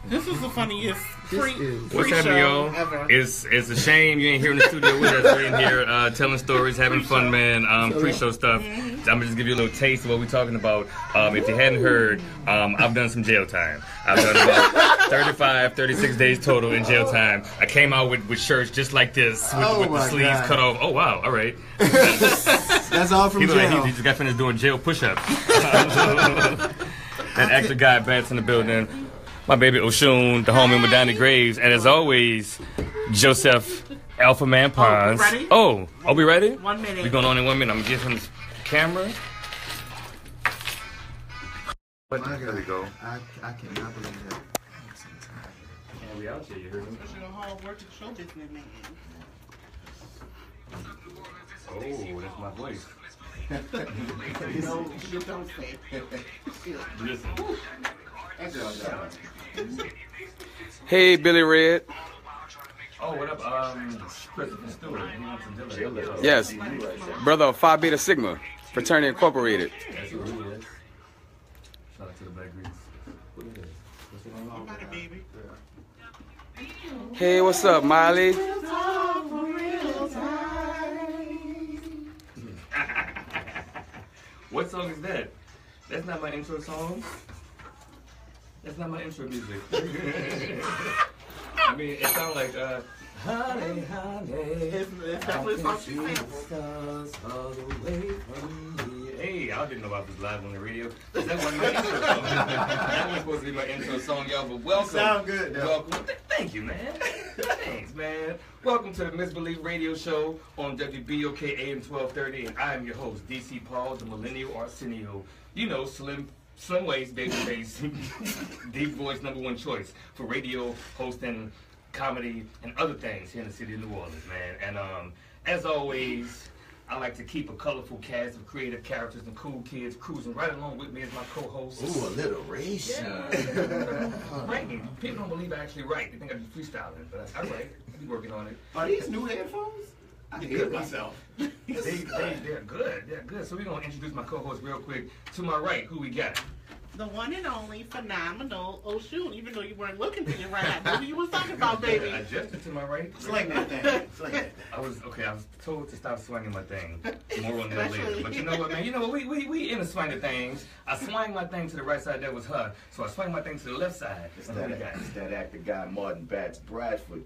This is the funniest What's happening, y'all? It's a shame you ain't here in the studio with us. We're in here telling stories, having fun, man. Pre-show stuff. I'm gonna just give you a little taste of what we're talking about. If you hadn't heard, I've done some jail time. I've done about 35, 36 days total in jail time. I came out with shirts just like this, with the sleeves cut off. Oh wow! All right. That's all from jail. Like he just got finished doing jail push-ups. That actor guy, Bats in the building. My baby Oshun, the homie Madania Graves, and as always, Joseph Alpha Man Pons. Ready? Oh, are we ready? 1 minute. We're going on in 1 minute. I'm gonna give him the camera. But there we go. I cannot believe that. And we out here, you heard me? Because you're a hard working show business man. Oh, that's my voice. No, you don't say. Listen. Hey, Billy Red. Oh, what up, Christopher Stewart? He wants some dinner. Yes, brother of Phi Beta Sigma, Fraternity Incorporated. That's who he is. Shout out to the Black Greeks. What is this? What's going on? Baby. Hey, what's up, Miley? What song is that? That's not my intro song. That's not my intro music. I mean, it sounds like, honey, honey, It's definitely something she stars all the way from here. Hey, I didn't know I was live on the radio. That wasn't my intro song. That was supposed to be my intro song, y'all, but welcome. Sound good, though. Welcome. Thank you, man. Thanks, man. Welcome to the Misbelief Radio Show on WBOK AM 1230, and I am your host, DC Paul, the Millennial Arsenio. You know, Slim waist, baby face, deep voice, #1 choice for radio, hosting, comedy, and other things here in the city of New Orleans, man. And as always, I like to keep a colorful cast of creative characters and cool kids cruising right along with me as my co-host. Ooh, alliteration. Yeah. Writing. People don't believe I actually write. They think I'm freestyling, but I write. I be working on it. Are these new headphones? I can hear myself. They're good. They're good. So we're going to introduce my co-host real quick. To my right, who we got? The one and only phenomenal Oshun, even though you weren't looking to your right. I knew who you was talking about, baby. I adjusted to my right. Sling that thing. Sling that thing. I was told to stop swinging my thing. More on that later. But you know what, man? You know what? We in the swing of things. I swung my thing to the right side. That was her. So I swung my thing to the left side. It's that actor guy, Martin Bats Bradford.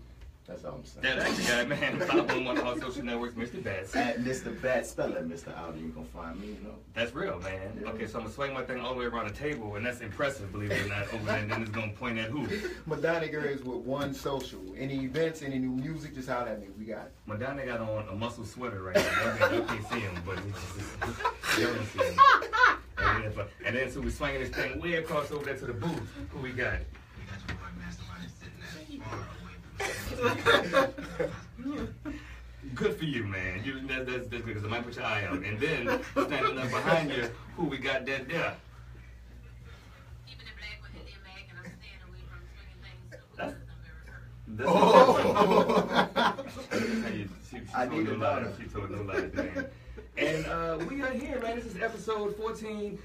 That's all I'm saying. That actor guy, man. Follow on one of our social networks, MisterBats. At MisterBats, spell it, Mr. Out, you can find me, you know. That's real, man. Yeah. Okay, so I'm gonna swing my thing all the way around the table, and that's impressive, believe it or not. Over there, and then it's gonna point at who? Madania Graves with one social. Any events, any new music, just holler at me. We got it. Madonna got on a muscle sweater right now. You can't see him, but you don't see him. And then so we're swinging this thing way across over there to the booth. Who we got? We got your boy Mastermind sitting that far away. Good for you, man. That's good because I might put your eye out. And then standing up behind you, who we got that there? Keeping it black with their Mack, and I'm staying away from swinging things. She told no lie, man. And we are here, man. This is episode 14.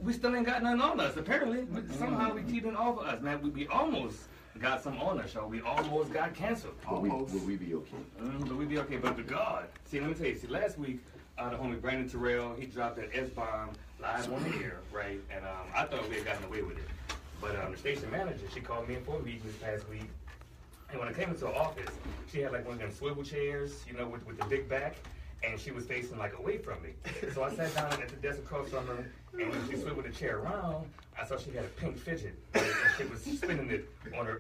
We still ain't got nothing on us, apparently. But somehow we keep it off of us, man. We almost got some on our show. We almost got canceled. Will we be okay? But we be okay. But to God, see, let me tell you. See, last week, the homie Brandon Terrell, he dropped that S-bomb live on the air, right? And I thought we had gotten away with it. But the station manager, she called me in for a meeting this past week. And when I came into her office, she had like one of them swivel chairs, you know, with the big back. And she was facing like away from me. So I sat down at the desk across from her, and when she swiveled the chair around, I saw she had a pink fidget. And she was spinning it on her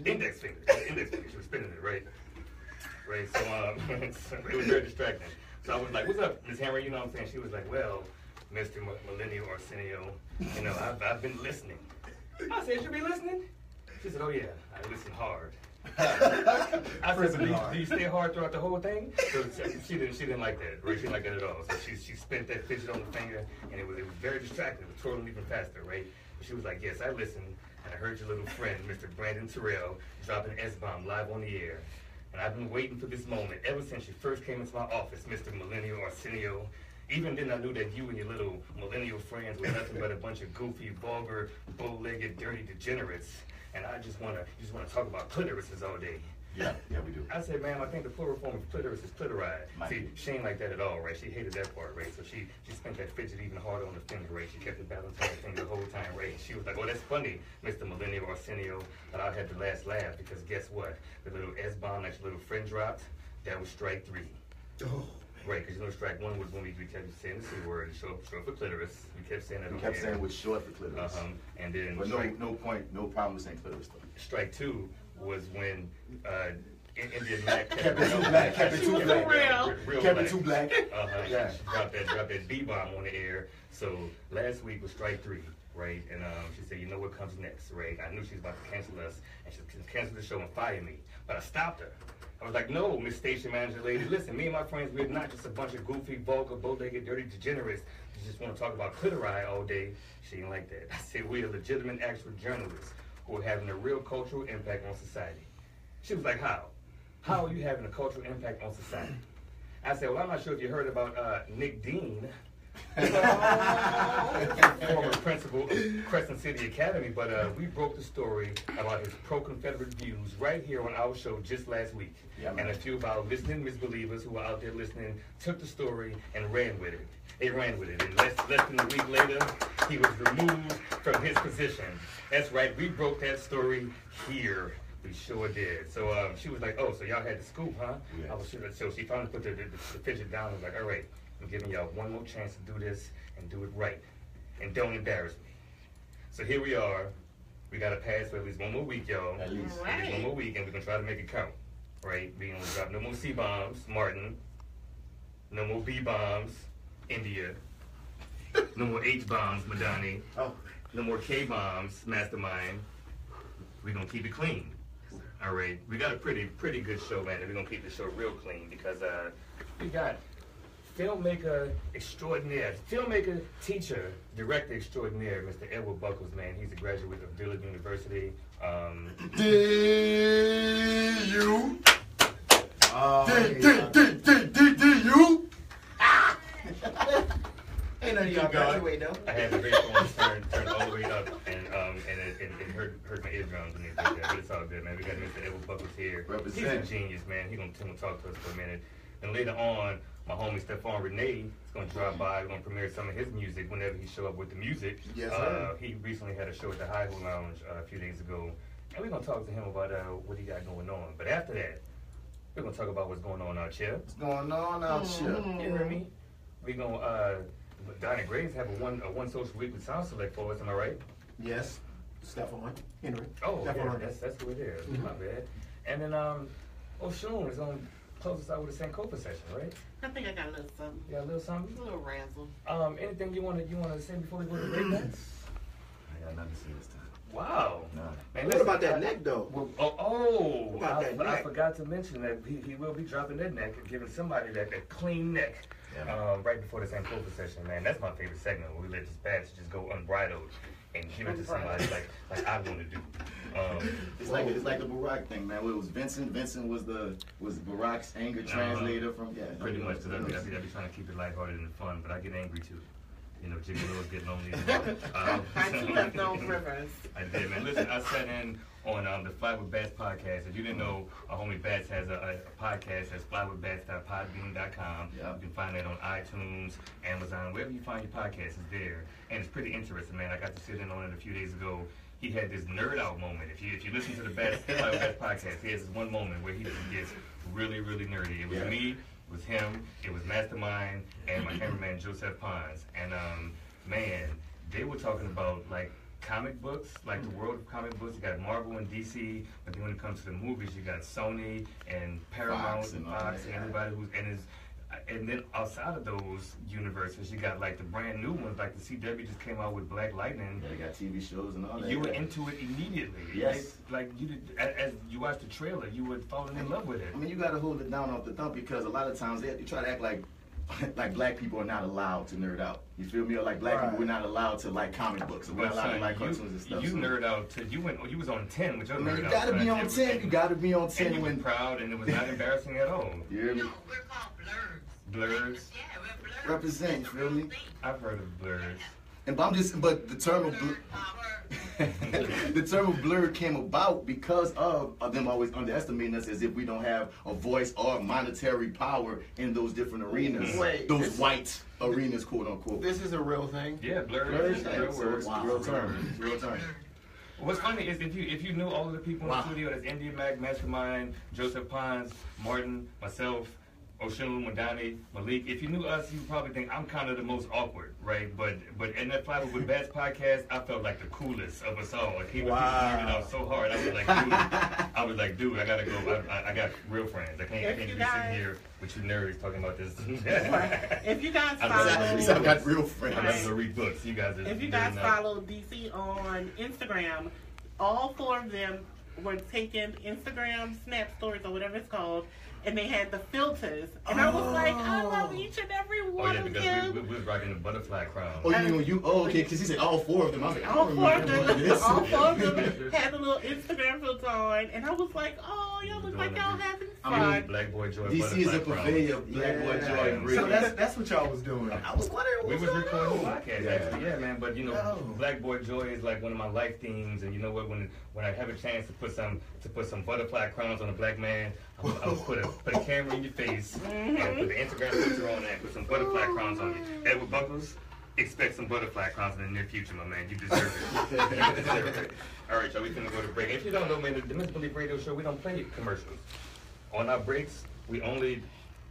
index finger. She was spinning it, right? Right, so it was very distracting. So I was like, what's up, Miss Henry? You know what I'm saying? She was like, well, Mr. Millennial Arsenio, you know, I've been listening. I said, you be listening? She said, oh yeah, I listen hard. I said, do you stay hard throughout the whole thing? So she didn't like that. Right? She didn't like that at all. So she spent that fidget on the finger, and it was very distracting. It was twirling even faster, right? But she was like, yes, I listened, and I heard your little friend, Mr. Brandon Terrell, dropping S-bomb live on the air. And I've been waiting for this moment ever since she first came into my office, Mr. Millennial Arsenio. Even then, I knew that you and your little millennial friends were nothing but a bunch of goofy, vulgar, bow-legged, dirty degenerates. And I just wanna talk about clitorises all day. Yeah, we do. I said, ma'am, I think the plural form of clitoris is clitori. See, she ain't like that at all, right? She hated that part, right? So she spent that fidget even harder on the finger, right? She kept it balanced on the finger the whole time, right? She was like, oh, that's funny, Mr. Millennial Arsenio. But I had the last laugh because guess what? The little S-bomb that your little friend dropped, that was strike 3. Oh. Right, because you know, strike 1 was when we kept saying the C word, short for clitoris. We kept saying that. We kept saying it was short for clitoris. And then, but no problem with saying clitoris though. Strike 2 was when Indian Mack kept it too black. Kept it too black. Kept it too black. Yeah. She dropped that B-bomb on the air. So last week was strike 3, right? And she said, you know what comes next, right? I knew she was about to cancel us, and she canceled the show and fire me. But I stopped her. I was like, no, Miss Station Manager lady, listen, me and my friends, we're not just a bunch of goofy, vulgar, bow-legged, dirty degenerates who just want to talk about clitori all day. She ain't like that. I said, we're legitimate, actual journalists who are having a real cultural impact on society. She was like, how? How are you having a cultural impact on society? I said, well, I'm not sure if you heard about Nick Dean, former principal of Crescent City Academy, but we broke the story about his pro-Confederate views right here on our show just last week. Yeah, and a few of our listening misbelievers who were out there listening took the story and ran with it. They ran with it, and less than a week later, he was removed from his position. That's right, we broke that story here. We sure did. So she was like, oh, so y'all had the scoop, huh? Yes. I was sure. So she finally put the fidget down and was like, all right, I'm giving y'all one more chance to do this and do it right. And don't embarrass me. So here we are. We got to pass for at least one more week, y'all. At least. Right. At least one more week, and we're going to try to make it count. Right? We're going to drop no more C-bombs, Martin. No more B-bombs, India. No more H-bombs, Madania. Oh. No more K-bombs, Mastermind. We're going to keep it clean. All right, we got a pretty good show, man. We're gonna keep the show real clean because we got filmmaker extraordinaire, filmmaker, teacher, director extraordinaire, Mr. Edward Buckles, man. He's a graduate of Dillard University. D-U. D-U. Ain't none of y'all graduate though. I had the headphones turned all the way up, and it hurt my eardrums when they did that. But it's all good, man. We got Mr. Edward Buckles here. Represent. He's a genius, man. He's gonna talk to us for a minute. And later on, my homie Stefan Rene is gonna drop by. We're gonna premiere some of his music whenever he show up with the music. Yes, sir. He recently had a show at the High Hole Lounge a few days ago, and we're gonna talk to him about what he got going on. But after that, we're gonna talk about what's going on out here. What's going on out here? You hear me? We're gonna Donnie Graves have a one social weekly sound select for us. Am I right? Yes. Stefan Henry. Oh, Stefan yeah, Rene. that's who it is. My bad. And then Oshun is gonna close us out with a Sankofa session, right? I think I got a little something. You got a little something? A little razzle. Anything you wanna say before we go to break next? I got nothing to say this time. Wow. No. Man, What listen, about that neck though? I forgot to mention that he will be dropping that neck and giving somebody that clean neck. Yeah. Right before the Sankofa session, man. That's my favorite segment where we let this bats just go unbridled and give it to somebody like I want to do. It's like the Barack thing, man. Where it was Vincent. Vincent was Barack's anger translator from pretty much. Because I be trying to keep it lighthearted and fun, but I get angry too. You know, Jimmy Lewis get lonely. I too have those rivers. I did, man. Listen, I sat in on the Fly with Bats podcast. If you didn't know, our homie Bats has a podcast. That's flywithbats.podbean.com. Yeah. You can find that on iTunes, Amazon, wherever you find your podcast is there. And it's pretty interesting, man. I got to sit in on it a few days ago. He had this nerd out moment. If you listen to the Fly with Bats podcast, he has this one moment where he just gets really, really nerdy. It was me. It was him, it was Mastermind, and my cameraman Joseph Pons. And man, they were talking about like comic books, like the world of comic books. You got Marvel and DC, but then when it comes to the movies, you got Sony and Paramount and Fox and everybody and then outside of those universes, you got like the brand new ones, like the CW just came out with Black Lightning. Yeah, they got TV shows and all that. You were into it immediately. Yes. Like you did, as you watched the trailer, you were falling in love with it. I mean, you got to hold it down off the thump because a lot of times they try to act like black people are not allowed to nerd out. You feel me? Or like black people, we're not allowed to like comic books. Or we're not allowed to like cartoons and stuff. You nerd out to you was on 10 with your nerd out. You gotta be on 10. You gotta be on 10 when proud, and it was not embarrassing at all. You hear me? No, we're called blurs. Blurs. Yeah, we're blurred. Represent, you feel me? I've heard of Blurs. But the term of the term of blur came about because of them always underestimating us as if we don't have a voice or monetary power in those different arenas. Wait, those white arenas, quote unquote. This is a real thing. Yeah, Blurs. Blurs, It's a real word. wow. Real term. Real term. What's funny is if you knew all of the people in the studio, that's India, Mack, Mastermind, Joseph Pons, Martin, myself, Oshun, Madania, Malik. If you knew us, you probably think I'm kind of the most awkward, right? But in that Flavor with Bats podcast, I felt like the coolest of us all. Like he was nerding out so hard. I was like, dude, I gotta go. I got real friends. I can't be sitting here with you nerds talking about this. If you guys I got real friends. I gotta go read books. You guys. If you guys follow DC on Instagram, all 4 of them were taking Instagram Snap stories or whatever it's called, and they had the filters, and I was like, I love each and every one of them. We was rocking the butterfly crown. Okay, because he said all 4 of them. I was like, all 4 of them had a little Instagram filter on, and I was like, oh, y'all look like y'all having fun. Black Boy Joy. DC is a purveyor of Black Boy Joy and So that's what y'all was doing. I was wondering We what was was recording going a on. podcast, actually, yeah, man. But you know, Black Boy Joy is like one of my life themes, and you know what? When I have a chance to put some butterfly crowns on a black man, I'll put a camera in your face and put the Instagram filter on that, put some butterfly crowns on you. Edward Buckles, expect some butterfly crowns in the near future, my man. You deserve it. You deserve it. All right, y'all, we finna go to break. If you don't know, man, the Misbelief Radio Show, we don't play commercials. On our breaks, we only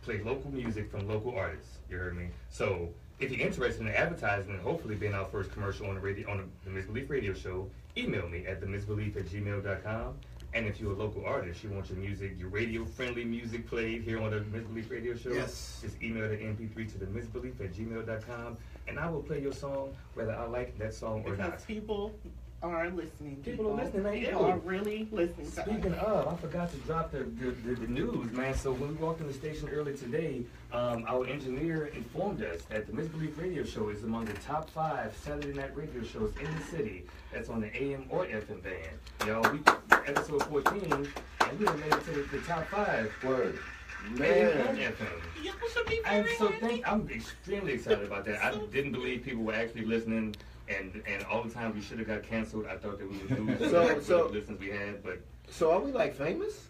play local music from local artists. You heard me? So if you're interested in advertising and hopefully being our first commercial on the Misbelief Radio Show, email me at themisbelief@gmail.com. And if you're a local artist, you want your music, your radio-friendly music played here on the Misbelief Radio Show, just email the MP3 to themisbelief@gmail.com, and I will play your song, whether I like that song or not. Because people are listening. People are listening, man. They are really listening. Speaking of, I forgot to drop the news, man. So when we walked in the station early today, our engineer informed us that the Misbelief Radio Show is among the top 5 Saturday night radio shows in the city. That's on the AM or FM band. Y'all, we episode 14, and we made it to the top 5. Word. AM and FM. Y'all should be very happy. I'm extremely excited about that. I didn't believe people were actually listening. And all the time we should have got canceled. I thought that we would lose the listens we had, but So are we like famous?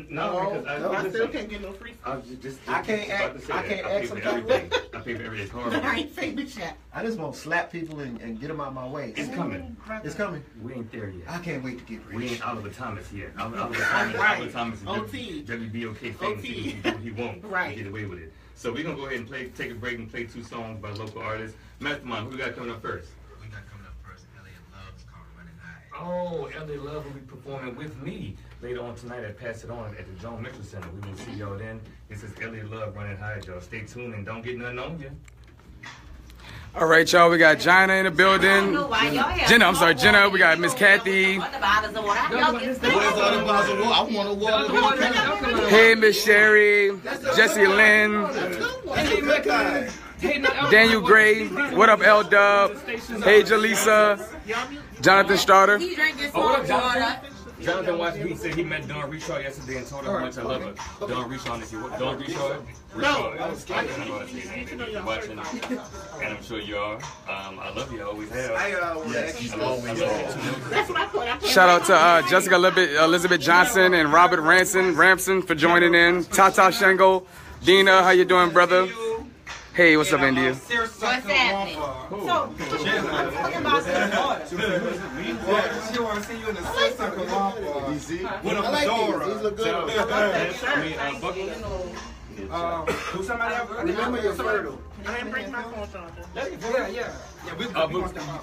no, because I still can't get no free I stuff. was just I can't about to say I that. can't I pay ask for some everything. I pay for everything. It's horrible. I ain't famous yet. I just want to slap people and get them out my way. It's coming. It's coming. We ain't there yet. I can't wait to get We rich. ain't Oliver Thomas yet. Oliver Right. Thomas is OT. WBOK famous. OT. He won't Right. get away with it. So we're gonna go ahead and take a break and play 2 songs by local artists. Mastermind, who we got coming up first? We got coming up first, Elliot Love's called Running High. Oh, Elliot Love will be performing with me later on tonight at Pass It On at the John Mitchell Center. We will see y'all then. This is Elliot Love Running High, y'all. Stay tuned and don't get nothing on you. All right, y'all. We got Gina in the building. Jenna, I'm sorry, Jenna. We got Miss Kathy. I want a water. Hey, Miss Sherry. Jesse Lynn. Daniel Gray. What up, L Dub? Hey, Jaleesa. Jonathan Starter. He drinking Oh, what up, salt water. Jonathan? Jonathan watched me. He said he met Dawn Reshaw yesterday and told her how much I love her. Dawn Reshaw, if you Dawn Reshaw? Reshaw. I was scared. I don't know how to say his name. If you're watching, and I'm sure you are. I love you. I always have. Yes, always. That's what I put. Shout out to Jessica Elizabeth Johnson and Robert Ramson for joining in. Tata Shango. Dina, how you doing, brother? Hey, what's up, India? What's happening? So, talking about this. She want to see you in the circle with a fedora. These look good. Who's somebody else? Remember your fertile. I didn't bring my phone charger. Yeah, we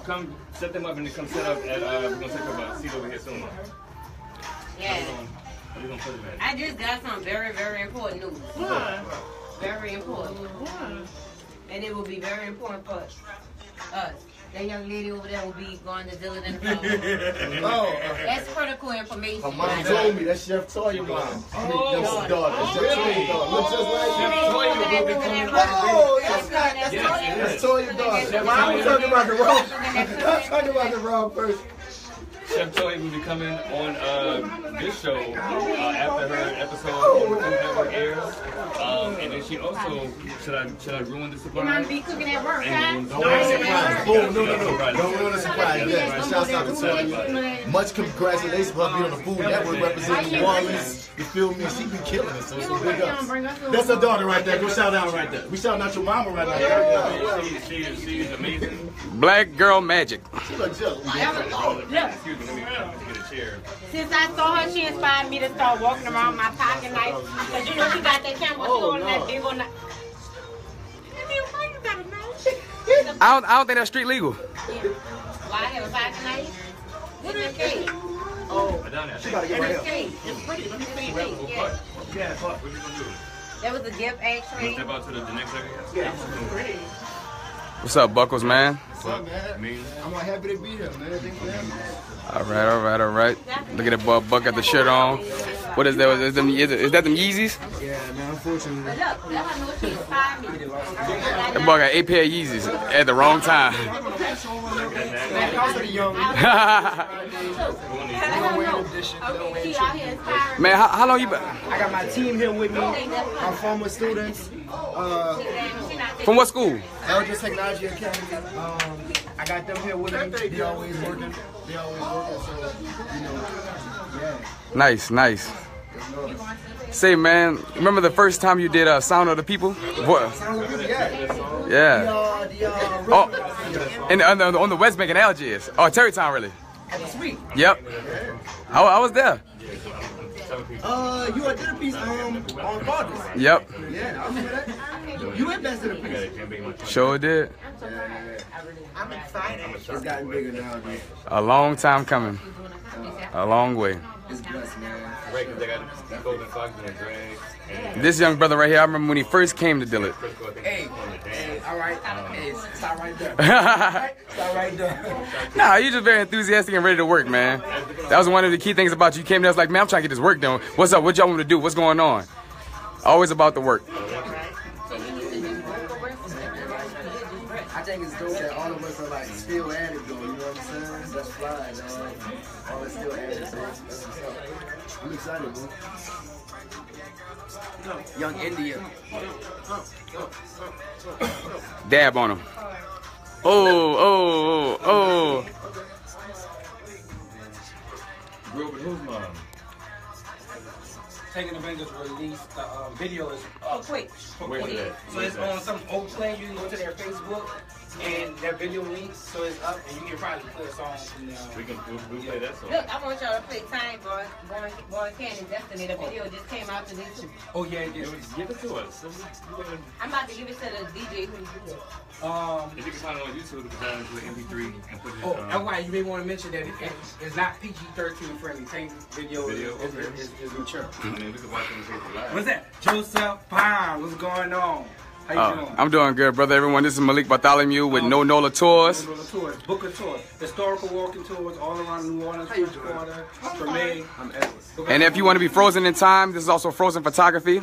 Come set them up and come set up at, we're going to take about a seat over here soon. Yeah. Where we going to put them at? I just got some very, very important news. Very important. And it will be very important for us. That young lady over there will be going to Dillon and That's critical information. My mom told me that's Chef Toya mom. Your daughter. That's Chef Toya daughter. Looks just like her. Oh, that's not. That's Toya's daughter. I'm talking about the wrong. I'm talking about the wrong person. Chef Joy will be coming on this show after her episode on the Food Network airs. And then she also, should I ruin the surprise? You might be cooking at work, huh? Don't ruin the surprise. Don't ruin the surprise. Yes. Shouts out to Toya. Much congratulations for being on the Food Network representing New Orleans. You feel me? She been killing it. So big ups. That's her daughter right there. Go shout out right there. We shouting out your mama right now. She's amazing. Black girl magic. She looks jealous. Excuse me, let me get a chair. Since I saw her, she inspired me to start walking around my pocket knife. Because you know she got that camera on that big on that. I don't think that's street legal. Why I have a pocket knife? What's in the cake? Madania, she gotta get right Cake. It's pretty. Let me see. Yeah, what are you gonna do? That was a gift, actually. Step out to the next area? Yeah, it's pretty. What's up, Buckles, man? What's up, man? I'm happy to be here, man. Thanks for having me. All right. Look at that boy Buck got the shirt on. What is that? Is that them Yeezys? Yeah, man, unfortunately. Look, that's how much she inspired me. That boy got 8 pair of Yeezys at the wrong time. Man, how long you been? I got my team here with me. My former students. From what school? Elgin Technology Academy. I got them here with me. They always working. So, you know, yeah. Nice. Say, man, remember the first time you did Sound of the People? What? Sound of the People, yeah. Yeah. Oh, and on the West Bank in Algiers. Oh, Terrytown, really? At the suite. Yep. I was there. You did a piece on Fathers. Yep. Yeah, I remember that. You invested a piece. Sure did. I'm excited. It's gotten bigger now, dude. A long time coming. A long way. It's blessed, man. Right, because they got Golden Fox and Drag. This young brother right here, I remember when he first came to Dillard. Hey, all right. Hey, stop right there. Stop right there. Nah, you're just very enthusiastic and ready to work, man. That was one of the key things about you. You came there, I was like, man, I'm trying to get this work done. What's up? What y'all want to do? What's going on? Always about the work. I think it's dope that all of us are like still at it, though. You know what I'm saying? That's fly, dog. All is still at it. So that's what's up. I'm excited, bro. Young India. Dab on him. Oh. Grew up with whose mom? Taking advantage of release, the video is Quick. Where was that? so it's on some old plan. You can go to their Facebook and their video links, so it's up, and you can probably play a song from there. We play that song. Look, I want y'all to play Time Boy Candy Destiny. The video just came out today too. Oh yeah, yeah. Give it to us. I'm about to give it to the DJ who do it. If you can find it on YouTube, you can download it to an MP3 and put it. Oh, that's why you may want to mention that it's not PG-13 friendly. Tank video is mature. I mean, we can watch it live. What's that? Joseph Pine, what's going on? How you doing? I'm doing good, brother. Everyone, this is Malik Bartholomew with No Nola Tours. No Nola Tours, book a tour, historical walking tours all around New Orleans, French Quarter, Treme. I'm Edwards. And if you want to be frozen in time, this is also frozen photography.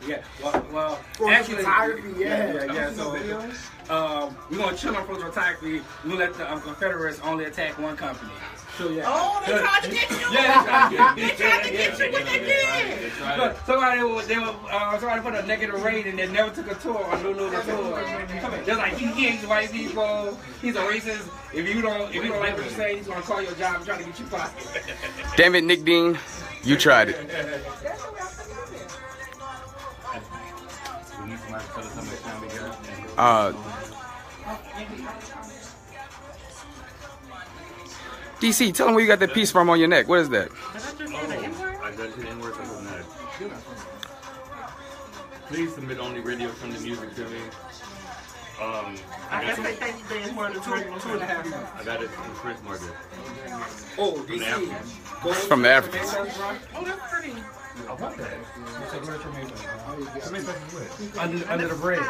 Yeah, well actually, photography, yeah. So, we're gonna chill on frozen photography. We'll let the Confederates only attack one company. So yeah. Oh, they tried to get you. Yeah, They tried to get you. What they did? Look, somebody put a negative rating and they never took a tour on No Nola Tours. Just like he hates white people, he's a racist. If you don't like what you say, he's gonna call your job and try to get you fired. Damn it, Nick Dean, you tried it. DC, tell them where you got that piece from on your neck. What is that? I got you the N-word from the neck. Please submit only radio from the music to me. I guess they think the N-word is regular. 2.5. I got it from Chris Market. Oh, DC. From the Africans. Oh, that's pretty. I want that. Under the bridge.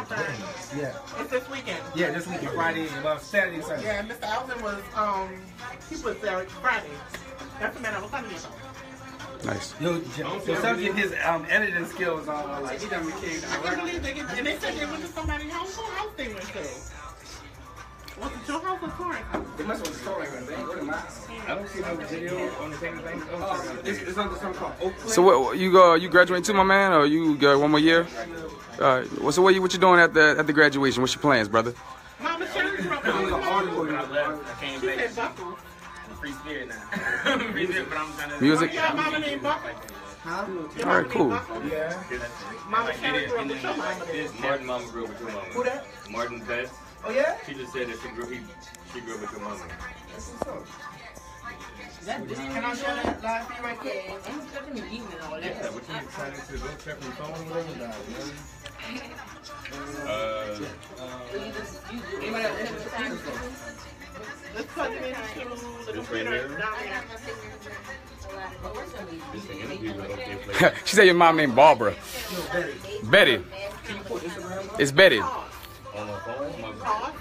Yeah. It's this weekend. Yeah, this weekend, Friday, well, Saturday, Sunday. Yeah, Mr. Alvin was, he was there Friday. That's the man I was telling you about. Nice. Yo, something his editing skills are like, he done became I can't believe they get, and they said they went to somebody's house. Who house they went to? Was it your house or Torrance house? It must have been Torrance, man. Go to my house. I don't see no video on the same thing. It's on the song called Oakland. So what you graduating too, my man, or you got one more year? So what you doing at the graduation? What's your plans, brother? Mama Sherry from I came back. She said Buckles. Free spirit now. Free spirit, but I'm trying to... Music? Your mama named Buckles? Huh? Your All right, cool. Yeah. Mama Sherry grew up with your mama. Martin mama grew up with your mama. Who that? Martin Bats. Oh, yeah? She just said that she grew up with your mama. That's what's up. Can I share that live feed right quick? Yeah, I'm expecting you eating all that. Yeah, what you excited to go check your phone? Anybody else have time? Let's put it into the computer down there. This is an interview with OK Play. She said your mom named Barbara. Betty. It's Betty. On my phone? Paul.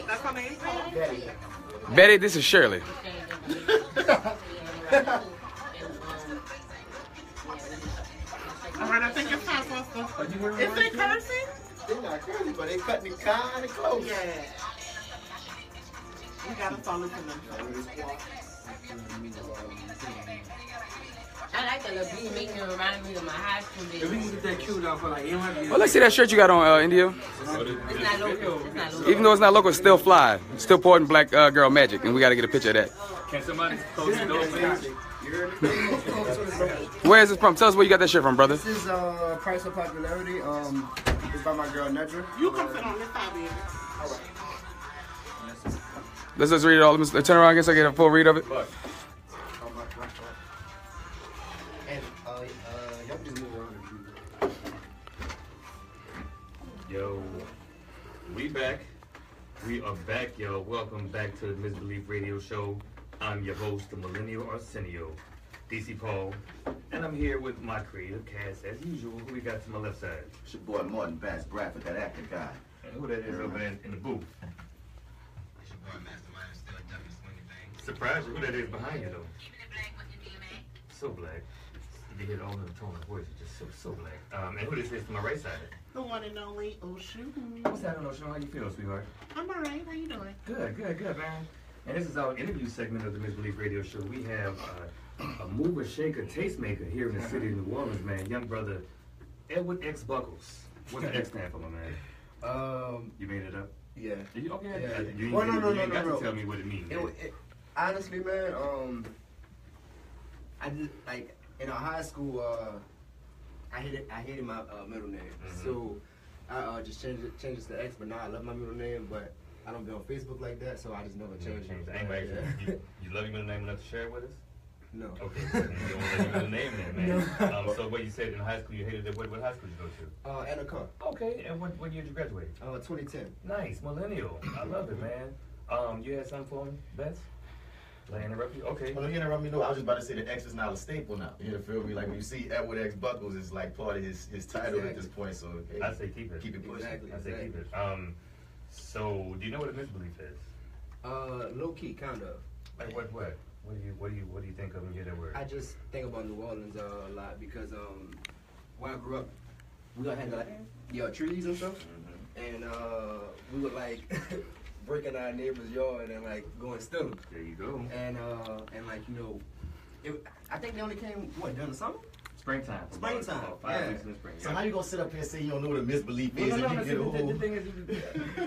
That's her name, Paul. Betty, this is Shirley. All right, I think it's time for us to... Is they cursing? They're not crazy, but they cutting it kind of close. Yeah. We gotta start listening to them. I like that little beat, making it remind me of my high school days. If we can get that cue down for like, you don't have to... Well, let's see that shirt you got on, India. It's not local. It's not local. Even though it's not local, it's still fly. It's still pouring black girl magic, and we got to get a picture of that. Can somebody close the door, please? Where is it from? Tell us where you got that shirt from, brother. This is Price of Popularity. It's by my girl Nedra. You come sit on this side, baby. All right. Let's just read it all. Let's turn around again so I get a full read of it. And y'all just move around. Yo, we back. We are back, yo. Welcome back to the Misbelief Radio Show. I'm your host, the Millennial Arsenio, DC Paul, and I'm here with my creative cast as usual. Who we got to my left side? It's your boy Martin Bass Bradford, that actor guy. And who that is over there in the booth? It's your boy Mastermind, still ducking swinging things. Surprise you, who that is behind you though? So black. You hear all in the tone of voice, it's just so black. And who this is to my right side? The one and only Oshun. What's happening, Oshun? How you feel, sweetheart? I'm alright. How you doing? Good, man. And this is our interview segment of the Misbelief Radio Show. We have a mover, shaker, tastemaker here in the city of New Orleans, man. Young brother, Edward X Buckles. What's the X stand for, my man? You made it up? Yeah. Okay. Yeah. You Well, no, ain't got to tell me what it means. Honestly, man, I just like in our high school, I hated my middle name, so I just changed it to X. But now I love my middle name, but I don't be on Facebook like that, so I just never changed it. Anybody, you love your middle name enough to share it with us? No. Okay, so you don't want to let your middle name in, man. So what you said in high school, you hated it. What high school did you go to? Anacor. Okay, and what year did you graduate? 2010. Nice, millennial. I love it, man. You had something for me, Bets? Did I interrupt you? Okay. Well, you interrupt me. No, I was just about to say the X is not a staple now. You feel me? Like when you see Edward X Buckles, it's like part of his title at this point. So hey, I say keep it. Keep it pushing. Exactly. I say keep it. So do you know what a misbelief is? Low key, kind of. Like what? What do you think of when you hear that word? I just think about New Orleans a lot because where I grew up, we had like trees and stuff, and we would like breaking our neighbor's yard and like going steal them. There you go. And like I think they only came during the summer. Springtime. Springtime. About 5 weeks in the spring. So how you gonna sit up here and say you don't know what a misbelief is? No, and you get a whole... the thing is,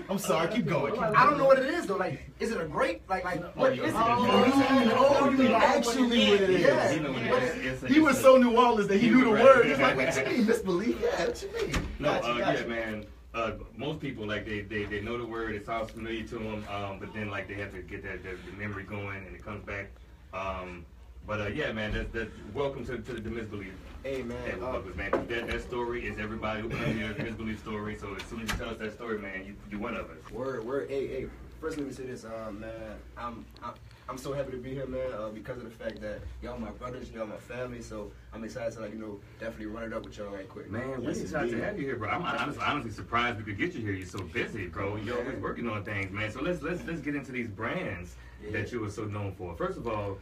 I'm sorry, keep going. I don't know what it is though. Like, is it a grape? Like what is it? Oh, you mean actually what it is? Yeah. He was so New Orleans that he knew the word. He's like, what you mean, misbelief? Yeah, what you mean? No, Gotcha. yeah, man. Most people like they know the word. It sounds familiar to them, but then like they have to get the memory going and it comes back. Yeah, man. That's welcome to the misbelief. Hey man, man. That story is everybody who comes here. Misbelief story. So as soon as you tell us that story, man, you one of us. Word. Hey. First, let me say this, man. I'm so happy to be here, man. Because of the fact that y'all my brothers, y'all my family. So I'm excited to definitely run it up with y'all right quick. Man, we're excited to have you here, bro. I'm honestly surprised we could get you here. You're so busy, bro. You're always working on things, man. So let's get into these brands that you were so known for. First of all,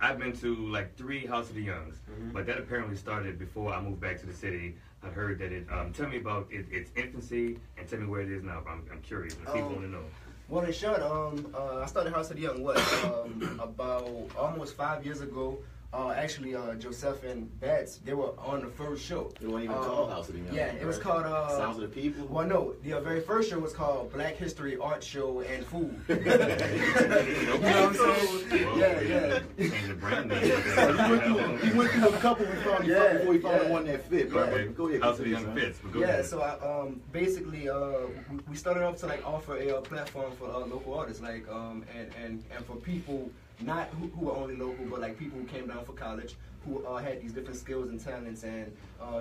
I've been to like 3 House of the Youngs, but that apparently started before I moved back to the city. I heard that it. Tell me about its infancy and tell me where it is now. I'm curious. People want to know. Well, in short, I started House of the Young about almost 5 years ago. Actually, Joseph and Bats, they were on the first show. It wasn't even called House of the Young. Yeah, it was called Sounds of the People. Well, no, the very first show was called Black History Art Show and Food. You know what I'm saying? Yeah. Change the brand name. He went through a couple before he found one that fit. But go ahead. House of the Young fits. So I, basically, we started off to like offer a platform for local artists, like and for people not who are only local, but like people who came down for college, who had these different skills and talents, and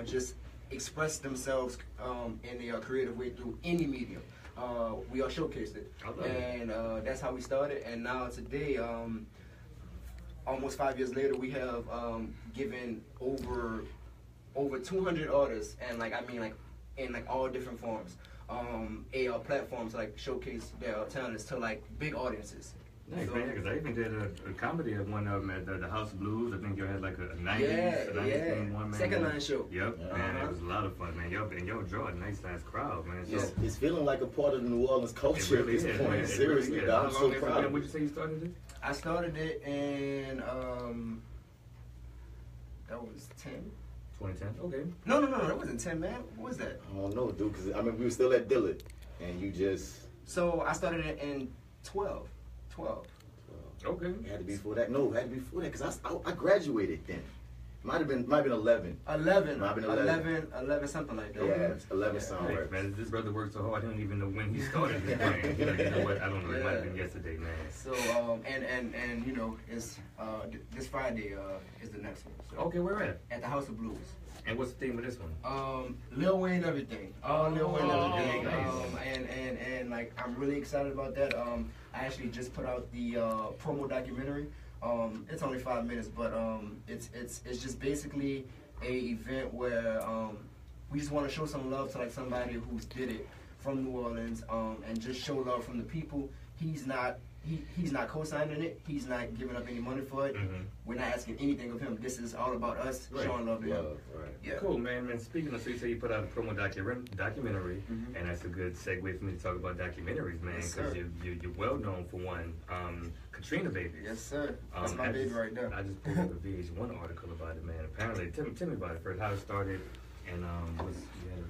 just express themselves in a creative way through any medium. We all showcased it, and that's how we started. And now today, almost 5 years later, we have given over 200 artists, and like in like all different forms, a platform to like showcase their talents to like big audiences. Nice, man, because I even did a comedy of one of them at the House of Blues. I think you had like a 90s one, man. Second line show. Yep, man, it was a lot of fun, man. Y'all draw a nice size crowd, man. So, it's feeling like a part of the New Orleans culture at this point. Man, Seriously, really I'm so proud. When did you say you started it? I started it in that was 10. 2010. Okay. No, that wasn't 10, man. What was that? I don't know, dude, because I mean we were still at Dillard, and you just. So I started it in 12. Okay. It had to be before that. No, it had to be before that because I graduated then. Might have been 11. 11. Might have been 11, something like that. Yeah, 11 sound Hey, right. man, this brother worked so hard. I don't even know when he started this brand. You know what? I don't know. It might have been yesterday, man. So and you know, it's this Friday is the next one. So. Okay, where at? At the House of Blues. And what's the theme of this one? Lil Wayne everything. Lil Wayne everything. Nice. And like I'm really excited about that. I actually just put out the promo documentary. It's only 5 minutes, but it's just basically a event where we just want to show some love to like somebody who's did it from New Orleans, and just show love from the people. He's not co-signing it. He's not giving up any money for it. Mm-hmm. We're not asking anything of him. This is all about us showing love to him. Right. Yeah. Cool, man. Man, speaking of, so you say you put out a promo documentary, and that's a good segue for me to talk about documentaries, man, because you're well known for one. Katrina Babies. Yes, sir. That's my baby right there. I just pulled up a VH1 article about it, man. Apparently, tell me about it first, how it started, and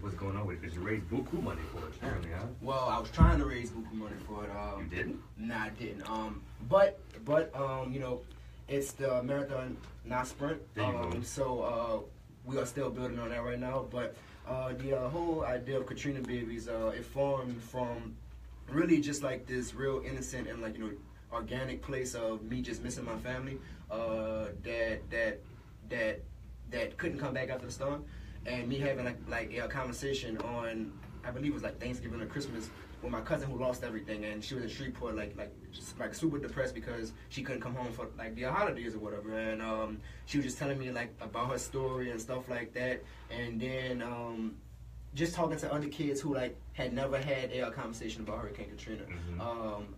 what's going on with it, because you raised buku money for it, apparently, huh? Well, I was trying to raise buku money for it. You didn't? Nah, I didn't. But you know, it's the marathon, not sprint. So we are still building on that right now. But the whole idea of Katrina Babies, it formed from really just like this real innocent and like, you know, organic place of me just missing my family, that couldn't come back after the storm, and me having like a conversation on, I believe it was like Thanksgiving or Christmas, with my cousin who lost everything, and she was in Shreveport, like super depressed because she couldn't come home for like the holidays or whatever, and she was just telling me like about her story and stuff like that, and then just talking to other kids who like had never had a conversation about Hurricane Katrina.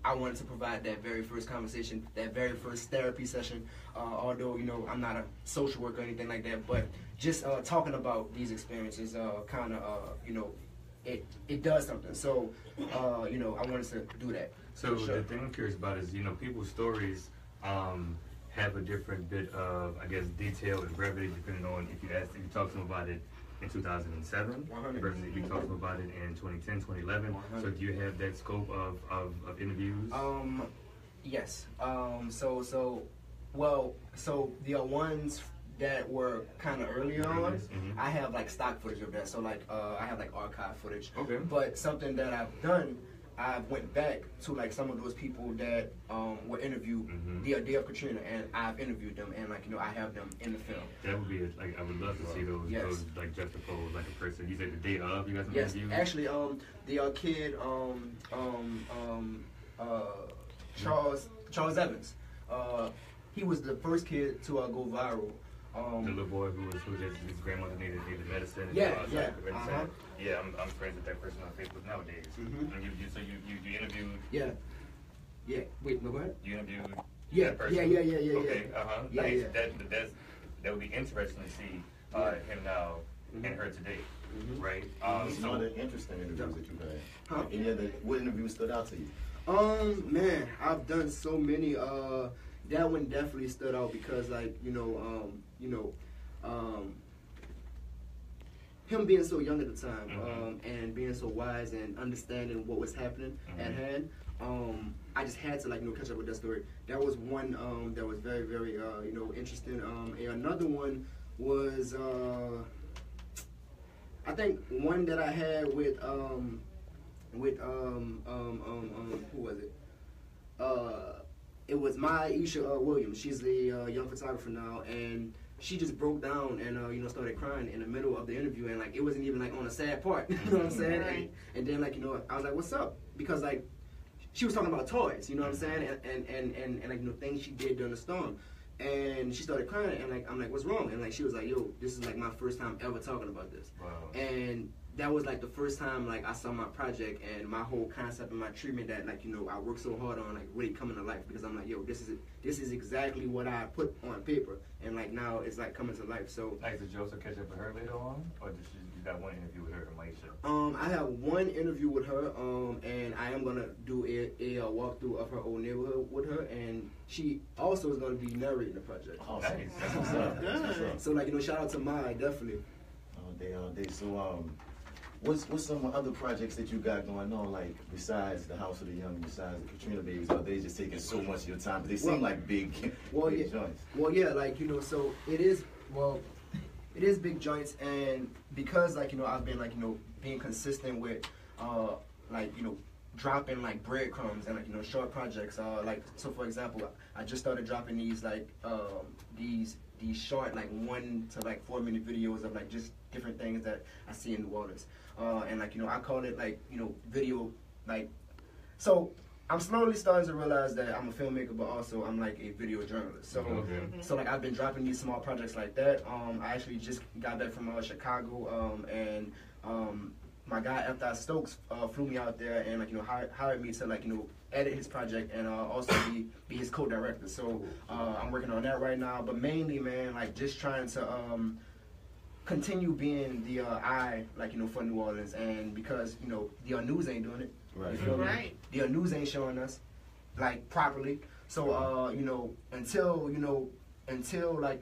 I wanted to provide that very first conversation, that very first therapy session, although, you know, I'm not a social worker or anything like that, but just talking about these experiences kind of, you know, it does something. So, you know, I wanted to do that. So the thing I'm curious about is, you know, people's stories have a different bit of, I guess, detail and brevity depending on if you talk to them about it in 2007 versus if you talk to them about it in 2010, 2011. 100. So do you have that scope of interviews? Yes. So the ones that were kind of earlier on, I have like stock footage of that. So like I have like archive footage. Okay. But something that I've done, I went back to like some of those people that were interviewed the day of Katrina, and I've interviewed them, and like, you know, I have them in the film. That would be like, I would love to see those like juxtaposed, like a person. You said the day of, you got some interviews? Actually, the kid Charles Evans, he was the first kid to go viral. The little boy who his grandmother needed medicine. And Yeah. Yeah, I'm friends with that person on Facebook nowadays. And so you interviewed. Yeah. Wait, no, what? You interviewed. Yeah. That person? Yeah. Okay. Yeah, Nice. yeah. That would be interesting to see him now and her today, right? Some of the interesting interviews that you've had. What interview stood out to you? Man, I've done so many. That one definitely stood out because, like, him being so young at the time, and being so wise and understanding what was happening at hand. I just had to, like, catch up with that story. That was one that was very, very, interesting. And another one was, I think one that I had with who was it? It was Maisha Williams. She's a young photographer now, and she just broke down and started crying in the middle of the interview, and like it wasn't even like on a sad part. You know what I'm saying? Right. And then like I was like, "What's up?" Because like she was talking about toys. You know what I'm saying? And like things she did during the storm. And she started crying, and like I'm like, "What's wrong?" And like she was like, "Yo, this is like my first time ever talking about this." Wow. And that was like the first time like I saw my project and my whole concept and my treatment that like I worked so hard on like really coming to life, because I'm like, yo, this is exactly what I put on paper, and like now it's like coming to life. So Like, did you also catch up with her later on, or did you got one interview with her and Maisha? I have one interview with her, and I am gonna do a walkthrough of her old neighborhood with her, and she also is gonna be narrating the project. Oh, Nice. that's what's up. That's what's up. So like shout out to Mai, definitely. All day. So what's some other projects that you got going on, like besides the House of the Young, besides the Katrina Babies? Are they just taking so much of your time? But they seem like big joints. Well, yeah, like so it is. Well, it is big joints, and because like I've been like being consistent with dropping like breadcrumbs and like short projects. Like so, for example, I just started dropping these like these short like 1 to like 4 minute videos of like just different things that I see in New Orleans. And like I call it like video like. So I'm slowly starting to realize that I'm a filmmaker, but also I'm like a video journalist. So so like I've been dropping these small projects like that. I actually just got back from Chicago, and my guy Hittaz Stokes flew me out there and like hired me to like edit his project and also be his co-director. So I'm working on that right now. But mainly, man, like just trying to continue being the eye like for New Orleans, and because the news ain't doing it. Right. You feel me? Right. The news ain't showing us like properly. So until like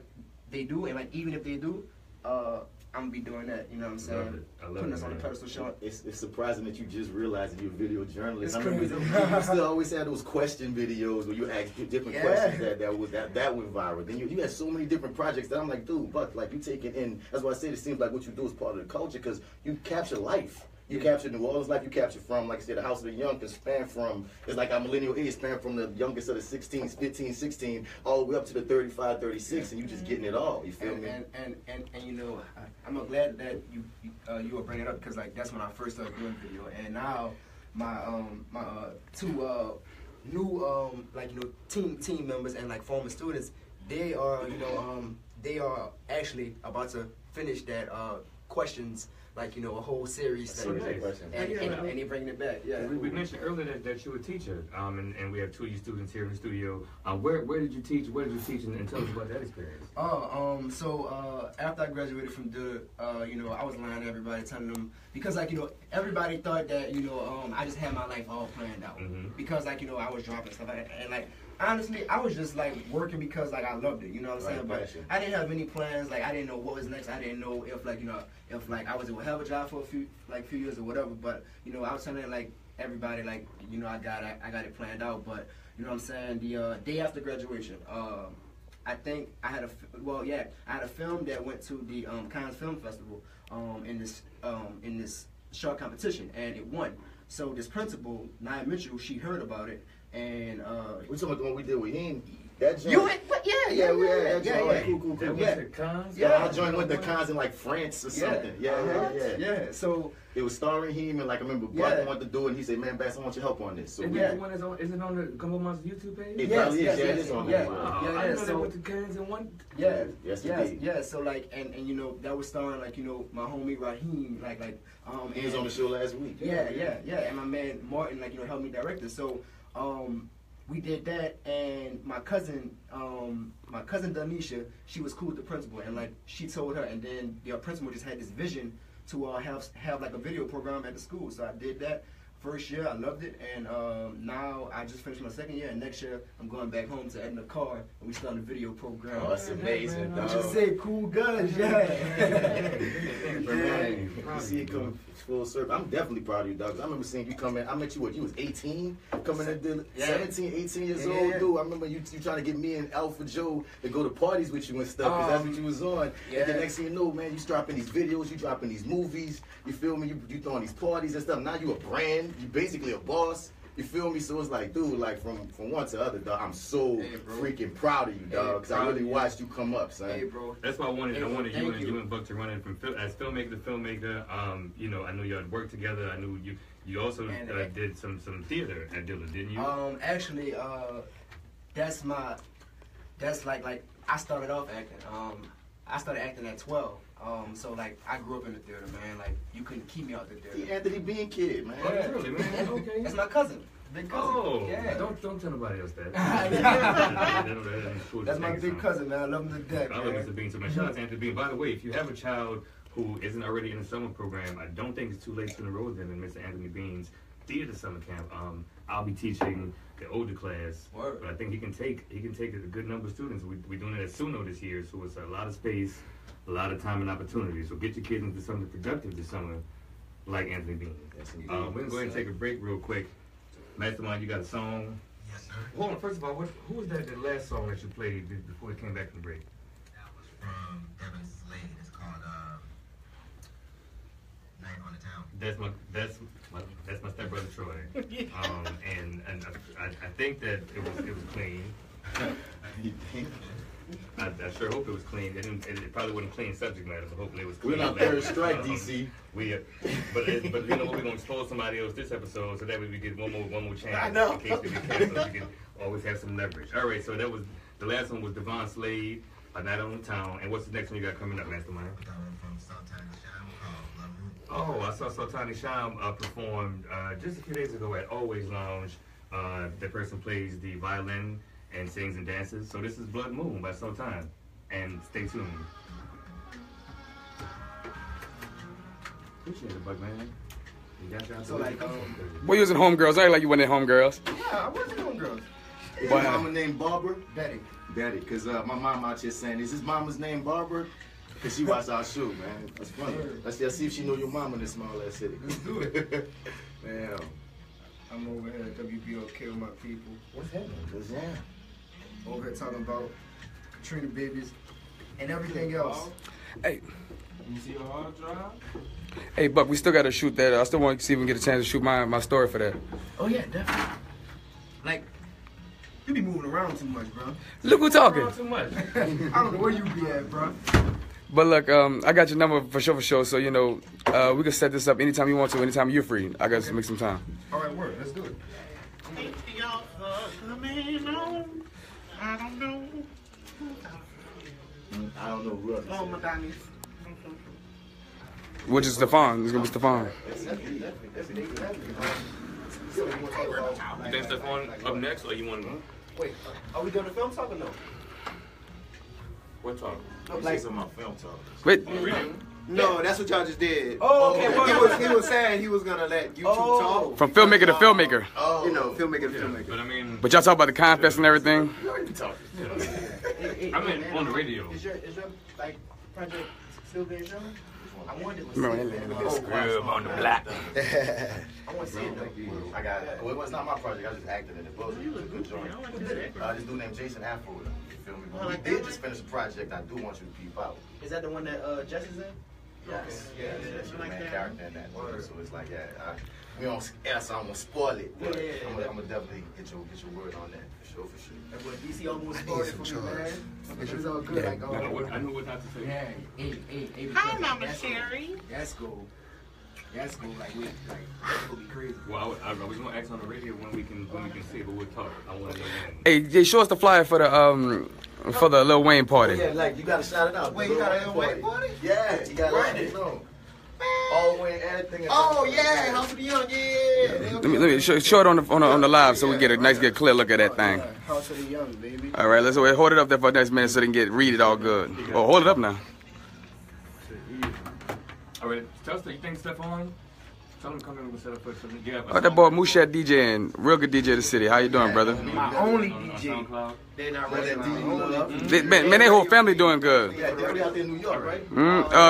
they do, and like even if they do, I'm gonna be doing that. You know what I'm saying? I love Putting it, us on the man. pedestal, short. It's surprising that you just realized that you're a video journalist. It's I remember crazy. you still always had those question videos where you ask different questions that went viral. Then you had so many different projects that I'm like, dude, but like you taking in. That's why I said it seems like what you do is part of the culture, because you capture life. You capture New Orleans life. You capture from, like I said, the House of the Young can span from, it's like our millennial age, span from the youngest of the 16, 15, 16, all the way up to the 35, 36, and you just getting it all. You feel me? And I'm glad that you were bringing it up, because like that's when I first started doing video, and now my two new team members and like former students, they are actually about to finish that questions. Like a whole series So nice. and they bringing it back. Yeah. We mentioned earlier that you're a teacher, and we have 2 of you students here in the studio. Where did you teach? Where did you teach? And tell us about that experience. So after I graduated from Doon, I was lying to everybody, telling them, because like everybody thought that I just had my life all planned out, because like I was dropping stuff and like. Honestly, I was just like working because like I loved it, you know what I'm saying? But I didn't have any plans. Like I didn't know what was next. I didn't know if like if I was to have a job for a few years or whatever. But I was telling like everybody like I got it planned out. But you know what I'm saying? The day after graduation, I think I had a film that went to the Cannes Film Festival in this short competition, and it won. So this principal, Nia Mitchell, she heard about it. And we talking about the one we did with him. That joint. You went, cool. Yeah, I joined with the cons in like France or something. Yeah. So it was starring him, and like I remember Buck wanted to do it, and he said, "Man, Bass, I want your help on this." So is it on the Gumbo Monster YouTube page? It probably is. It is on there. I know that with the cans in one. Yeah. So like, and that was starring like my homie Rahim, he was on the show last week. Yeah. And my man Martin helped me direct it. So. We did that, and my cousin Danisha, she was cool with the principal, and like she told her, and then the principal just had this vision to have like a video program at the school. So I did that first year, I loved it, and now I just finished my second year, and next year I'm going back home to Edna Car, and we starting a video program. Oh, that's amazing, dog. Just say cool guns, yeah. You see it come full circle. I'm definitely proud of you, dog. I remember seeing you come in. I met you, what, you was 18? Coming in, 17, 18 years old, dude. I remember you trying to get me and Alpha Joe to go to parties with you and stuff, because that's what you was on. And the next thing you know, man, you dropping these videos, you dropping these movies, you feel me? You throwing these parties and stuff. Now you a brand, you basically a boss. You feel me? So it's like, dude, like from one to the other, dog. I'm so freaking proud of you, dog, because I really watched you come up, son. Hey, bro. That's why I wanted you and Buck to run it from as filmmaker to filmmaker. You know, I know y'all worked together. I knew you also did some theater at Dilla, didn't you? Actually, that's like I started off acting. I started acting at 12. So like I grew up in the theater, man. Like you couldn't keep me out the theater. The Anthony Bean kid, man. Oh, really, man? Okay. That's my cousin. Big cousin. Oh, yeah. Don't tell nobody else that. That's my big cousin, man. I love him to death. I love Mr. Bean so much. Shout out to Anthony Bean. By the way, if you have a child who isn't already in the summer program, I don't think it's too late to enroll them in Mr. Anthony Bean's theater summer camp. I'll be teaching the older class, but I think he can take a good number of students. We're doing it at Suno this year, so it's a lot of space, a lot of time and opportunity. So get your kids into something productive this summer, like Anthony Bean. We're gonna go ahead and take a break real quick. Mastermind, you got a song? Yes, sir. Hold on, first of all, who was that the last song that you played before we came back from the break? That was from Devin's Slade. It's called Night on the Town. That's my stepbrother Troy. And I think that it was clean. You think? I sure hope it was clean. It probably wasn't clean subject matter, but hopefully it was clean. We're not third strike, DC. But you know what? We're gonna expose somebody else this episode, so that way we get one more chance. I know. In case we get canceled, we can always have some leverage. All right, so that was the last one was Devon Slade, Night on the Town. And what's the next one you got coming up, Mastermind? That one from Sultan Isham called Love Root. Oh, I saw Sultan Isham perform just a few days ago at Always Lounge. That person plays the violin and sings and dances. So this is Blood Moon by Sultan. And stay tuned. Appreciate it, Buck, man. You got y'all So like, We're using homegirls. I like you went in homegirls. yeah, I wasn't doing girls. Is your mama named Barbara? Betty. Betty, because my mom out here saying, is his mama's name Barbara? Because she watched our show, man. That's funny. Let's see if she know your mama in this small ass city. Let's do it. Damn. I'm over here at WBOK with my people. What's happening? What's that? Over here talking about Katrina Babies and everything else. Hey. You see your hard drive? Hey, Buck, we still got to shoot that. I still want to see if we can get a chance to shoot my story for that. Oh yeah, definitely. Like, you be moving around too much, bro. Look who's talking. Too much. I don't know where you be at, bro. But look, I got your number for sure. So, you know, we can set this up anytime you want to, anytime you're free. I got to make some time. All right, work. Let's do it. Thank y'all for coming on. I don't know. I don't know who else. Oh, Madania. Which is Stefan. It's going to be Stefan. You think Stefan up next, or you want to? Wait, are we doing the film talk or no? What talk? Like some of my film talk. Wait. No, that's what y'all just did. Oh, okay. He was saying he was gonna let YouTube talk. From filmmaker to filmmaker. You know, filmmaker to filmmaker. But I mean, But y'all talk about the contest and everything. I mean on the radio. Is your like project still being shown? I wanted to Remember see it. Scrub on the block. I want to see it though. I got it. Well, it's not my project. I just acted in it. But it was a good joint. This dude named Jason Afro. You feel me? But we did just finish a project I do want you to peep out. Is that the one that Jess is in? Yes. Yeah, she's the main character in that. So it's like, we don't air, so I'm gonna spoil it. But I'm gonna definitely get your word on that for sure. That's what DC almost spoiled it for me, man. It's all good. Like, I know what not to say. Yeah, hey, Hi, Mama Sherry. That's cool. That's cool. Like, that's gonna be crazy. Well, I was gonna ask on the radio when we can see it, but we'll talk. I want to know when. Hey, show us the flyer for the Lil Wayne party. Yeah, like you gotta shout it out. Wait, you got a Lil Wayne party? Yeah, you gotta let it know. All Wayne, everything. Oh yeah, House of the Young, yeah. Let me show it on the live so we get a nice, clear look at that thing. House of the Young, baby. All right, let's hold it up there for the next minute so they can read it all good. Oh, hold it up now. All right, you think Stefan Oh, that boy Mushat DJing, real good DJ of the city. How you doing, brother? My only DJ. They're not ready to Man, their whole family doing good. Yeah, they're out there in New York, right?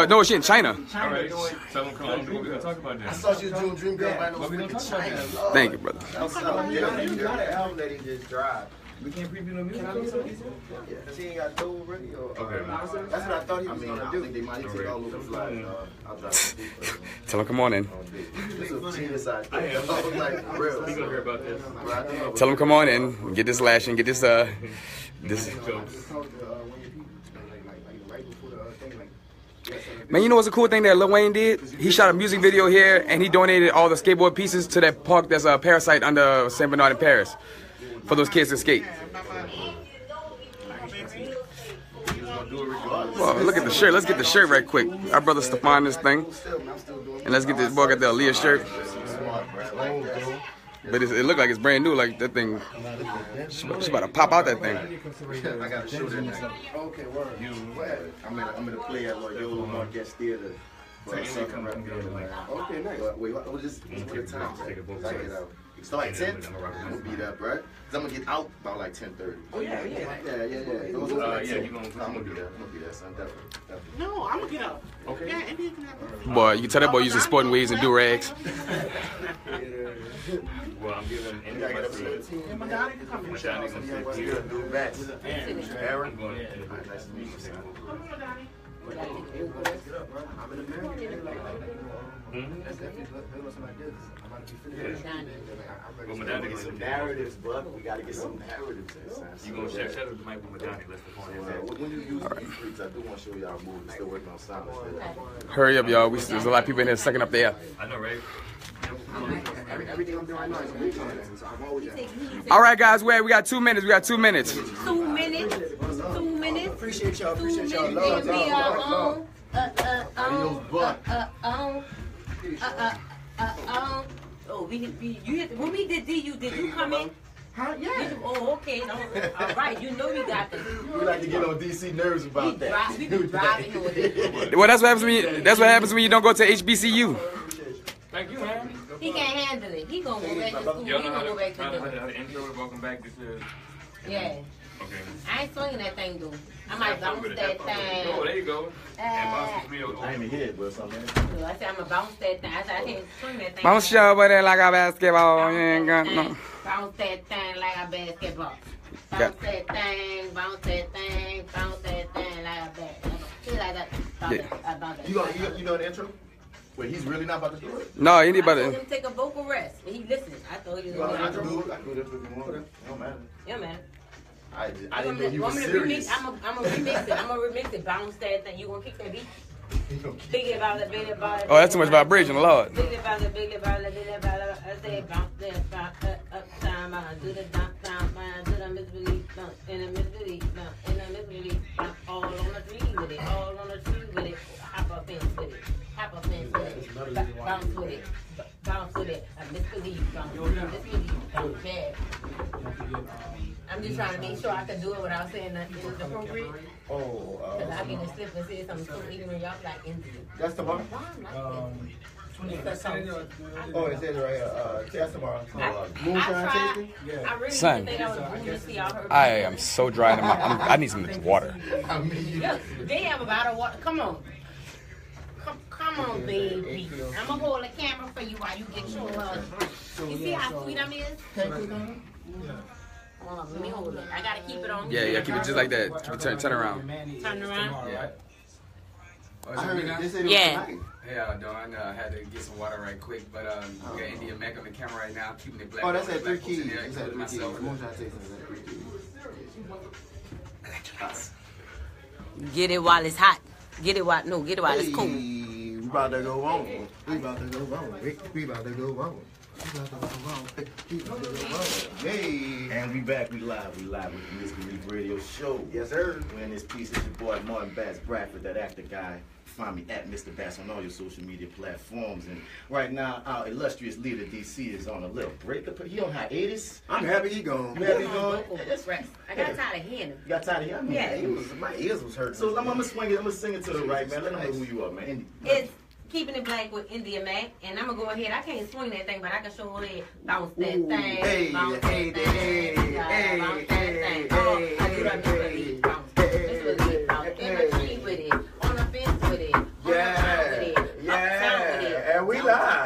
No, she in China. Alright, tell them come on, we're gonna talk about I that. saw she was doing Dream Girl by no freaking China. Thank you, brother. You got an album that he just dropped. We can't preview no music. She ain't got dough ready or. Okay. That's what I thought he was I gonna think do. they might take all over the fly. I'll drop some. Tell them come on in. This is a genius idea. I am. Like, real. You gonna hear about this? Tell them come on in. Get this lashing. Get this this. Man, you know what's a cool thing that Lil Wayne did? He shot a music video here and he donated all the skateboard pieces to that park that's a Parasite under Saint Bernard in Paris for those kids to skate. Well, look at the shirt. Let's get the shirt right quick. Our brother Stefan this thing. And let's get this boy got the Aaliyah shirt. But it looked like it's brand new. Like that thing, she about to pop out that thing. I got to show that thing. Okay, word. I'm gonna play at Loyola Marquez Theater. Okay, nice. Wait, what is this? What the time? Check it out. So like 10, I'm gonna beat up, right? Cause I'm gonna get out about like 10:30. Oh yeah. Yeah. You gonna I'm gonna be there, son. Definitely. No, I'm gonna get up. Okay. Yeah, India can have it. Boy, you can tell that boy using sporting waves and do rags. Well, I'm giving anybody And Madania can come in. Shiny gonna say, Do bats. Aaron going to Nice to meet you. Well, Madania Get some narratives, bud. We gotta get some narratives. You gonna share the mic with Madania? Let's go on. When you use these freaks, I do want to show y'all movies. Still working on sound. Hurry up, y'all. There's a lot of people in here sucking up the air. I know, right? Everything I'm doing right now is weak on it. So I'm always All right, guys. We got 2 minutes. We got 2 minutes. 2 minutes. 2 minutes. appreciate y'all. 2 Appreciate y'all. minutes. Love, And we love, are love, on. Oh, you hit when we did DU, did you come in? Huh? Yeah. Oh, okay. No, all right. You know you got this. We like to get on DC nerves about that. We be driving with it. Well, that's what happens when you don't go to HBCU. Thank you, man. He can't handle it. He gonna go back to school. He Y'all know gonna go back to how the. to intro it. Welcome back. This is. Yeah. Okay. I ain't swinging that thing though. I might bounce that Oh, thing. there you go. And bounce with me. I ain't hit, but something. I said I'm gonna bounce that thing. I said I can't swing that thing. Bounce your body like a basketball. You ain't got no. Bounce that thing like a basketball. Bounce that thing, bounce that thing, bounce that thing like a basketball. See like that. Bounce that. You know the intro? Wait, he's really not about to do it? No, I told anybody. him to take a vocal rest. He listened. I told you. I can do it if you want. It don't matter. Yeah, man. I didn't know you were I'm gonna serious. remix it. I'm gonna remix it. Bounce that thing. You gonna kick that beat? Biggie about it, biggie about it. Oh, that's too much vibration, Lord. Biggie about it, biggie about it, biggie about it. I say bounce that, bounce up time. I do the down, do the misbelief, and the misbelief, and the misbelief. All on the tree with it, all on the tree with it. Hop up fence with it, hop up fence with it. Bounce with it, bounce with it. I misbelieve, bounce bad. I'm just trying to make sure I can do it without saying that it was appropriate. Because I can slip and say something so ignorant, y'all like into it. That's tomorrow. Oh, it says right here. That's tomorrow. Moonshine tasting? I really Son, didn't think I was going to see all her. I am so dry. I need some water. Look, they have a bottle of water. Come on. Come on, baby. I'm going to hold the camera for you while you get your You see how sweet I is? Hold on, let me hold it. I got to keep it on. Yeah, keep it just like that. Keep it turn around. Turn around? Yeah. I heard they said it was Yeah. tonight. Hey, Doon, I had to get some water right quick, but we got India Mack on the camera right now, keeping it black. Oh, that's at black 3 keys. folks in there, That's at 3 keys. myself. Moonshine tasting is at 3 keys. Get it while it's hot. Get it while it's cold. We about to go wrong. We about to go wrong. Hey. And we back, we live with the MisterBats Radio Show. Yes, sir. We're in this piece, it's your boy MisterBats Bradford, that actor guy. Find me at MisterBats on all your social media platforms. And right now, our illustrious leader, DC, is on a little break. He on hiatus. I'm happy he gone. You happy he gone? I got tired of hearing him. You got tired of him? Yeah. My ears was hurting. So I'm gonna swing it. I'm gonna sing it to the right, man. Let them know who you are, man. It's Keeping It Black with India Mack, and I'm gonna go ahead. I can't swing that thing, but I can show it. Bounce that thing. Hey, bounce hey, that thing. hey, Bounce that thing. Oh, I do that Miss bounce. Miss Believe bounce. In the tree with it. On the fence with it. Yeah, and we live.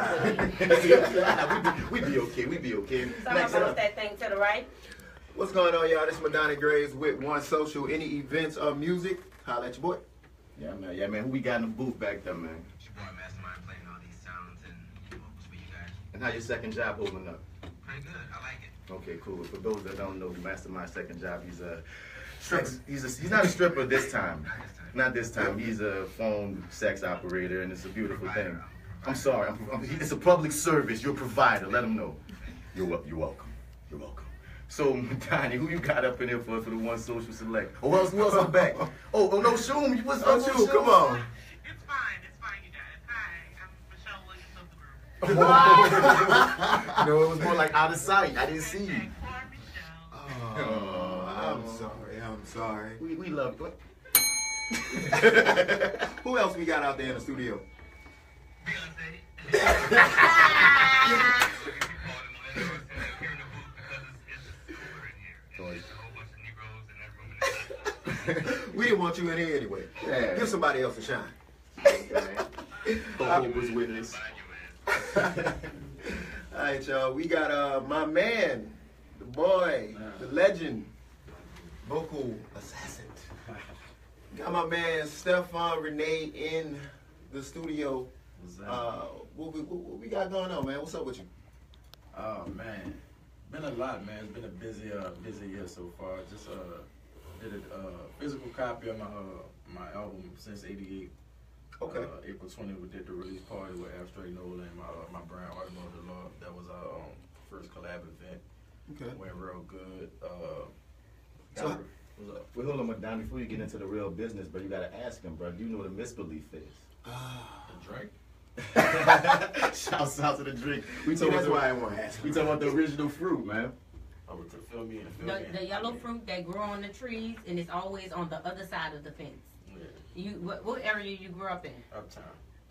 we be okay. We be okay. So I'm gonna bounce that thing to the right. What's going on, y'all? This is Madania Graves with One Social. Any events or music, holla at your boy. Yeah, man. Who we got in the booth back there, man? It's your boy Mastermind playing all these sounds and vocals for you guys. And how your second job holding up? Pretty good. I like it. Okay, cool. For those that don't know, Mastermind's second job, he's a stripper. He's not a stripper this time. Not this time. He's a phone sex operator, and it's a beautiful thing. I'm sorry. It's a public service. You're a provider. Let him know. You're welcome. You're welcome. So, Madania, who you got up in here for the One Social Select? Oh, who else I'm back? Oh, no, Oshun. What's up, Oshun? Come on. It's fine, you guys. Hi, I'm Michelle Williams of the group. No, it was more like out of sight. I didn't see you. Oh, I'm sorry. We love you. Who else we got out there in the studio? We didn't want you in here anyway. Yeah. Give somebody else a shine. Hope was with us. All right, y'all. We got my man, the boy, the legend, vocal assassin. Got my man Stefan Rene in the studio. What we got going on, man? What's up with you? Oh man, been a lot, man. It's been a busy year so far. Just did a physical copy of my album since '88. Okay. April 20th, we did the release party with Abstract Nola and my brand Artimo the Law. That was our first collab event. Okay. Went real good. Well, hold on, Madonna. Before you get into the real business, bro, you gotta ask him, bro. Do you know what a misbelief is? The drink. Shouts out to the drink. That's why I want to ask. We talking about the original fruit, man. Fill me in. The yellow fruit that grow on the trees, and it's always on the other side of the fence. Yeah. What area you grew up in?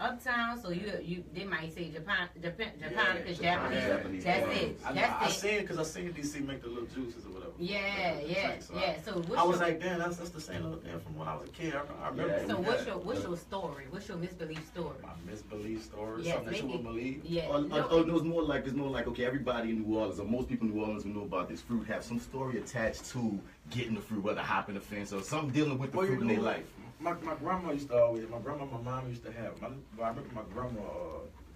Uptown, so they might say Japan because Japanese. That's it. I seen it because I seen DC make the little juices or whatever. Yeah. So I was like, damn, that's the same little thing from when I was a kid. I remember. So what's your story? What's your misbelief story? My misbelief story. Yes, something that you would believe. Yeah. It's more like okay, everybody in New Orleans or most people in New Orleans who know about this fruit have some story attached to getting the fruit, whether hopping the fence or something dealing with the fruit in their life. My grandma used to always, my mom used to have, I remember my grandma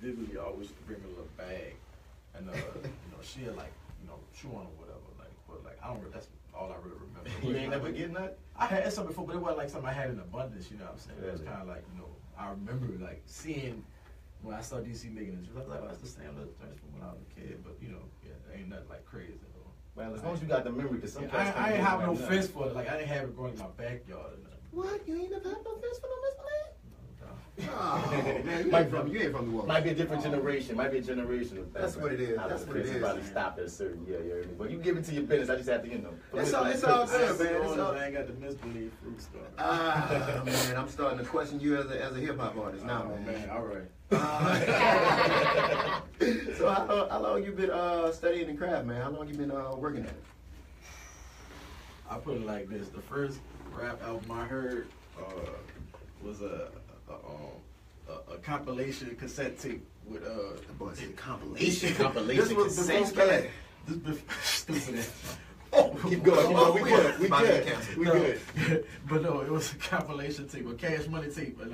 vividly always used to bring me a little bag, and she had chew on or whatever, but I don't really, that's all I really remember. You ain't never getting that? I had some before, but it wasn't like something I had in abundance, you know what I'm saying? It was kind of like, I remember seeing when I saw DC making it, I was like, oh, that's the same little things from when I was a kid, but it ain't nothing like crazy at all. Well, as long as you got the memory, because sometimes I ain't have no fence for it, I didn't have it growing in my backyard. What? You ain't never had no fence for no misbelief? Oh, man, you ain't from New Orleans. Might be a different generation. Might be a generation of that. That's what it is. That's what it is. Probably stopped at a certain year. You heard me? But you give it to your business. I just have to, It's all good, man. I ain't got the misbelief fruit stuff. Man, I'm starting to question you as a hip hop artist now, man. All right. So how long you been studying the craft, man? How long you been working at it? I put it like this: the first rap album I heard was a compilation cassette tape with the boy said compilation. This was cassette tape. Stupid. Keep going. We good. But no, it was a compilation tape, a Cash Money tape, and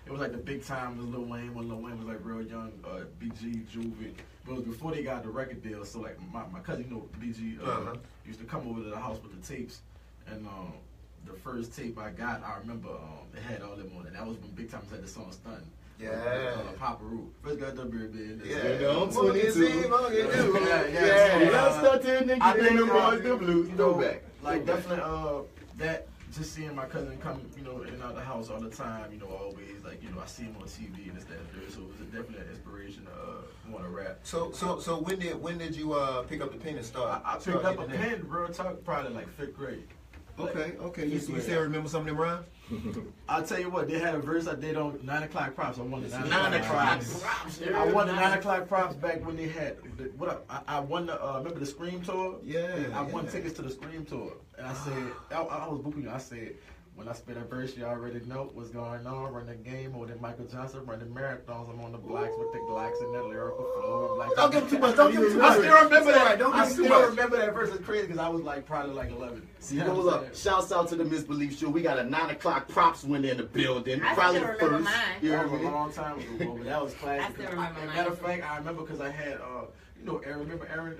it was like the big time was Lil Wayne when Lil Wayne was like real young, BG, Juvie. But it was before they got the record deal, so like my cousin, BG, used to come over to the house with the tapes, and the first tape I got, I remember it had all them on it. That was when Big Time had the song Stuntin'. Yeah. Papa Root. First got the beer, man. Yeah. 22. Yeah. Stuntin' and getting the boys the blues. Throwback. Like definitely that. Just seeing my cousin come, in and out of the house all the time, always I see him on TV and this, that, and that. So it was definitely an inspiration to want to rap. So when did you pick up the pen and start? I picked up a pen, real talk, probably like 5th grade. Okay. You say remember some of them rhymes? I'll tell you what, they had a verse I did on 9 o'clock props. I won the 9 o'clock props. I won the 9 o'clock props back when they had I won the remember the Scream tour? Yeah. I won tickets to the Scream tour, and I said I was booking. I said, when I spit a verse, you already know what's going on. Run the game, or then Michael Johnson running marathons. I'm on the blacks with the Glocks and that lyrical flow. I'm like, don't give him too much. Don't give him too much. I still remember that. Don't I give him too still much. remember that verse. It's crazy because I was like probably like 11. See, hold up. Shouts out to the Misbelief Show. We got a 9 o'clock props winner in the building. I Probably still the remember first. mine. You know That what was I a mean? long time ago, but that was classic. I still remember mine. Matter of fact, I remember because I had Aaron. Remember Aaron?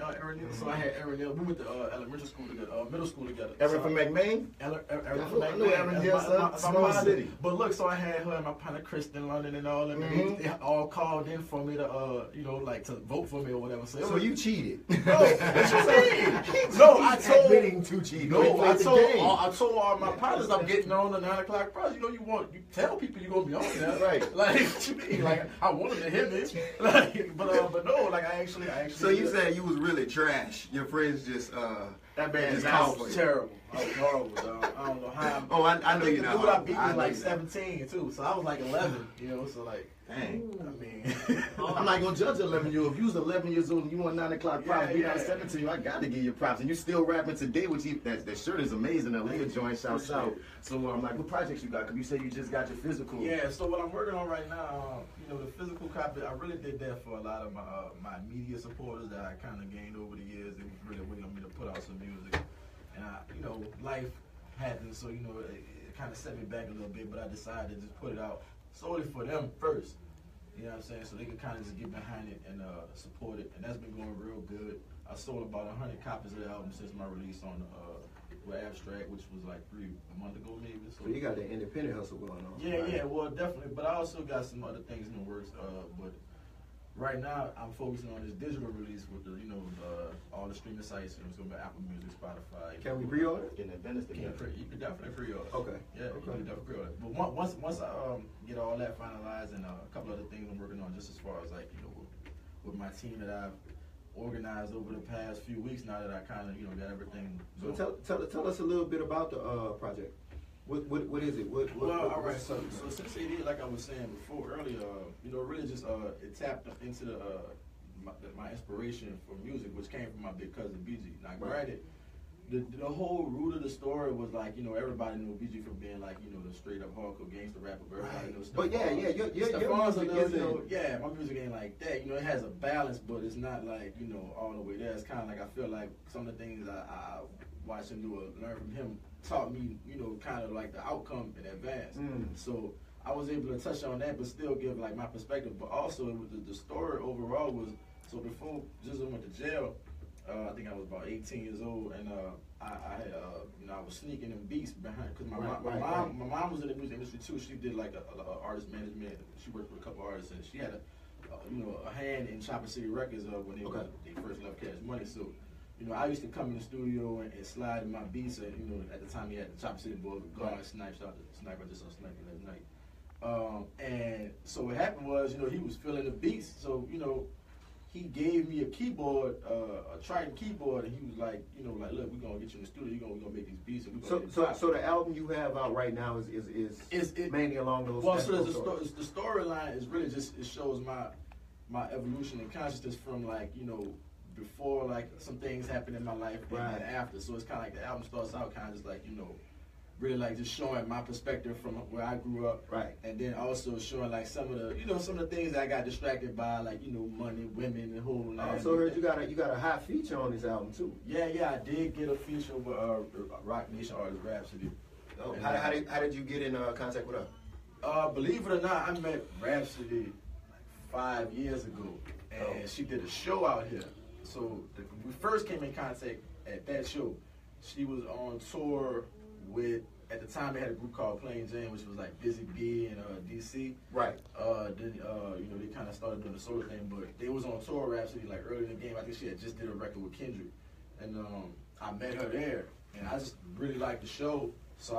So I had Aaron. We went to elementary school together, middle school together. Aaron from McMain? Aaron I from know McMain. Aaron, That's yes, my small partner. city. But look, so I had her and my partner Kristen London and all them. And they all called in for me to, like to vote for me or whatever. So you cheated? No, what you saying? No, I told. Admitting to cheating. No, I told all my partners I'm getting on the 9 o'clock prize. You tell people you're gonna be on there, right? Like, what you mean? Like, I wanted to hear me, like, but no, like I actually. So you said you was really trash. Your friends just that man just I was terrible. I was horrible, dog. I don't know how. Oh, I know you're not. The dude I beat was know like you're 17 too, so I was like 11. So like, dang. I mean, I'm not gonna judge 11-year-old. If you was 11 years old and you won 9 o'clock props, beat out 17, I gotta give you props. And you still rapping today, which that shirt is amazing. Elliot joint, shouts out. So like, what projects you got? Cause you said you just got your physical. Yeah. So what I'm working on right now, the physical copy, I really did that for a lot of my media supporters that I kind of gained over the years. They was really waiting on me to put out some music, and life happened, so it kind of set me back a little bit. But I decided to just put it out solely for them first. You know what I'm saying? So they could kind of just get behind it and support it, and that's been going real good. I sold about 100 copies of the album since my release on with Abstract, which was like a month ago maybe. So you got the independent hustle going on. Yeah, well, definitely. But I also got some other things in the works. But right now, I'm focusing on this digital release with all the streaming sites. It's gonna be Apple Music, Spotify. Can we pre-order? You can definitely pre-order. Okay. Yeah, you can definitely pre-order. But once I get all that finalized and a couple other things I'm working on, just as far as like with my team that I've organized over the past few weeks now that I kind of got everything. So tell us a little bit about the project. What is it? All right. So since it is, like I was saying before earlier, really just it tapped into my inspiration for music, which came from my big cousin BG. Now, granted, the whole root of the story was like everybody knew BG for being like the straight up hardcore gangster rapper. Everybody knows. But your music isn't. My music ain't like that. It has a balance, but it's not like all the way there. It's kind of like I feel like some of the things I watched him do or learn from him taught me, kind of like the outcome in advance. So I was able to touch on that, but still give like my perspective. But also, the story overall was so before Jizzle went to jail. I think I was about 18 years old, and I had I was sneaking in beats behind because my mom was in the music industry too. She did like a artist management. She worked with a couple artists, and she had a hand in Chopper City Records when they first left Cash Money. So. I used to come in the studio and slide in my beats, and at the time he had the Chopper City boys with Goin, Snatch, out the Sniper, just saw Sniper last night. And so what happened was, he was filling the beats, so he gave me a keyboard, a Triton keyboard, and he was like, look, we're gonna get you in the studio, we're gonna make these beats, and we're gonna So the album you have out right now is mainly along those. Well, so the storyline is really just it shows my evolution in consciousness from like before like some things happened in my life and after. So it's kind of like the album starts out kind of just like really like just showing my perspective from where I grew up, and then also showing like some of the things that I got distracted by, like money, women, and whole. I also heard you got a hot feature on this album too. Yeah, I did get a feature with Rock Nation artist Rhapsody. Oh, how did you get in contact with her? Believe it or not, I met Rhapsody 5 years ago, and she did a show out here. So we first came in contact at that show. She was on tour with, at the time they had a group called Plain Jane, which was like Busy B and DC. Right. Then they kind of started doing the solo thing, but they was on tour Rhapsody like early in the game. I think she had just did a record with Kendrick, and I met her there, and I just really liked the show. So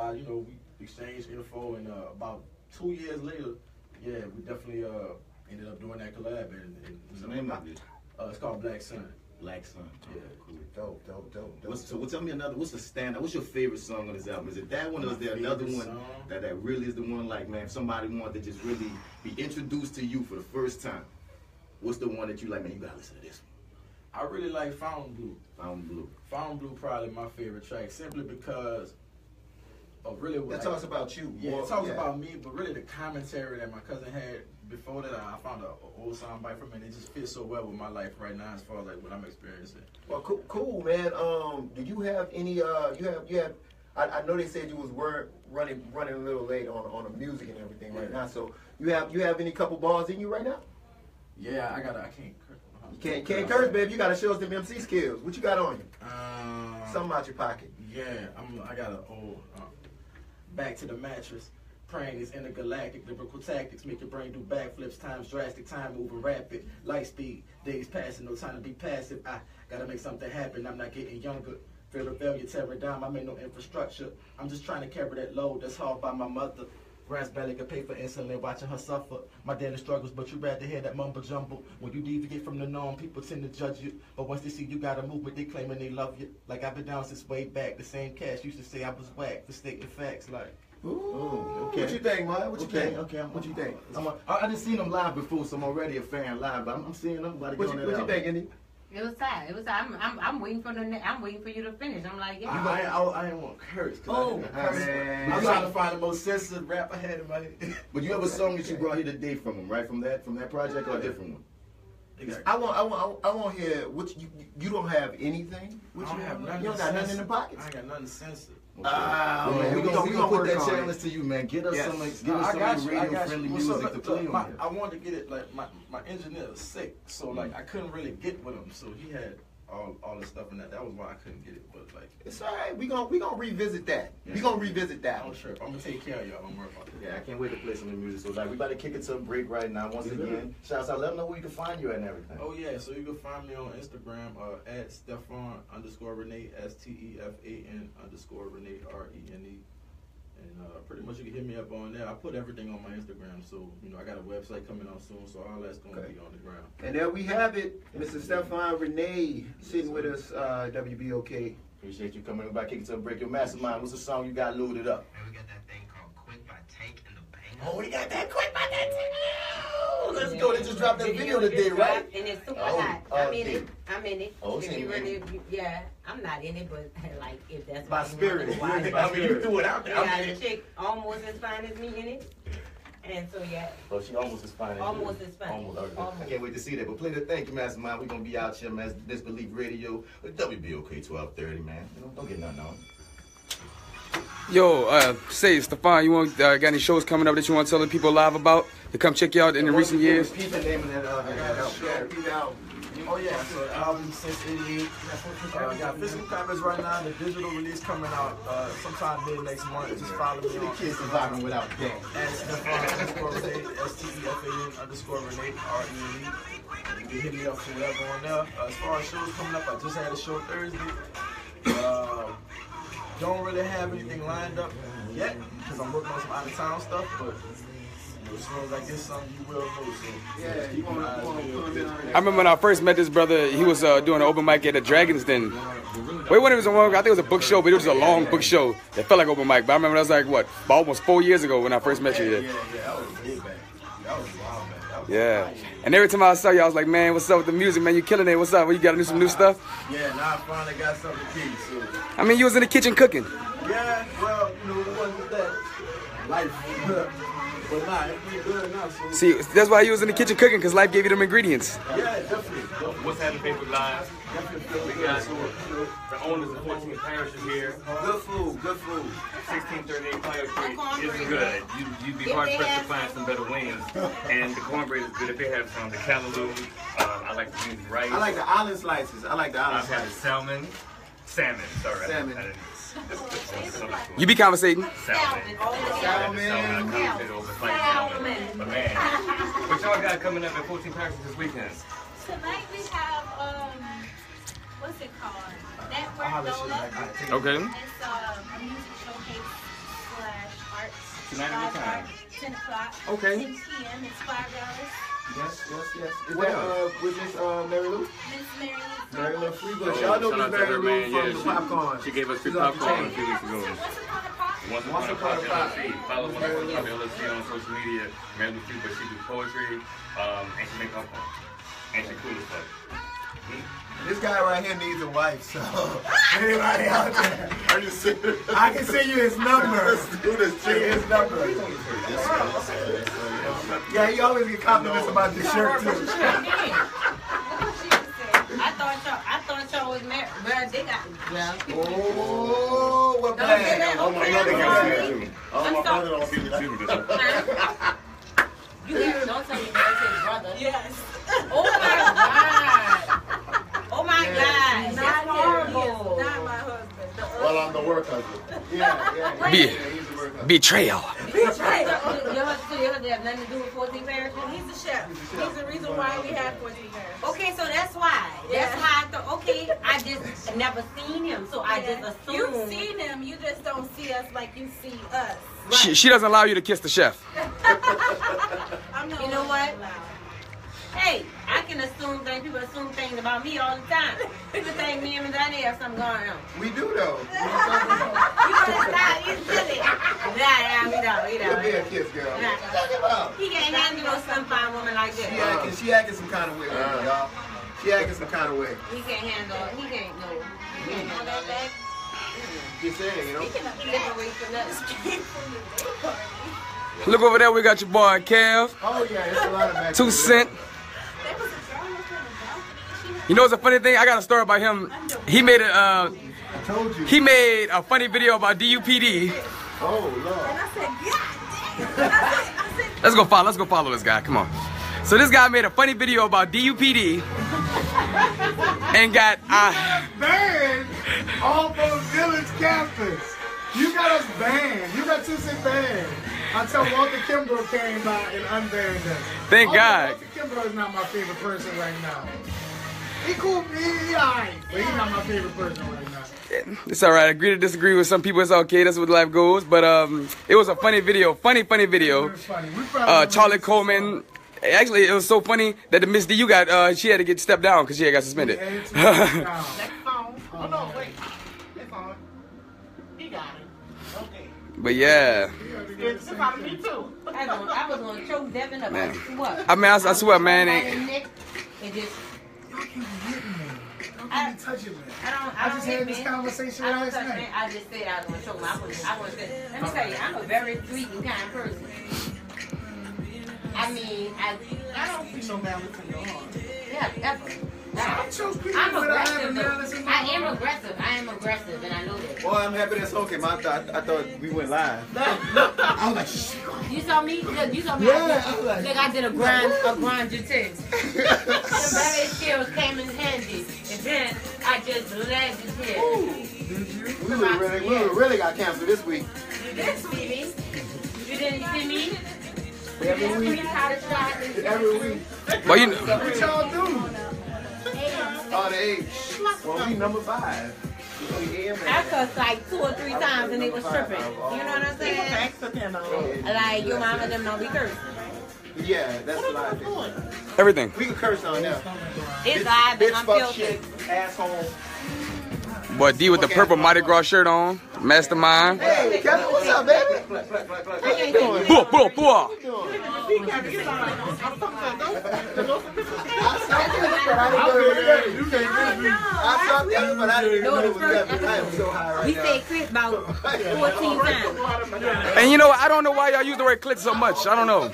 we exchanged info, and about 2 years later, we definitely ended up doing that collab. And what's the name of it? It's called Black Sun. Black Sun. Yeah, cool. Dope. So tell me another. What's the standout? What's your favorite song on this album? Is it that one, or is there another one that really is the one? Like, man, if somebody wanted to just really be introduced to you for the first time, what's the one that you like? Man, you gotta listen to this one. I really like Fountain Blue. Fountain Blue Probably my favorite track, simply because of really what that talks about you. Yeah, it talks about me, but really the commentary that my cousin had before that, I found an old sound bite from it, and it just fits so well with my life right now as far as like what I'm experiencing. Well, cool, man. Do you have any? You have. I know they said you was running a little late on the music and everything right now. So you have any couple bars in you right now? Yeah, I can't. You can't curse, baby. You gotta show us them MC skills. What you got on you? Something out your pocket. Yeah, I got an old back to the mattress. Praying is intergalactic, lyrical tactics make your brain do backflips, times drastic, time moving rapid, light speed, days passing, no time to be passive. I gotta make something happen, I'm not getting younger. Fear of failure, tearing down, I made no infrastructure. I'm just trying to carry that load that's hauled by my mother. Grass belly could pay for insulin, watching her suffer. My daily struggles, but you rather hear that mumble jumble. When you deviate from the norm, people tend to judge you. But once they see you got a movement, they claiming they love you. Like I've been down since way back. The same cast used to say I was whack for stating facts. Like, ooh, okay. What you think, man? What you think? Okay, what you think? I didn't see them live before, so I'm already a fan live. But I'm seeing them. What you think, Indy? It was tight. It was tight. I'm waiting for I'm waiting for you to finish. I'm like, yeah. I ain't want to curse. I'm trying to find the most sensitive rap I had in my head. But you have a song that you brought here today from him, right? From that project, or a different one? Exactly. I want to hear what you don't have anything. What you have? You don't got nothing in the pockets. I ain't got nothing censored. Man, we gonna put that challenge to you, man. Get us some radio-friendly music to play on. I wanted to get it, like, my engineer was sick, so, like, I couldn't really get with him, so he had all the stuff in that. That was why I couldn't get it, but, like... It's all right. We gonna revisit that. We gonna revisit that. Don't trip. I'm gonna take care of y'all. Don't worry about that. Yeah, I can't wait to play some new music. So, like, we about to kick it to a break right now. Once again, shouts out. Let them know where you can find you at and everything. Oh, yeah. So, you can find me on Instagram, at Stefan_Rene, STEFAN_Rene, RENE. And pretty much you can hit me up on there. I put everything on my Instagram, so I got a website coming out soon, so all that's gonna be on the ground. And there we have it, Mr. Stefan Rene sitting with us, WBOK. Appreciate you coming back. Kick it to a break. Your Mastermind, what's the song you got loaded up? And we got that thing called Quick by Tank and the Bangas. Oh, we got that Quick by that Tank. Let's go. They just dropped that video today, right? And it's super hot. I'm in it. Oh, if you really, yeah, I'm not in it, but like if that's by spirit. You threw it out there. Yeah, the chick almost as fine as me in it. And so yeah. Oh, she almost as fine as you. Almost as fine. Almost. I can't wait to see that. But play the thank you, Mastermind. We're gonna be out here, man. Disbelief Radio with WBOK 1230, man. Don't get nothing on. Yo, say Stefan, you want got any shows coming up that you want to tell the people live about to come check you out in the recent years? Repeat the name of that album. Oh yeah, so the album since '88. Got physical copies right now. The digital release coming out sometime mid next month. Just follow me on Kids surviving without gang. At Stefan_Rene, STEFAN_Rene, RENE. You can hit me up for whatever on there. As far as shows coming up, I just had a show Thursday. Don't really have anything lined up yet because I'm working on some out of town stuff, but as soon as I get something, you will know. So yeah, you want to I remember when I first met this brother, he was doing an open mic at the Dragon's Den. Wait, when it was I think it was a book show, but it was a long book show. It felt like open mic, but I remember that was like, what, about almost 4 years ago when I first met you here. Yeah, that was way back. That was wild, man. Yeah. And every time I saw you, I was like, man, what's up with the music, man? You killing it. What's up? You got to do some new stuff? Yeah, now I finally got something to do. So. I mean, you was in the kitchen cooking. Yeah, well, it wasn't that life. But nah, it's good now. So. See, that's why you was in the kitchen cooking, because life gave you them ingredients. Yeah, definitely. What's happening, Facebook Live? We got the owners of 14 Parishes here. Good food. 1638 Fire Street is good. You'd be hard pressed to find some better wings. And the cornbread is good if they have some. The callaloo, I like the beans rice. I like the island slices. I've had salmon. Sorry. Salmon. You be conversating. Salmon. But man, what y'all got coming up at 14 Parishes this weekend? Tonight we have, what's it called? Network Lola. Okay. It's a music showcase / arts. Tonight at what time? 10 o'clock. Okay. 6 p.m. It's $5. Yes. Is that was this Mary Lou? Miss Mary Lou. Mary Lou Freebush. Y'all know Miss Mary Lou from the popcorn. She gave us free popcorn a few weeks ago. Once upon a pop. Follow Once Upon a Pop LLC on social media. Mary Lou Freebush, she do poetry, and she make popcorn. And she cool as fuck. This guy right here needs a wife, so anybody out there? Are you serious? I can send you his number. Do this shit. His number. Yeah, he always get compliments about this shirt too. I thought y'all was married. Well, they got Oh, what bad? Oh, my brother got you. Oh, my brother don't see you. You hear? Don't tell me that's his brother. Yes. Oh my God. Oh my God. Not That's horrible. Not my husband. Well, I'm the work husband. Yeah. He's the work husband. Betrayal. So your husband have nothing to do with 14 Parishes? He's the chef. He's the reason why we have 14 Parishes. Okay, so that's why. Yeah. That's why I thought, okay, I just never seen him, so I just assumed. You've seen him, you just don't see us like you see us. Right. She doesn't allow you to kiss the chef. You know what? Hey, I can assume things. People assume things about me all the time. People think me and Madania have something going on. We do though. You better stop. He's silly. Nah, we don't. Give me a kiss, girl. He can't handle no some fine woman like this. She acting some kind of way, y'all. She acting some kind of way. He can't handle. He can't know. He can't handle that. Just saying, you know. He can't wait for nothing. Look over there, we got your boy Kev. Oh yeah, it's a lot of back. 2 Cent. You know what's a funny thing? I got a story about him. He made a funny video about DUPD. Oh Lord. And I said, God. Let's go follow this guy. Come on. So this guy made a funny video about DUPD and got banned off of Village campus. You got us banned. You got 2 Cent banned. Until Walter Kimbrough came by and unbanned us. Thank God. Walter Kimbrough is not my favorite person right now. He cool, he alright, but he's not my favorite person right now. It's alright. Agree to disagree with some people. It's okay. That's what life goes. But it was a funny video. Funny video. Charlie Coleman. Actually, it was so funny that the Miss DU got she had to get stepped down because she had got suspended. Next phone. Oh no, wait. It's on. He got it. Okay. But yeah. It's about me too. I was gonna choke Devin up. Man. What? I mean, I swear, man. I just had this conversation last night. I just said I was gonna choke him. Let me tell you, I'm a very sweet and kind person. I mean, I don't see no balance in your heart. Yeah, ever. I'm aggressive. I am aggressive, and I know that. Well, I'm happy that's okay. I thought we went live. I was like, you saw me? Look, you saw me. Yeah, Look, I did a grind test. The very skills came in handy, and then I just landed here. We really got canceled this week. You didn't see me. You didn't see me. Every week. Every week. Well, you know. What y'all do? Oh, the age. Well, we number 5. I cussed like 2 or 3 times and they was tripping. You know what I'm saying? Like your mama them don't be cursing. Yeah, that's a lot of things. Everything. We can curse on them. It's live and I'm fuck filthy. shit, asshole. Boy, D with the purple Mardi Gras shirt on. Mastermind. Hey, Kevin, what's up, baby? How you doing? Boah. We say clit about 14 times. And you know what? I don't know why y'all use the word clit so much. I don't know.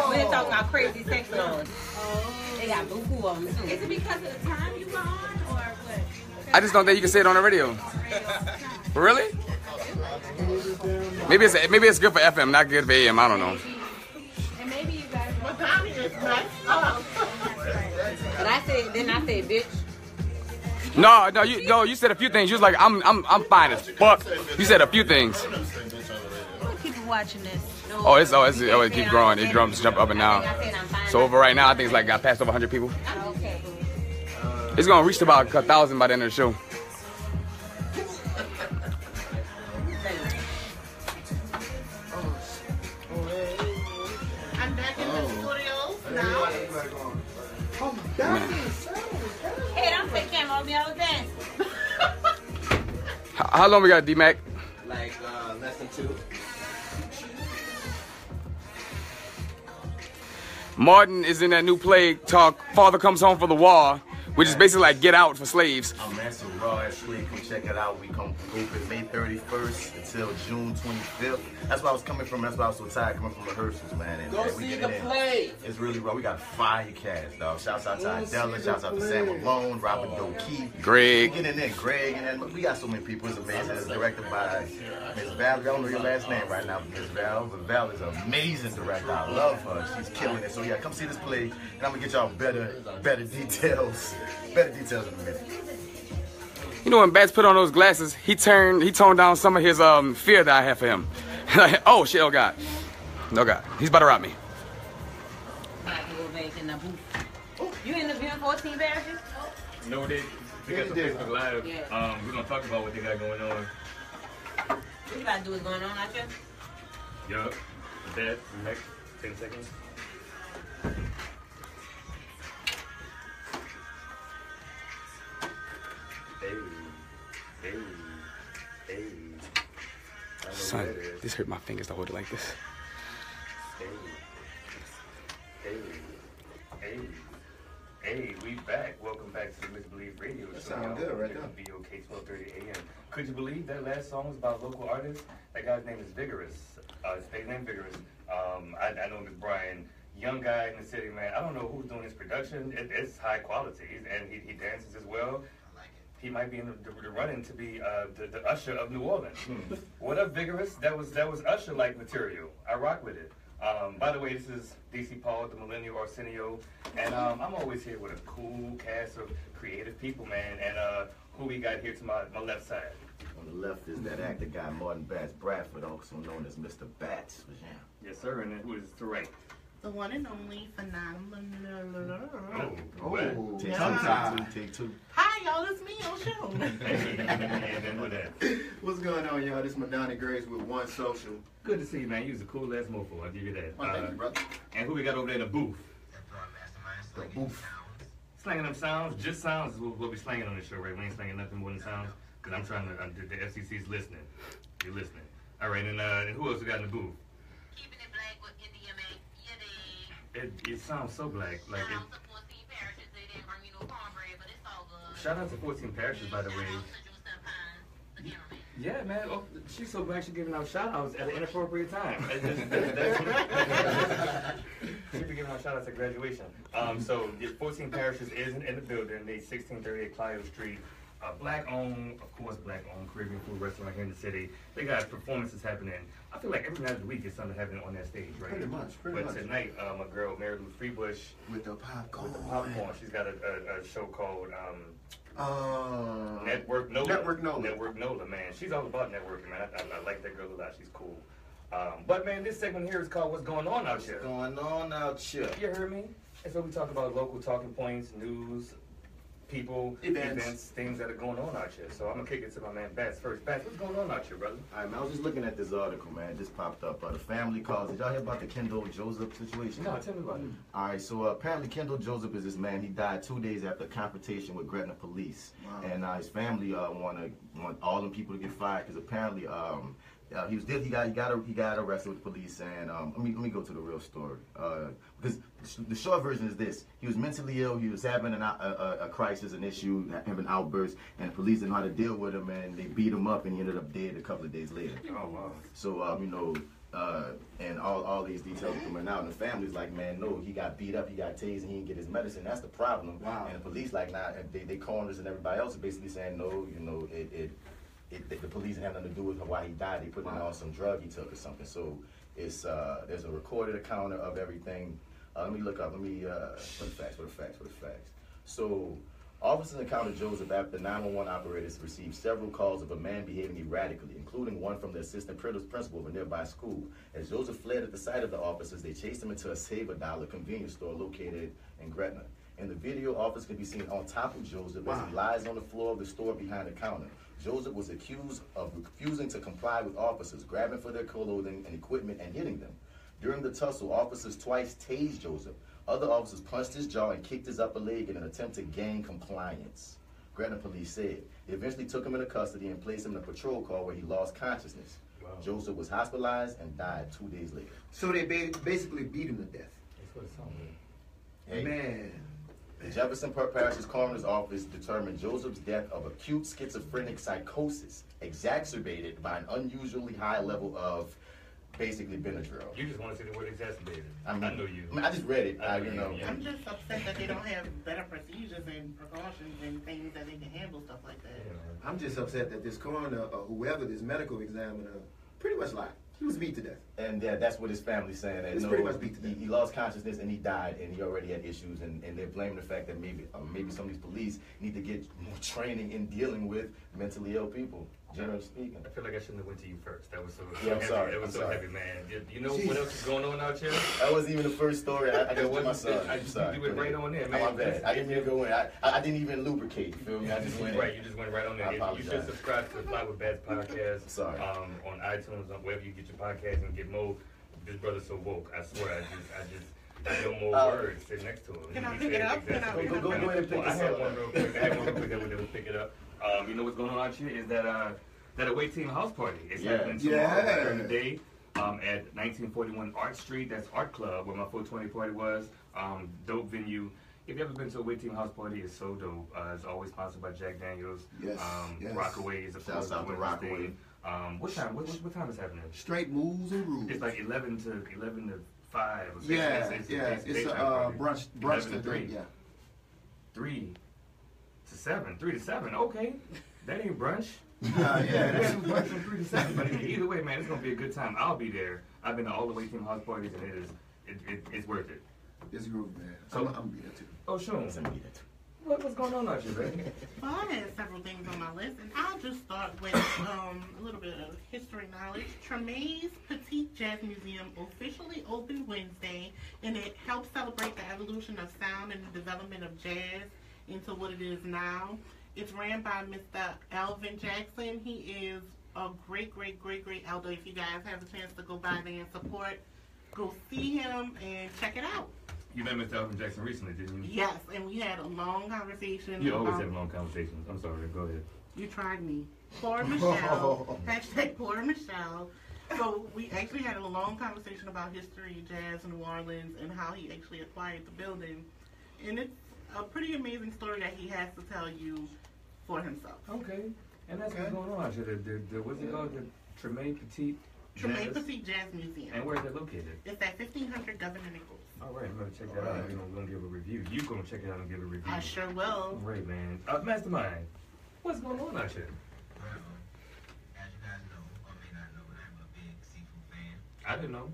We're talking about crazy sex laws. They got buku on them too. Is it because of the time you were on, or what? I just don't think you can say it on the radio. Really? Maybe it's good for FM, not good for AM. I don't know. And maybe you guys. What time is it? But I said, bitch. No, you said a few things. You was like, I'm fine as fuck. You said a few things. People watching this. It keeps growing. It drums jump up and down. So over right now, I think it's like got past over 100 people. Okay. It's gonna reach to about 1,000 by the end of the show. How long we got, D-Mac? Like less than 2. Martin is in that new play talk, Father Comes Home for the War, which is basically like Get Out for slaves. Oh man, so raw ass slick. Come check it out. We come open May 31st until June 25th. That's where I was coming from. That's why I was so tired coming from rehearsals, man. And, Go see the play. It's really raw. We got a fire cast, dog. Shouts out to Idella. Shouts out to Sam Malone, Robert Doe-Keefe. Greg. Get in there, Greg. And then we got so many people. It's amazing. It's directed by Miss Val. I don't know your last name right now, Miss Val. But Val is an amazing director. I love her. She's killing it. So yeah, come see this play, and I'm gonna get y'all better details. Better details in a minute. You know, when Bats put on those glasses, he toned down some of his fear that I have for him. Oh shit! Oh god! No god! He's about to rob me. You interviewing 14 Parishes? No, they got some Facebook Live. Yeah. We're gonna talk about what they got going on. What you about to do is going on out here? Yup. That next 10 seconds. Son, this hurt my fingers to hold it like this. Hey, we back. Welcome back to the Misbelieve Radio Show. That sounds good right there. BOK 1230 AM. Could you believe that last song was about local artists? That guy's name is Vigoruz. His stage name Vigoruz. I know Miss Brian, young guy in the city, man. I don't know who's doing his production. It's high quality, and he dances as well. He might be in the running to be the Usher of New Orleans. What up, Vigoruz? That was Usher-like material. I rock with it. By the way, this is DC Paul, the Millennial Arsenio, and I'm always here with a cool cast of creative people, man. And who we got here to my left side? On the left is that actor guy, Martin Bats Bradford, also known as MisterBats. Yes, sir. And then who is to the right? The one and only phenomenal. Take two. Hi, y'all. It's me, Oshun. What's going on, y'all? This is Madania Graves with One Social. Good to see you, man. You was a cool ass mofo. I'll give you that. Thank you, brother. And who we got over there in the booth? The booth. Slanging them sounds. Just sounds is what we'll be slanging on this show, right? We ain't slanging nothing more than sounds. Because I'm trying to, the FCC's listening. You're listening. All right, and who else we got in the booth? Keeping it black with India, man. It sounds so black. Like Shout out to 14 Parishes. They didn't bring me no cornbread, but it's all good. Shout out to 14 Parishes, by the way. Yeah, man. Oh, she's so black she's giving out shout outs at an inappropriate time. She'll be giving out shout outs at graduation. So 14 Parishes is in the building. They 1638 Clio Street. Black owned, of course, black owned Caribbean food restaurant here in the city. They got performances happening. I feel like every night of the week is something happening on that stage, right? Pretty much. But tonight, my girl Mary Lou Freebush with the popcorn. She's got a show called Network Nola, man. She's all about networking, man. I like that girl a lot. She's cool. But man, this segment here is called "What's Going On Out Here." Going on out here. You heard me? It's where we talk about local talking points, news, people, events, things that are going on out here. So I'm gonna kick it to my man Bats first. Bats, what's going on out here, brother? All right, man, I was just looking at this article, man. It just popped up. The family calls. Did y'all hear about the Kendall Joseph situation? No, tell me about it. All right, so apparently Kendall Joseph is this man. He died 2 days after a confrontation with Gretna police, and his family want all them people to get fired because apparently he got arrested with the police. And let me go to the real story because the short version is this: he was mentally ill. He was having a crisis, an issue, having an outburst, and the police didn't know how to deal with him, and they beat him up, and he ended up dead a couple of days later. Oh wow! So and all these details coming out, and the family's like, man, no, he got beat up, he got tased, and he didn't get his medicine. That's the problem. Wow. And the police like, nah, they corners and everybody else are basically saying, no, the police didn't have nothing to do with why he died. They put him on some drug he took or something. So it's there's a recorded account of everything. Let me look up. Let me for the facts. So officers encountered Joseph after 911 operators received several calls of a man behaving erratically, including one from the assistant principal of a nearby school. As Joseph fled at the sight of the officers, they chased him into a Save a Dollar convenience store located in Gretna. In the video, officers can be seen on top of Joseph as he lies on the floor of the store behind the counter. Joseph was accused of refusing to comply with officers, grabbing for their clothing and equipment and hitting them. During the tussle, officers twice tased Joseph. Other officers punched his jaw and kicked his upper leg in an attempt to gain compliance. Gretna police said. They eventually took him into custody and placed him in a patrol car where he lost consciousness. Wow. Joseph was hospitalized and died 2 days later. So they basically beat him to death. That's what it sounds Hey. like. Man. The Jefferson Parishes Coroner's Office determined Joseph's death of acute schizophrenic psychosis exacerbated by an unusually high level of basically Benadryl. You just want to say the word exacerbated. I know you. I mean, I just read it. You know. I'm just upset that they don't have better procedures and precautions and things that they can handle stuff like that. I'm just upset that this coroner or whoever, this medical examiner, pretty much lied. He was beat to death. And that's what his family's saying. That He's pretty much beat to death. He lost consciousness and he died, and he already had issues, and they're blaming the fact that maybe some of these police need to get more training in dealing with mentally ill people, generally speaking. I feel like I shouldn't have went to you first. That was so Yeah, I'm heavy. sorry. That was I'm so sorry. heavy, man. You know what else is going on out here? That wasn't even the first story. I just did my son. I'm sorry. You went right on there, man. My bad. I didn't even go in. I didn't even lubricate. You feel me? I just went in. Right, you just went right on there. You should subscribe to the Fly with Bats podcast. Sorry. On iTunes, on wherever you get your podcast, and get more. This brother's so woke. I swear, I no more words sit next to him. Can I pick it up? Go ahead and pick I this had up. one real quick. That would pick it up. You know what's going on out here is that away team house party. It's happening tomorrow during the day at 1941 Art Street. That's Art Club where my 420 party was. Dope venue. If you've ever been to a Wait Team House Party, it's so dope. It's always sponsored by Jack Daniels. Yes. Rockaway is a Shouts out to Rockaway. What time? What time is happening? Straight moves and rules. It's like 11 to 5 or 6. It's a brunch to 3. Yeah. 3 to 7. 3 to 7. Okay, that ain't brunch. That's brunch from 3 to 7. But either way, man, it's gonna be a good time. I'll be there. I've been to all the Wait Team House parties, and it's worth it. It's a groove, man. So, I'm gonna be there too. Oshun, what's going on out here, baby? Well, I had several things on my list, and I'll just start with a little bit of history knowledge. Tremaine's Petite Jazz Museum officially opened Wednesday, and it helps celebrate the evolution of sound and the development of jazz into what it is now. It's ran by Mr. Alvin Jackson. He is a great elder. If you guys have a chance to go by there and support, go see him and check it out. You met Mr. Alvin Jackson recently, didn't you? Yes, and we had a long conversation. You always have long conversations. I'm sorry, go ahead. You tried me. Poor Michelle. Hashtag poor Michelle. So we actually had a long conversation about history, jazz in New Orleans, and how he actually acquired the building. And it's a pretty amazing story that he has to tell you for himself. Okay. And that's what's going on out here. What's it called? The Tremaine Petite Tremaine Petite Jazz Museum. And where is it located? It's at 1500 Governor Nichols. All right, I'm going to check that out. We're going to give a review. You're going to check it out and give a review. I sure will. Great, man. Mastermind, what's going on out here? Well, as you guys know, or may not know, I'm a big seafood fan. I didn't know.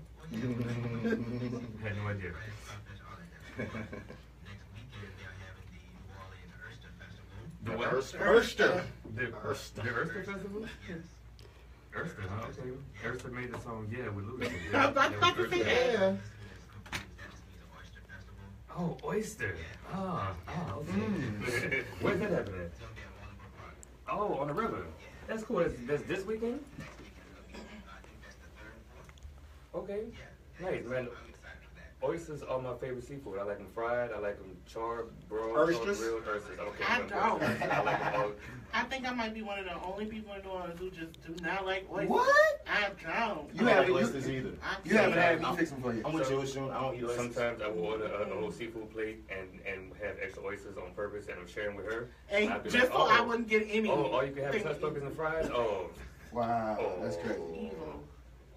Had no idea. Next weekend, they're having the New Orleans Oyster Festival. The what? Oyster. The Oyster Festival? Yes. Oyster, huh? Okay. Oyster made the song, yeah, with Louis. I was about to say that. Oh, Oyster. Okay. Where's that happening? Oh, on the river. That's cool. That's this weekend? Okay. Nice, man. Oysters are my favorite seafood. I like them fried. I like them charred, broiled, Oysters? grilled oysters. Okay. I don't. I like them all. I think I might be one of the only people in New Orleans who just do not like oysters. What? I don't. You haven't like oysters either. You haven't had me fix them for you. I'm with you, Oshun. I don't eat oysters. Sometimes I will order a whole seafood plate and have extra oysters on purpose, and I'm sharing with her. And I'd be just like, so I wouldn't get any. Oh, all you can have is hush puppies and fries? Oh. Wow, that's great. Evil.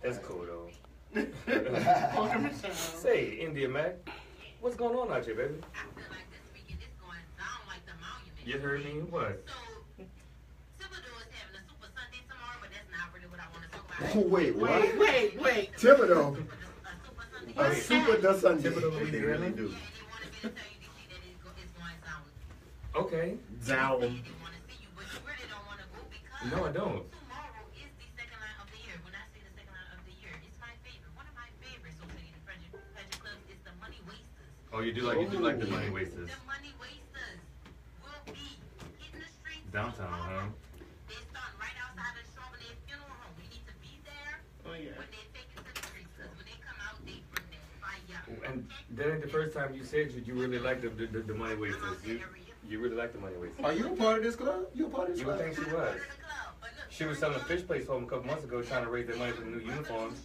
That's cool, though. Poor Michelle. Say, India Mack, what's going on out here, baby? I feel like this weekend is going down like the monument. You heard me? What? So, Thibodeau is having a Super Sunday tomorrow, but that's not really what I want to talk about. Oh, wait, what? Wait. Thibodeau. A Super Sunday. A Super the Sunday. Thibodeau really do. Yeah, and they wanted me to tell you that it's going down. Okay. Down. They want to see you, but you really don't want to go because No, I don't. tomorrow is the second line of the year. When I say the second line of the year, it's my favorite. One of my favorites over the Pleasure Club is the Money Wasters. Oh, you do like the money wasters. The Money Wasters will be hitting the streets Downtown, huh? They start right outside of Charbonnet Funeral Home. You need to be there Oh, yeah. when they take it to the streets. Because when they come out, they bring that fire. And that ain't the first time you said you really like the money wasters. You really like the money waste. Are you a part of this club? You a part of this You would club? think she was. She was selling a fish plates for him a couple months ago, trying to raise their money for the new uniforms.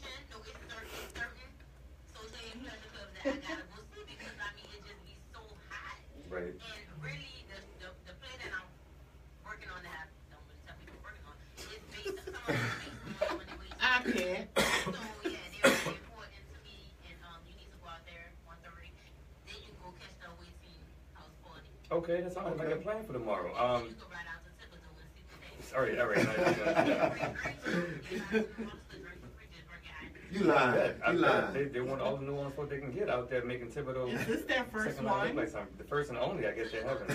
Right. And really, the play that I'm working on that I don't really tell people working on is based on some of the money waste. I can't. So yeah, they're very important to me, and you need to go out there 1:30. Then you go catch the away team house party. Okay, that sounds like a plan for tomorrow. You go right out to Thibodeau and see what they. All right. You lying. You lying. They want all the New Orleans folk they can get out there making Thibodeau. Is this their first second line one? look like something. The first and only, I guess they haven't.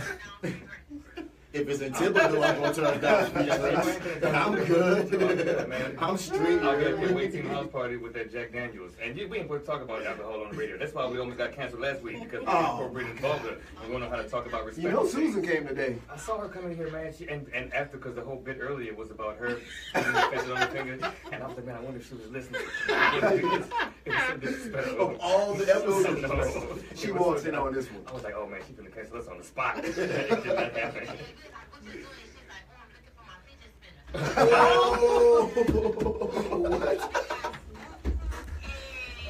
If it's in Thibodeau, I'm gonna turn it down. I'm good. I'm straight. I'll get a away team house party with that Jack Daniels. And we ain't supposed to talk about alcohol on the radio. That's why we almost got canceled last week, because we incorporated vulgar. We don't know how to talk about respect. You know Susan came today. I saw her coming here, man. And after, because the whole bit earlier was about her putting her finger on the finger. And I was like, man, I wonder if she was listening. It was so disrespectful. Of all the episodes, No. she walks in on this one. I was like, oh man, she's gonna cancel us on the spot. It did not happen. Oh, what?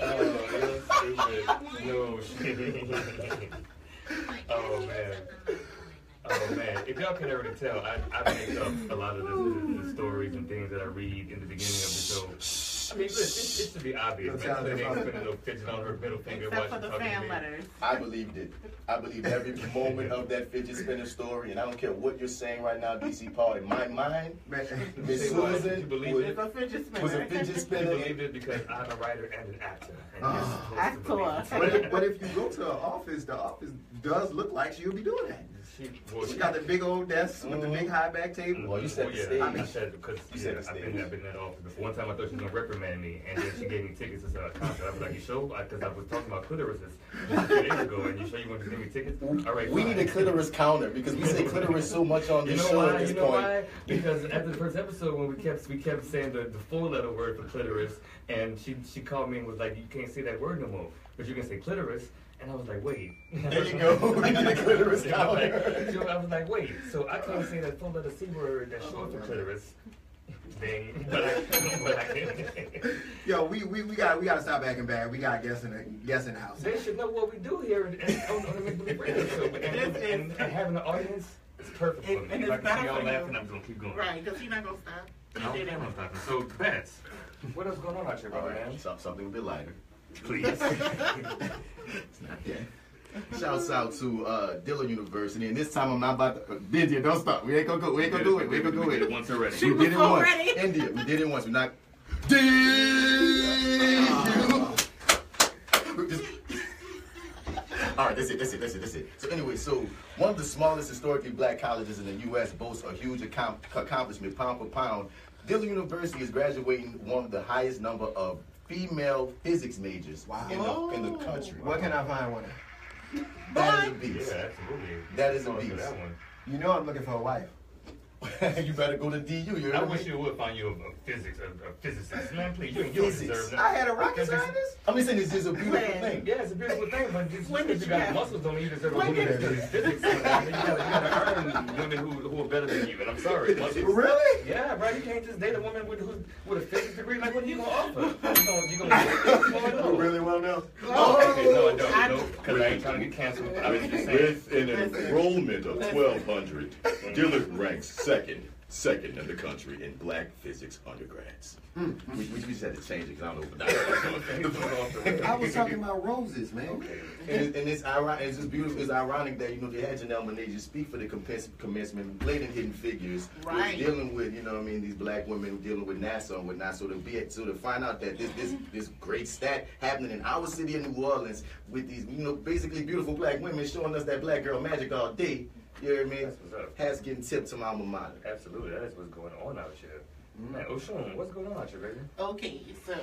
Oh, you're stupid. No shit. Oh man. If y'all can already tell, I make up a lot of the stories and things that I read in the beginning of the show. I mean, it should be obvious. Man, they ain't putting no fidget on her middle finger. Except for the fan letters. I believed it. I believed every moment of that fidget spinner story, and I don't care what you're saying right now, DC Paul. In my mind, Miss Susan was a fidget spinner. You believed it because I'm a writer and an actor. And But if you go to her office, the office does look like she'll be doing that. She got the big old desk with the big high back table. Well, you said the stage. I said because I've been in that office before. One time I thought she was gonna reprimand me, and then she gave me tickets to a concert. I was like, "You sure?" Because I was talking about clitorises just a few days ago, and you sure you want to give me tickets? All right. We need a clitoris counter because we say clitoris so much on this show at this point. Why? Because after the first episode, when we kept saying the 4-letter word for clitoris, and she called me and was like, "You can't say that word no more, but you can say clitoris." And I was like, wait. There you go. We need a clitoris counter. I was like, wait. So I can't say that 4-letter C word that's short for clitoris. Dang. But I can't. Yo, we gotta stop acting bad. We got guests in the house. They should know what we do here on the Make Believe Radio Show. And having an audience is perfect for me. If I can see y'all laughing, I'm gonna keep going. Right, because he's not gonna stop. I don't think I'm stopping. So, Bats, what else going on out here, brother, man? Something a bit lighter. Please. It's not that. Shouts out to Dillon University, and this time I'm not about to. India, don't stop. We ain't gonna go. We ain't gonna do it. We ain't gonna do it. We did it once already. We did it once. India, we did it once. We're not. All right, that's it. So anyway, so one of the smallest historically black colleges in the U.S. boasts a huge accomplishment, pound for pound. Dillon University is graduating one of the highest number of female physics majors in the country. Where can I find one? That is a beast. Yeah, absolutely. That is a beast. That one. You know I'm looking for a wife. You better go to DU. I wish you would find you a physicist. Man, please, you don't deserve that. I had a rocket scientist. I'm just saying this is a beautiful thing. Yeah, it's a beautiful thing, but just because you got muscles don't mean you deserve a woman that studies physics. You gotta earn women who are better than you, and I'm sorry. Really? Yeah, bro, you can't just date a woman with a physics degree. Like, what are you gonna offer? You You really want to know? No, I don't. Because I ain't trying to get canceled. I was just saying. With an enrollment of 1,200, Dillon ranks second in the country in black physics undergrads. We just had to change it because I don't know. I was talking about roses, man. And it's ironic. It's just beautiful. It's ironic that they had Janelle Monáe just speak for the commencement, blatant hidden figures, right? Dealing with these black women dealing with NASA and whatnot. So to find out that this great stat happening in our city of New Orleans with these basically beautiful black women showing us that black girl magic all day. You know what I mean? That's what's up. Has getting tipped to my alma mater. Absolutely, that is what's going on out here. Man, Oshun, what's going on out here, baby? Okay, so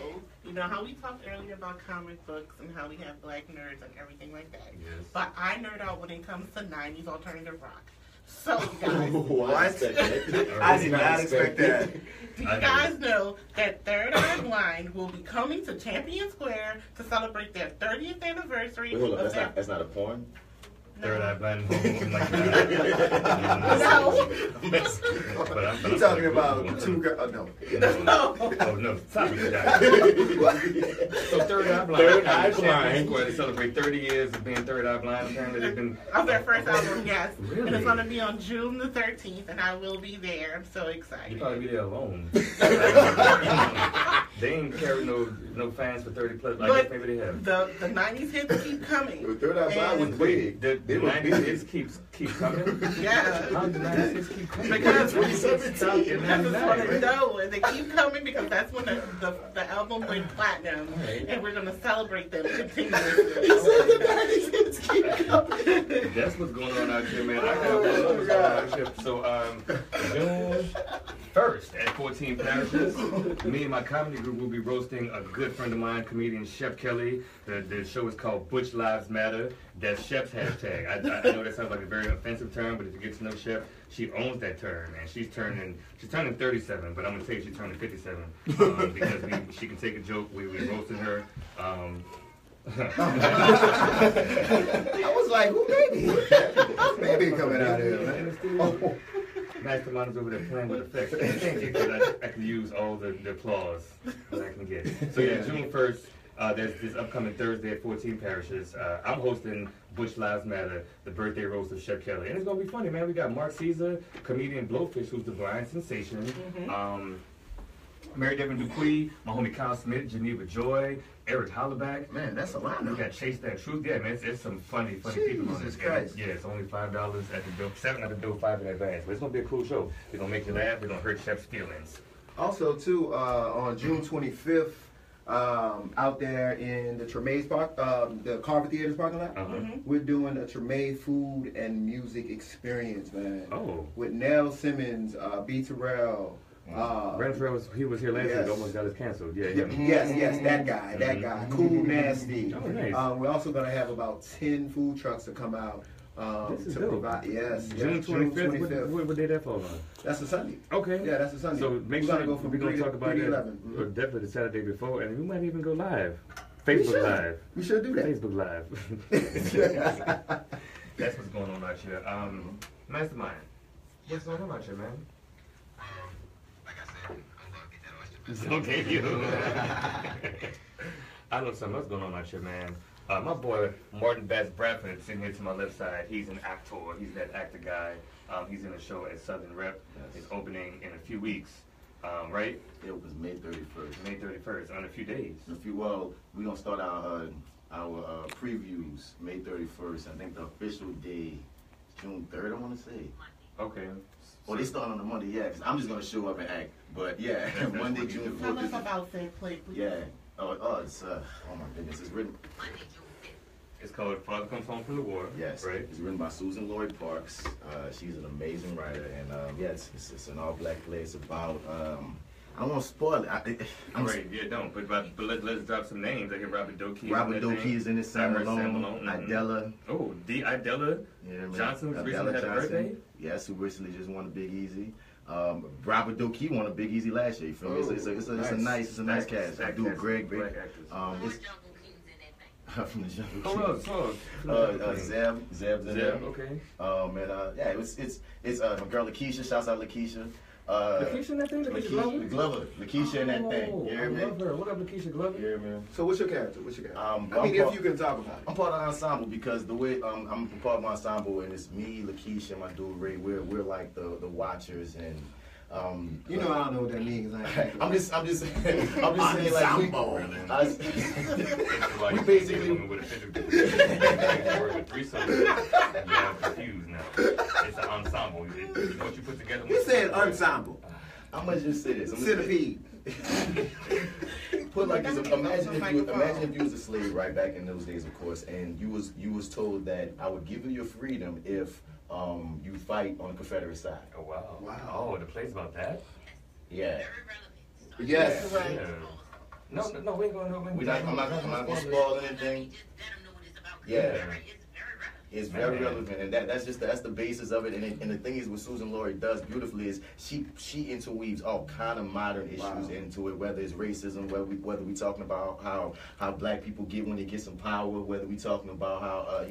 you know how we talked earlier about comic books and how we have black nerds and everything like that. Yes. But I nerd out when it comes to 90s alternative rock. So you guys, What? I did not expect that. Do you guys know that Third Eye Blind will be coming to Champion Square to celebrate their 30th anniversary? Wait, hold on, that's not a porn. Third Eye Blind home like that. You talking about two girls? Oh, no. Oh, no. Stop it, guys. So Third Eye Blind. Third Eye Blind. Square, they celebrate 30 years of being Third Eye Blind. Apparently they've been... Of their first album, yes. Really? And it's going to be on June the 13th, and I will be there. I'm so excited. You probably be there alone. They ain't carry no fans for 30 plus. I guess maybe they have. The 90s hits keep coming. The Third Eye Blind was big. The 90s hits keep coming? Yeah. How the 90s hits keep coming? Because it's it's what they know, and they keep coming because that's when the album went platinum, and we're going to celebrate them continuously. That's what's going on out here, man. I got what's going on out here. So, June 1st at 14 Parishes, me and my comedy group will be roasting a good friend of mine, comedian Chef Kelly. The show is called Butch Lives Matter. That's Chef's hashtag. I know that sounds like a very offensive term, but if you get to know Chef, she owns that term, and she's turning 37, but I'm gonna tell you she's turning 57 because she can take a joke. We roasted her. I was like, who baby? How's baby coming out here, man? Mastermind is over there playing with effects. Thank you, because I can use all the applause that I can get. So yeah, June 1st, there's this upcoming Thursday at 14 Parishes. I'm hosting Butch Lives Matter, the birthday roast of Chef Kelly. And it's going to be funny, man. We got Mark Caesar, comedian Blowfish, who's the blind sensation. Mary Devin Dupuis, my homie Kyle Smith, Geneva Joy, Eric Hollaback. Man, that's a lot. We got Chase That Truth. Yeah, man, it's some funny people on this. Yeah, it's only $5 at the door, $7 at the door, $5 in advance. But it's gonna be a cool show. We're gonna make you laugh. We're gonna hurt Chef's feelings. Also, too, on June 25th, out there in the Tremaine's Park, the Carver Theater's parking lot, we're doing a Tremaine food and music experience, man. Oh. With Nell Simmons, B. Terrell. Brandon Terrell was here last week. Almost got us canceled. Yeah. Yes, that guy. Cool Nasty. Oh, nice. We're also gonna have about 10 food trucks to come out. This is to dope. provide, yes. June 25th. What day that fall on? That's a Sunday. Okay. Yeah, that's a Sunday. So make we're sure gonna go from we're gonna 3 talk about to that 11. definitely the Saturday before, and we might even go live. Facebook Live. We should do that. Facebook Live. That's what's going on out here. Mastermind. What's going on out here, man? Like I said, I'm gonna get that oyster. It's okay, you. I know something else going on out here, man. My boy Martin Bass Bradford sitting here to my left side. He's an actor. He's that actor guy. He's in a show at Southern Rep. Yes. It's opening in a few weeks, right? It was May 31st. May 31st, on a few days. Well, we're gonna start our previews May 31st. I think the official day, June 3rd. I want to say. Okay. Well, they start on the Monday, yeah. Cause I'm just gonna show up and act. But yeah, Monday, June 4th. Tell us about that, please. Yeah. It's oh my goodness, it's written. It's called Father Comes Home from the War. Yes, right. It's written by Susan Lloyd Parks. She's an amazing writer, and it's an all-black play. It's about I don't want to spoil it. Don't. But let's drop some names. I hear Robert Doakey. Robert Doakey is in it. Sam Malone. Idella. Oh, Idella. Yeah, Johnson recently had a birthday. Yes, who recently just won a Big Easy. Robert Doakey won a Big Easy last year. You feel me? It's a nice cast. I do a great. From the Jungle Zeb's in there. Okay. It's my girl Lakeisha. Shouts out Lakeisha. Lakeisha in that thing? Lakeisha Glover. Lakeisha in that thing. You hear me? Love her. What up, Lakeisha Glover? You hear me? So what's your character? I mean, if you can talk about it. I'm part of the ensemble because the way I'm part of my ensemble, and it's me, Lakeisha, my dude Ray. We're like the watchers, and you know I don't know what that means. I'm just saying like we basically with threesome. You have confused now. It's an ensemble. What you put together. You said ensemble. I'm gonna just say this. Centipede. Put like this. Imagine if you was a slave right back in those days, of course, and you was told that I would give you your freedom if you fight on the Confederate side. Oh wow! Oh, the play's about that. Yeah. Yes. Yeah. No, we ain't gonna know. I'm not gonna spoil anything. Yeah. It's very relevant, and that's the basis of it. And the thing is, what Susan Laurie does beautifully is she interweaves all kind of modern issues into it, whether it's racism, whether we talking about how black people get when they get some power, whether we talking about how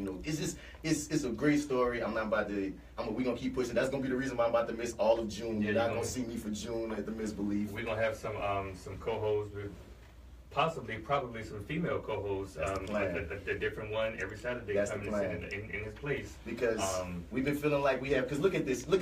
it's a great story. I'm not about to. We're gonna keep pushing. That's gonna be the reason why I'm about to miss all of June. You're not gonna see me for June at the Misbelief. We're gonna have some co-hosts with probably some female co-hosts. A different one every Saturday coming to sit in his place. Because we've been feeling like we have. Because look at this picture.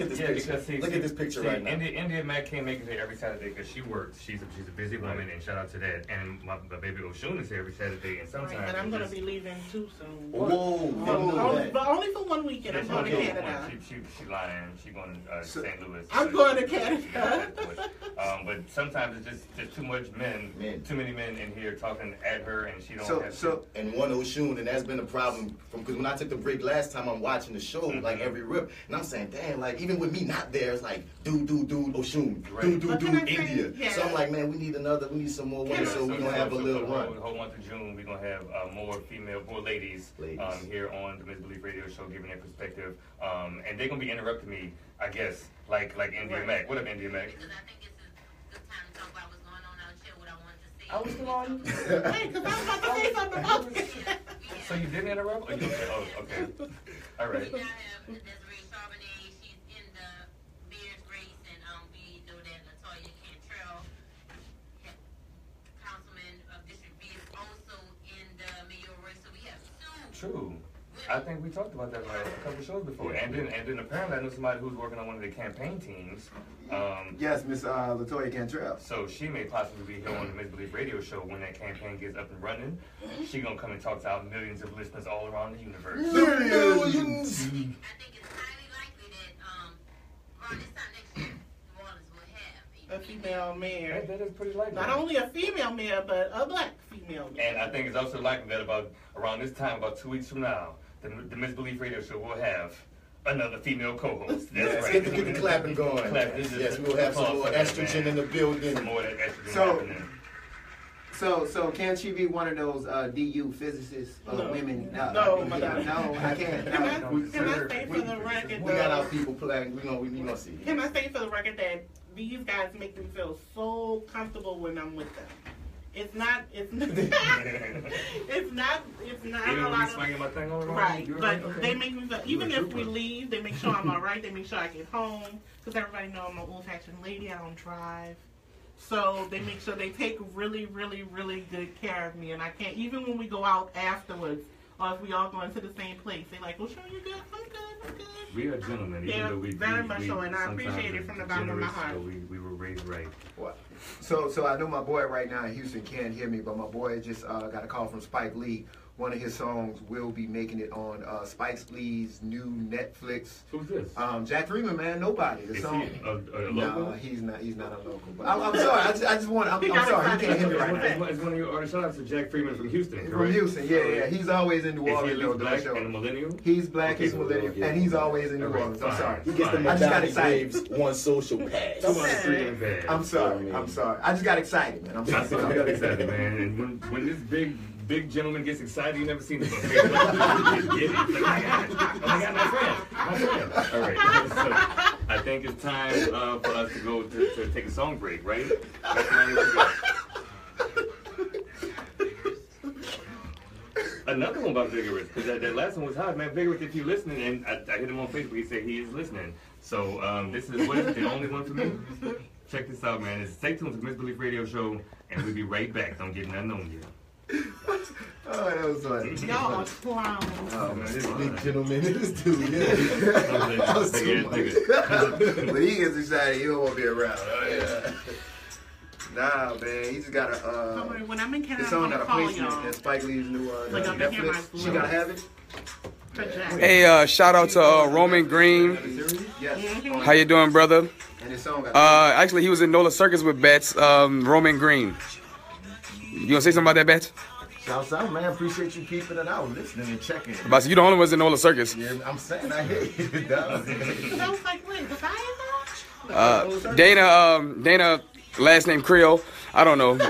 Look at this picture right now. India Mack can't make it here every Saturday because she works. She's a busy woman, and shout out to that. And my baby Oshun is here every Saturday, and sometimes. And I'm gonna be leaving too soon. But only for one weekend. I'm going to Canada. She lying. She going to St. Louis. I'm going to Canada. But sometimes it's just too much too many men in here talking at her, and she don't have and one Oshun, and that's been a problem because when I took the break last time, I'm watching the show like every rip, and I'm saying, damn, like even with me not there, it's like dude Oshun, dude India. Yeah. So I'm like, man, we need some more women, so we're gonna have a little run. The whole month of June, we're gonna have more ladies here on the Misbelief Radio Show, giving their perspective, and they're gonna be interrupting me, I guess, like India Mack. What up, India Mack? I was still on. Hey, because I was about to say something about it. So you didn't interrupt? Or you okay? Oh, okay. All right. True. I think we talked about that a couple of shows before. And then apparently I know somebody who's working on one of the campaign teams. Yes, Miss Latoya Cantrell. So she may possibly be here on the Misbelief Radio Show when that campaign gets up and running. She gonna come and talk to our millions of listeners all around the universe. Millions! I think it's highly likely that around this time next year, New Orleans will have a female mayor. That is pretty likely. Not only a female mayor, but a black female mayor. And I think it's also likely that around this time, about 2 weeks from now, the Misbelief Radio Show will have another female co-host. That's right. Get the clapping going. Yes, we will have some more estrogen in the building. Some more of that estrogen happening. So can she be one of those DU physicists women? No, I can't. Can I say for the record? We got our people playing. We gonna see. Can I say for the record that these guys make me feel so comfortable when I'm with them? It's not Even a lot of swinging my thing on right, but they make me feel, even if we leave, they make sure I'm all right. They make sure I get home because everybody knows I'm an old-fashioned lady. I don't drive, so they make sure they take really, really, really good care of me. And I can't even when we go out afterwards, or if we all go into the same place, they like, "Well, sure, you good? I'm good. We are gentlemen, even though we very much so, and I appreciate it from the bottom of my heart. We were raised right. What? So I know my boy right now in Houston can't hear me, but my boy just got a call from Spike Lee. One of his songs will be making it on Spike Lee's new Netflix. Who's this? Jack Freeman, man. Nobody. The song. He a local? No, he's not a local. But I'm sorry. I just want. I'm sorry. He can't hear me right now. It's one of your artists. Shout out to Jack Freeman from Houston. Correct? From Houston, yeah. He's always in New Orleans. Is he black and a millennial? He's black. He's millennial, and he's always in New Orleans. I'm sorry. He gets the Madania Graves one social pass. I'm sorry. I just got excited, man. I'm sorry. I got excited, man. And when this big gentleman gets excited, you never seen this before. Like, oh my God, my friend. All right, so I think it's time for us to go to take a song break, right? Another one about Vigoruz, because that last one was hot, man. Vigoruz, if you're listening, and I hit him on Facebook, he said he is listening. So this is the only one for me. Check this out, man. Stay tuned to the Misbelief Radio Show, and we'll be right back. Don't get nothing on you. Oh, that was funny. Y'all are clowns. Oh, man, this big gentleman, this dude, When he gets excited, he don't want to be around. Oh, yeah. Nah, man, he just got a. When I'm in Canada, it's on I'm a placement in Spike Lee's new Netflix. She gotta have it. Hey, shout out to Roman Green. Yes. How you doing, brother? And his song actually, he was in Nola Circus with Bats. Roman Green. You gonna say something about that, Bats? South, man, appreciate you keeping it out, listening and checking. But you the only ones in Nola Circus. Yeah, I'm saying I hear you. That was like, wait, the Dana, Dana, last name Creole. I don't know. She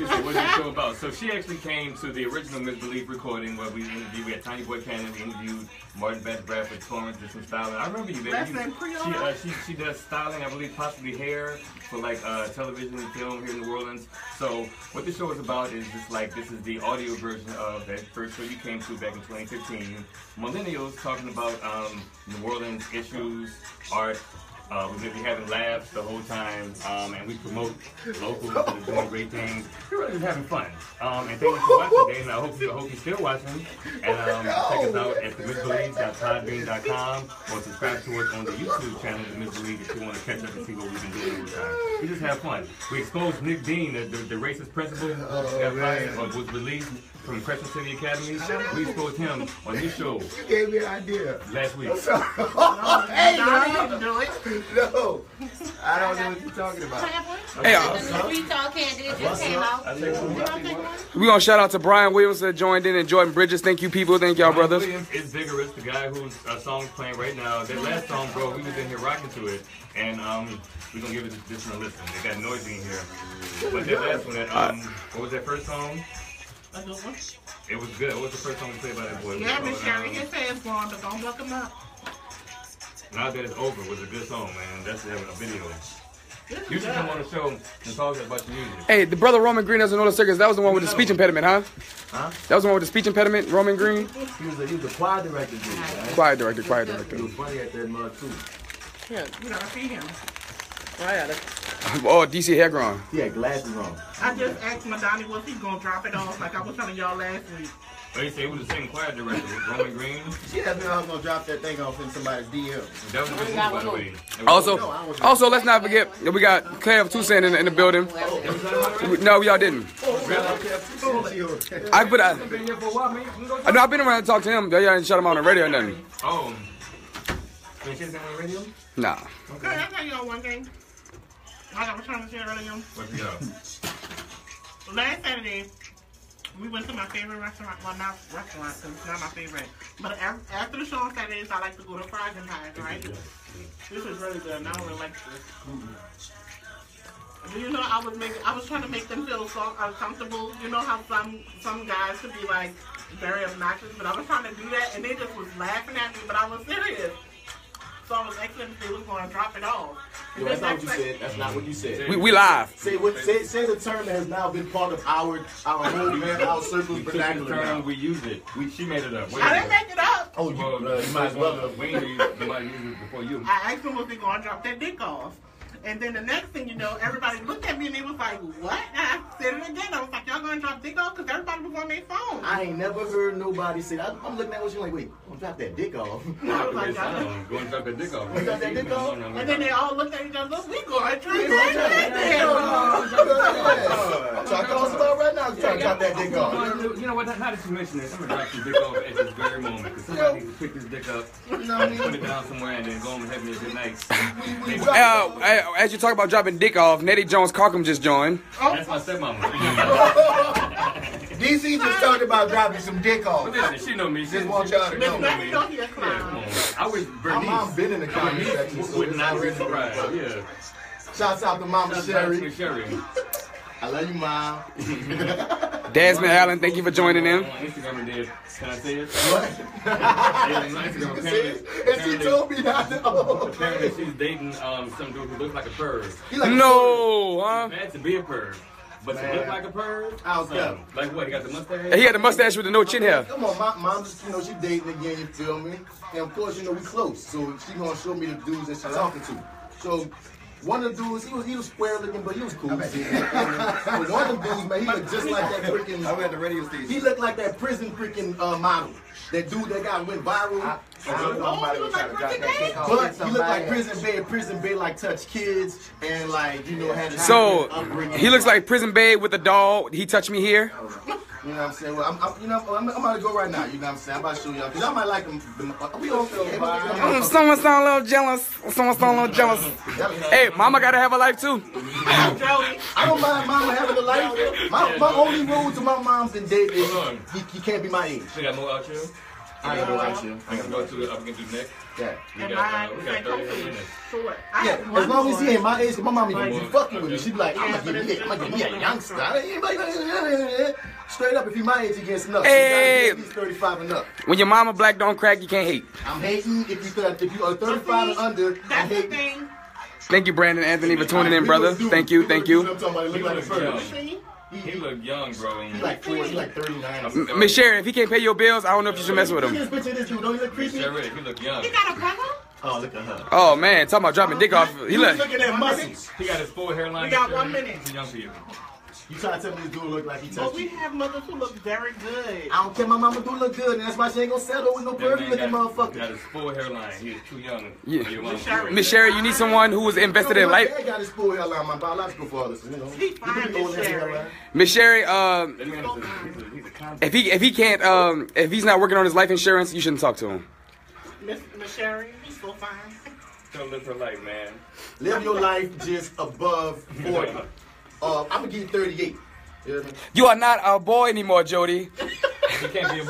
said, what's the show about? So she actually came to the original Miss Belief recording where we interviewed, we had Tiny Boy Cannon, we interviewed Martin Betts, Bradford Torrance, did some styling. I remember you, baby. She does styling, I believe, possibly hair for like television and film here in New Orleans. So what the show is about is just like, this is the audio version of that first show you came to back in 2015. Millennials talking about New Orleans issues, art. We're going to be having laughs the whole time, and we promote locals that are doing great things. We're really just having fun. And thank you for watching, Dave. I hope you're still watching. And check us out at themissbelieve.podbean.com or subscribe to us on the YouTube channel, The Miss Believe, if you want to catch up and see what we've been doing over time. We just have fun. We exposed Nick Dean, the racist principal who got fired or was released from Crescent City Academy. We exposed him on this show. You gave me an idea. Last week. Hey, I didn't do it. No, I don't know what you're talking about. We're going to shout out to Brian Williams that joined in and Jordan Bridges. Thank you, people. Thank y'all, brothers. Williams is Vigoruz, the guy whose song's playing right now. That last song, bro, we was in here rocking to it. And we're going to give it just a listen. It got noisy in here. But that last one, what was that first song? It was good. What was the first song we played by that boy? Yeah, Miss Sherry, his hands going, but don't look him up. Now That It's Over was a good song, man. That's having a video. You should come on the show and talk about your music. Hey, the brother Roman Green doesn't know the circus. That was the one with the speech impediment, huh? Huh? That was the one with the speech impediment, Roman Green? He was a choir director, dude, right? Choir director. He was funny at that mug, too. Yeah, you gotta see him. Oh, DC hair growing. He had glasses on. I just asked Madania, was he gonna drop it off like I was telling y'all last week? Oh, you say he was the same choir director with Roman Green? She asked me I was gonna drop that thing off in somebody's DM. That was a good move, by the way. Also, let's not forget that we got Claire of Tucson in the building. No, y'all didn't. I've been around to talk to him. Y'all didn't shut him on the radio or nothing. Oh. You ain't on the radio? Nah. Okay, I'll tell y'all one thing. Like I was trying to share earlier. What's it up? Last Saturday, we went to my favorite restaurant. Well, not restaurant, because it's not my favorite. But after the show on Saturdays, I like to go to Fries and Pies, right? This is really good, and I don't really like this. Do you know, I was trying to make them feel so uncomfortable. You know how some guys could be like very obnoxious, but I was trying to do that, and they just was laughing at me, but I was serious. So I was asking if they was going to drop it off. Yo, that's not what you said. That's not what you said. We live. Say the term that has now been part of our whole man, our circle's vernacular now. We use it. She made it up. I didn't make it up. Oh, you might as well. We used it before you. I asked them if they going to drop that dick off. And then the next thing you know, everybody looked at me and they was like, what? And I said it again. I was like, y'all going to drop dick off? Because everybody was on their phone. I ain't never heard nobody say that. I'm looking at what you're like, wait, I'm drop that dick off. I was like, go and drop that dick off. Drop that dick off? And then they all looked at each other, we going to drop that dick off. So I call somebody right now to try to drop that dick off. You know what? How did you mention this? I'm going to drop some dick off at this very moment. Because somebody needs to pick this dick up, put it down somewhere, and then go home and have me a good night. As you talk about dropping dick off, Nettie Jones Carcom just joined. That's my stepmama. DC just talked about dropping some dick off. She know me. She just want y'all to know me. I wish my mom been in the comment section, so would not be surprised. Yeah. Shouts out to Mama Sherry. I love you, Mom. Desmond Allen, thank you for joining in. Instagram did. Can I say it? What? And she told me not to. Apparently she's dating some dude who looks like a perv. No, huh? He's bad to be a perv. But to look like a perv? Like what? He got the mustache? He had the mustache with the no chin hair. Come on, my mom just, she dating again, you feel me? And of course, we close. So she gonna show me the dudes that she's talking to. So one of the dudes, he was square looking, but he was cool. But one of the dudes, man, he looked just like that freaking. I was at the radio station. He looked like that prison freaking model. That dude that guy went viral. But he looked like Prison Babe like touched kids and like, had a So he looks like Prison Babe with a dog. He touched me here. You know what I'm saying? Well, I'm about to go right now. You know what I'm saying? I'm about to show y'all because y'all might like them. We don't feel Someone's a little jealous. Someone's a little jealous. Hey, mama gotta have a life too. I don't mind mama having a life. My only rule to my mom's and date is he can't be my age. She got more out here? I ain't gonna lie to you. I'm gonna do next. Yeah. We got 30 minutes. Yeah, as long as he ain't my age, my mom even be fucking with me. She be like, I'm gonna give me a youngster. Straight up, if he my age, he gets enough. Hey. He's 35 and up. When your mama black don't crack, you can't hate. I'm hating if you are 35 and under. I'm hating. Thank you, Brandon Anthony, for tuning in, brother. Thank you, thank you. He look young, bro. He's like 39. Miss Sherry, if he can't pay your bills, I don't know if you should mess with him. Look at this picture of this dude. Don't he look creepy? Sherry, he look young. He got a brother? Oh, look at her. Oh man, talking about dropping dick off. He look. Look at that muscles. He got his full hairline. We got 1 minute. He's young for you. You trying to tell me this dude look like he But touched we you? have mothers who look very good. I don't care. My mama do look good, and that's why she ain't gonna settle with no pervy looking motherfucker. He got his full hairline. He is too young. Yeah. Miss Sherry, you need someone who is invested in life. I got his full hairline. My biological father, you know. He fine, Miss Sherry. Miss Sherry, if he can't, if he's not working on his life insurance, you shouldn't talk to him. Miss Sherry, he's so fine. Don't live her life, man. Live your life just above 40. I'm gonna give you 38. You are not a boy anymore, Jody. He can't be a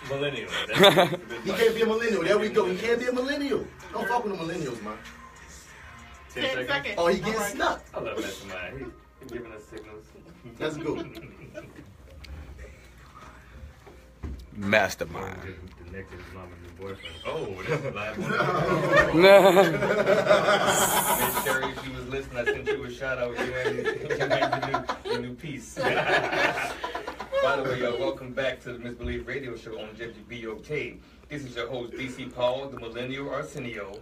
millennial. He can't be a millennial. There we go. He can't be a millennial. Don't fuck with the millennials, man. 10 seconds. Oh, he getting snuck. I love Mastermind. He's giving us signals. That's good. Mastermind. The next is mama's new boyfriend. Oh, that's a live one. Miss Sherry, if she was listening, I sent you a shout out. You made your new piece. By the way, welcome back to the Misbelief Radio Show on WBOK. This is your host, DC Paul, the Millennial Arsenio.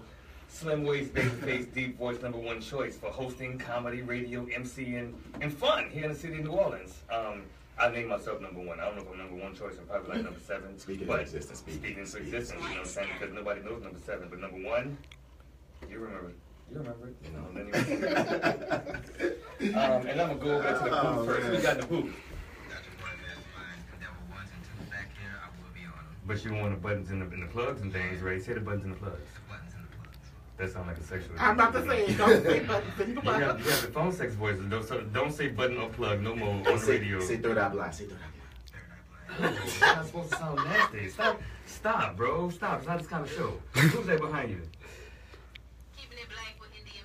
Slim waist, babyface, deep voice, #1 choice for hosting, comedy, radio, MC, and fun here in the city of New Orleans. I named myself #1. I don't know if I'm #1 choice. I'm probably like #7. Speaking of existence, speaking into existence, you know what I'm saying? Because nobody knows #7, but #1, you remember. You remember it. You know, anyway. And I'm going to go over to the booth first. We got the booth. But you want the buttons in the plugs and things, right? Say the buttons in the plugs. That sounds like a sexual. I'm about to say it. Don't say buttons in the plugs. You got the phone sex voice. Don't say button or plug no more on the radio. Say third eye blind. Say third eye blind. It's not supposed to sound nasty. Stop, bro. Stop. It's not this kind of show. Who's that behind you? Keeping it black with India,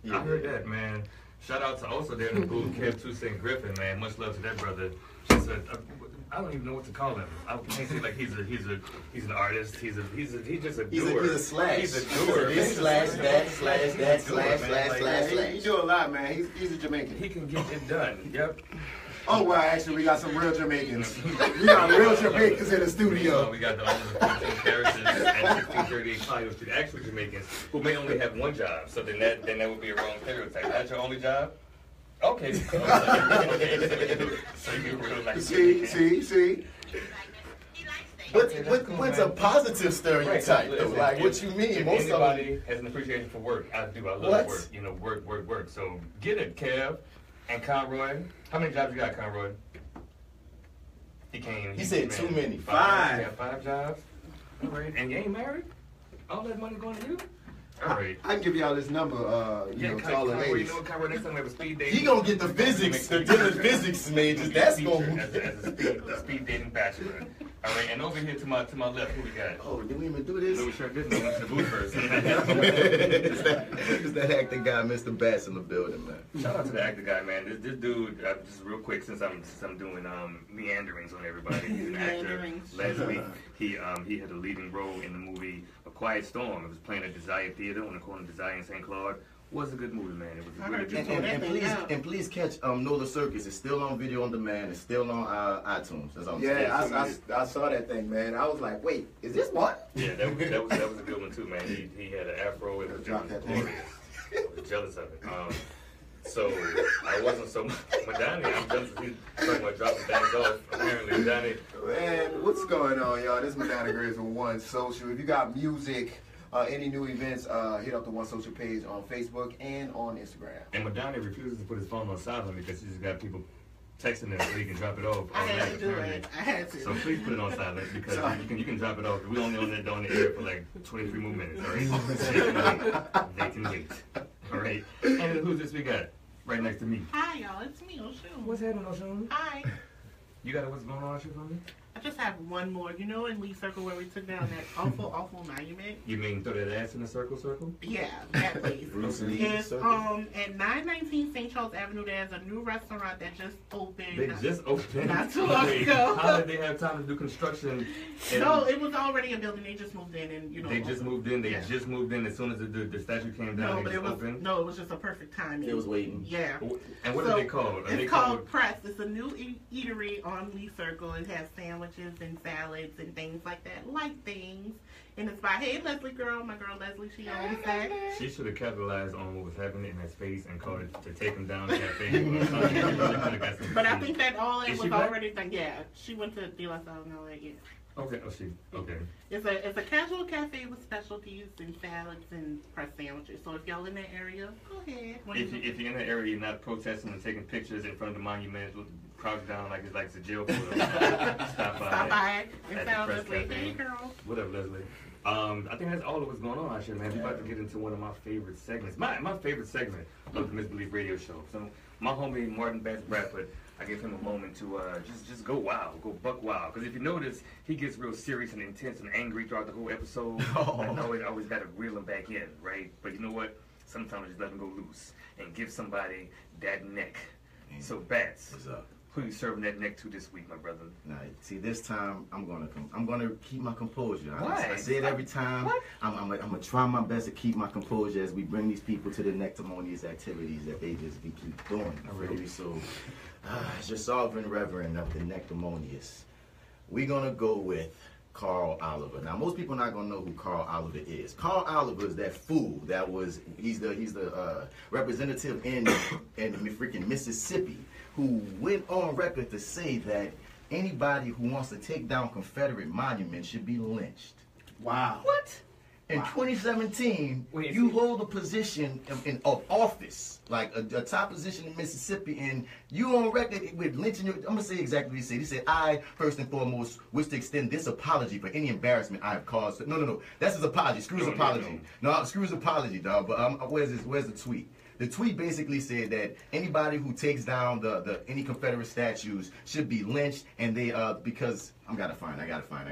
Yeah. I heard that, man. Shout out to also there in the booth, Kev 2 St. Griffin, man. Much love to that brother. Just I don't even know what to call him. I can't say like he's an artist. He's just a doer. He's a slash. He's a doer. He's slash that slash. He do a lot, man. He's a Jamaican. He can get it done. Yep. Oh well, actually, we got some real Jamaicans. We got real Jamaicans in the studio. We got the owners of 15 Parishes and 1638 Clyde, the actual Jamaicans who may only have one job. So then that would be a wrong stereotype. That's your only job? Okay. So you real like See. What's a positive stereotype though? Like what you mean? If Most anybody has an appreciation for work, I do. I love work. You know, work. So get it, Kev and Conroy. How many jobs you got, Conroy? He said too many. 5. You got 5 jobs. All right. And you ain't married? All that money going to you? All right. I can give y'all this number, to all the ladies. Conroy, next time we have a speed dating. He gonna get the physics, the different physics majors. That's gonna as a speed dating bachelor. All right, and over here to my left, who we got? Oh, did we even do this? No, we sure didn't. We went to the booth first. It's that acting guy, MisterBats, in the building, man. Shout out to the actor guy, man. This dude, just real quick, since I'm doing meanderings on everybody. He's an actor. Last week, he had a leading role in the movie A Quiet Storm. It was playing at Desire Theater on the corner of Desire and St. Claude. Was a good movie, man. It was a really good movie. And please catch Nola Circus. It's still on video on demand. It's still on iTunes. That's all I'm saying. Yeah, I saw that thing, man. I was like, wait, is this what? Yeah, that was a good one too, man. He had an afro. It was glorious. I was jealous of it. So I wasn't so Madania. I'm jealous. He's talking about dropping things off. Apparently, Madania. Man, what's going on, y'all? This is Madania Graves with One Social. If you got music. Any new events, hit up the One Social page on Facebook and on Instagram. And Madania refuses to put his phone on silent because she's got people texting him so he can drop it off. I had to do it. I had to. So please put it on silent because you can drop it off. We only on the air for like 23 more minutes, all right? They can wait. All right? And who's this we got right next to me? Hi, y'all. It's me, Oshun. What's happening, Oshun? Hi. You got what's going on, Oshun, for me? I just have one more. You know, in Lee Circle where we took down that awful monument. You mean throw that ass in a circle? Yeah, that place. It's at 919 St. Charles Avenue. There's a new restaurant that just opened. They just opened. Not too long ago. How did they have time to do construction? No, it was already a building. They just moved in, and you know. They just moved in. They just moved in as soon as the statue came down. No, but it was opened. No, it was just a perfect timing. It was waiting. Yeah. And what are they called? It's called Press. It's a new eatery on Lee Circle. It has sandwiches and salads and things like that, light things. And it's by Hey Leslie girl, my girl Leslie. She owns that. She should have capitalized on what was happening in that space and called it to take him down cafe. But I think that all it was already done. Yeah, she went to De La Salle and all that. Yeah. Okay. Oh, okay. It's a casual cafe with specialties and salads and press sandwiches. So if y'all in that area, go ahead. If you're in the area, you're not protesting and taking pictures in front of the monument, crouch down like it's a jail for stop by and found Leslie. Hey, girl. What up, Leslie? I think that's all that was going on, actually, man. We're about to get into one of my favorite segments. My favorite segment of the Misbelief Radio Show. So my homie Martin Bass Bradford, I gave him a moment to just go wild, go buck wild. Because if you notice, he gets real serious and intense and angry throughout the whole episode. I know I always got to reel him back in, right? But you know what? Sometimes I just let him go loose and give somebody that neck. So Bats, what's up? Who you serving that neck to this week, my brother? Nah, see, this time I'm gonna keep my composure. Why? I say it every time. What? I'm gonna try my best to keep my composure as we bring these people to the nectamonious activities that they just keep doing. Really. So, as your sovereign reverend of the nectamonious, we're gonna go with Carl Oliver. Now, most people are not gonna know who Carl Oliver is. Carl Oliver is that fool that was he's the representative in freaking Mississippi, who went on record to say that anybody who wants to take down Confederate monuments should be lynched. Wow. What? In 2017, you hold a position of office, like a top position in Mississippi, and you on record with lynching. I'm going to say exactly what he said. He said, I, first and foremost, wish to extend this apology for any embarrassment I have caused. No. That's his apology. Screw his apology. No, screw his apology, dog. But where's the tweet? The tweet basically said that anybody who takes down any Confederate statues should be lynched, and they because I gotta find. That's why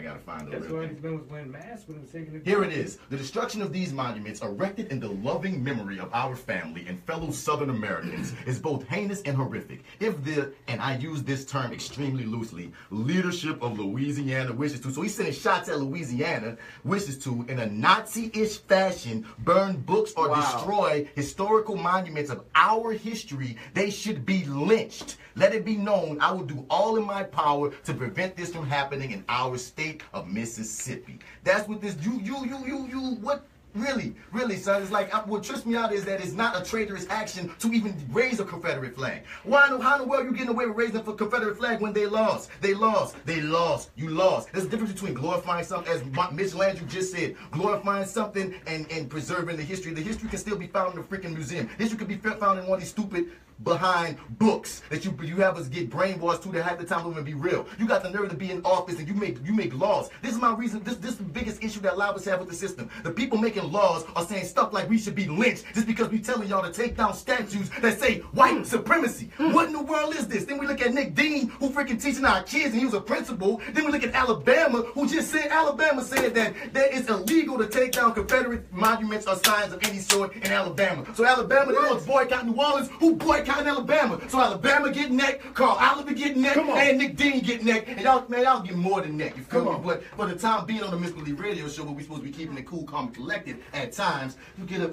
these men was wearing masks when he was taking it. Here it is. The destruction of these monuments, erected in the loving memory of our family and fellow Southern Americans, is both heinous and horrific. If the, and I use this term extremely loosely, leadership of Louisiana wishes to, so he's sending shots at Louisiana, wishes to, in a Nazi-ish fashion, burn books or destroy historical monuments of our history, they should be lynched. Let it be known, I will do all in my power to prevent this from happening in our state of Mississippi. That's what this, what? Really, son. It's like, what trips me out is that it's not a traitorous action to even raise a Confederate flag. How in the world you getting away with raising a Confederate flag when they lost? You lost. There's a difference between glorifying something, as Mitch Landry just said, glorifying something and preserving the history. The history can still be found in a freaking museum. History could be found in one of these stupid behind books that you have us get brainwashed to that half the time don't even be real. You got the nerve to be in office and you make laws. This is my reason. This is the biggest issue that a lot of us have with the system. The people making laws are saying stuff like we should be lynched just because we telling y'all to take down statues that say white supremacy. What in the world is this? Then we look at Nick Dean, who freaking teaching our kids and he was a principal. Then we look at Alabama, who just said Alabama said that it's illegal to take down Confederate monuments or signs of any sort in Alabama. So Alabama, they want to boycott New Orleans, who boycott Alabama. So Alabama get neck, Carl Oliver get neck, and Nick Dean get neck, and y'all get more than neck. You feel me? But for the time being on the Misbelief Radio Show, where we supposed to be keeping it cool, calm, and collected, at times you get a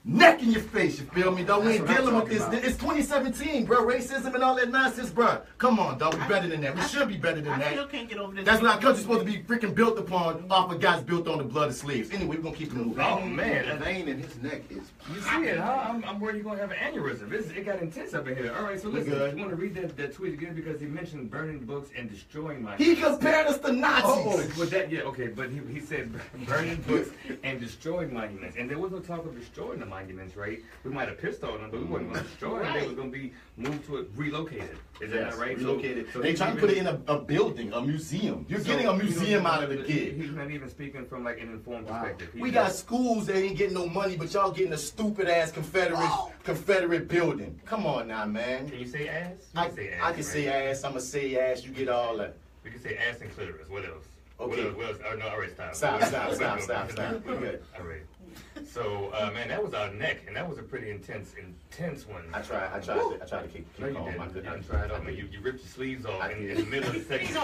neck in your face, you feel me, though? We ain't dealing with this. It's 2017, bro. Racism and all that nonsense, bro. Come on, dog. We're better than that. We should be better than that. I still can't get over this. That's what our country's supposed to be freaking built upon, off of guys built on the blood of slaves. Anyway, we're going to keep it moving. Oh, man. The vein in his neck is... You see it, huh? I'm worried you're going to have an aneurysm. It got intense up in here. All right, so listen. You want to read that tweet again? Because he mentioned burning books and destroying my... He compared us to Nazis. Well, that, yeah, okay. But he said burning books and destroying monuments. And there was no talk of destroying the monuments, right? We might have pissed on them, but we wasn't going to destroy them. They were going to be moved to relocated. Is that not right? Relocated. So they trying to put it in a building, a museum. You're getting a museum out of the kid. He's not even speaking from like an informed perspective. We got schools that ain't getting no money, but y'all getting a stupid ass Confederate building. Come on now, man. Can you say ass? I can say ass. I'm going to say ass. You get all that. We can say ass and clitoris. What else? Okay. What else? Oh, no, all right, stop. Stop. We're good. All right. So, man, that was our neck, and that was a pretty intense one. I tried to keep No, you calm. didn't. I couldn't. I tried. I mean, you ripped your sleeves off in the middle of the He section.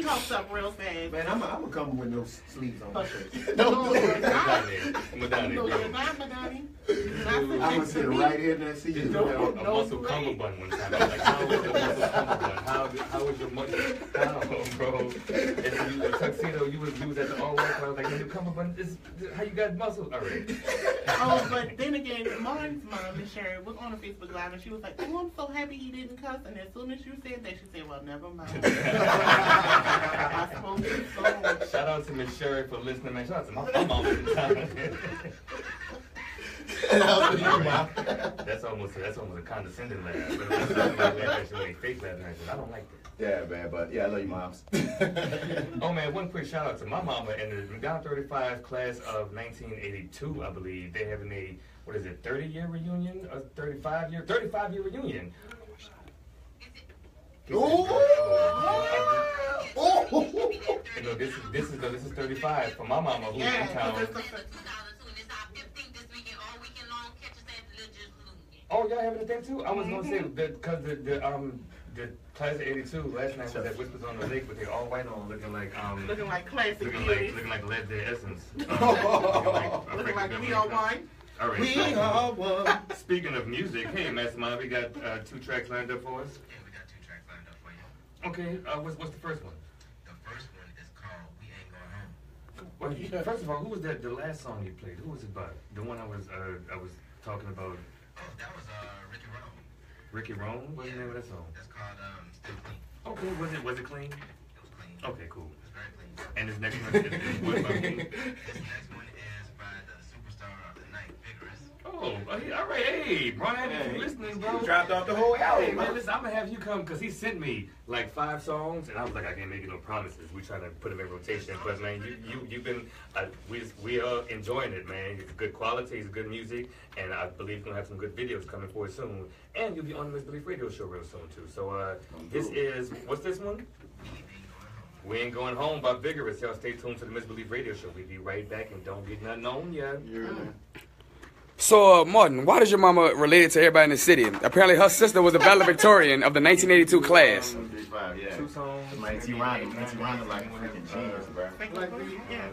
hulks up real fast. Man, I'm gonna come with no sleeves on my shirt. No, you're not. Madania, No, bro. you're not, Madania. I'm gonna sit right here and see you. A muscle cummerbund one time. I was like, how was the muscle cummerbund? How was your muscle? How, bro? And then you tuxedo, you was at the all white. I was like, your cummerbund is how you got muscle? All right. Oh, but then again, Mine's mom, Miss Sherry, was on a Facebook Live and she was like, "Oh, I'm so happy he didn't cuss." And as soon as you said that, she said, "Well, never mind." I spoke to so. Shout out to Miss Sherry for listening, man. Shout out to my mom at the time. That's almost a condescending laugh. But that's not my laugh. That's really fake laugh. I don't like that. Yeah, man, but yeah, I love you, moms. Oh man, one quick shout out to my mama in the McDonald 35 class of 1982, I believe. They're having a 30-year reunion, a 35-year reunion. You know, this is 35 for my mama who's in town. Oh, y'all having a thing too? I was gonna say because the class of '82 last night was at Whispers on the Lake, but they all white on, looking like classic, looking like Lead Dead Essence. Looking like we are one. All right. We are one. Speaking of music, hey Mastermind, we got 2 tracks lined up for us. Yeah, we got 2 tracks lined up for you. Okay. What's the first one? The first one is called "We Ain't Going Home." Well, first of all, who was that? The last song you played? Who was it by? The one I was talking about. Oh, that was Ricky Rome. Ricky Rome? What's the name of that song? That's called "Still Clean." Okay. Was it clean? It was clean. Okay, cool. It was very clean. And this next one is what by me? This next one is by the superstar of the night, Vigoruz. Oh, all right. Hey, Brian, if you're listening, bro. Dropped off the whole album. Hey, man, listen, I'm going to have you come because he sent me like 5 songs, and I was like, I can't make you no promises. We trying to put them in rotation. But, man, you've been, we are enjoying it, man. It's good quality, it's good music, and I believe we're going to have some good videos coming forward soon. And you'll be on the Miss Belief radio show real soon, too. So, this is, what's this one? We Ain't Going Home by Vigoruz. Y'all stay tuned to the Miss Belief radio show. We'll be right back, and don't get nothing on yet. So, Martin, why does your mama related to everybody in the city? Apparently, her sister was a valedictorian of the 1982 class. 2 songs. Auntie Rhonda like a freaking genius, bro.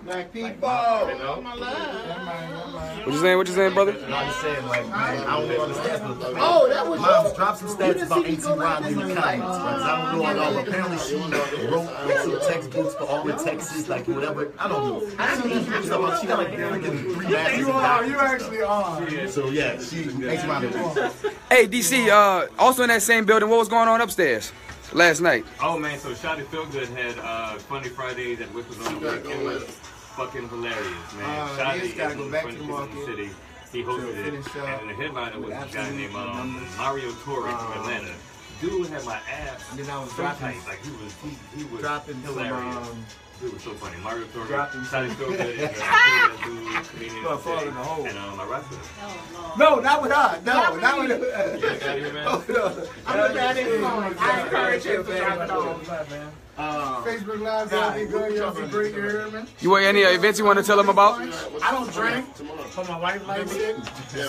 Black people. Oh, my love. What you saying, brother? No, I'm just saying, like, man, I don't know all the stats, but that was Moms, drop some stats about Auntie Rhonda in the comments, bro. I don't know at all. Apparently, she wrote some textbooks for all the Texas, like, whatever. I don't know. She got like freaking 3 masters. You actually are. So, yeah, she Auntie Rhonda. Hey, DC, also in that same building, what was going on upstairs last night? Oh man, so Shotty Feelgood had Funny Fridays at Whispers on the Lake. It was fucking hilarious, man. Shotty is gotta go back to the in market. the city. He hosted it, and the headliner was a guy named Mario Torres from Atlanta. Dude had my ass And then I was so dropping, tight, like he was dropping hilarious. Dude was so funny. Mario Torres, dropping Shotty Feelgood, and dude, comedian Gonna fall in the hole. and I rocked with him. No, not with her. No, not with her. Yeah, got here, man. I'm a bad influence. I encourage him to drop it off. Facebook Live, y'all be good, y'all be great, you hear me? You want any events you want to tell them about? I don't drink, but my wife likes it,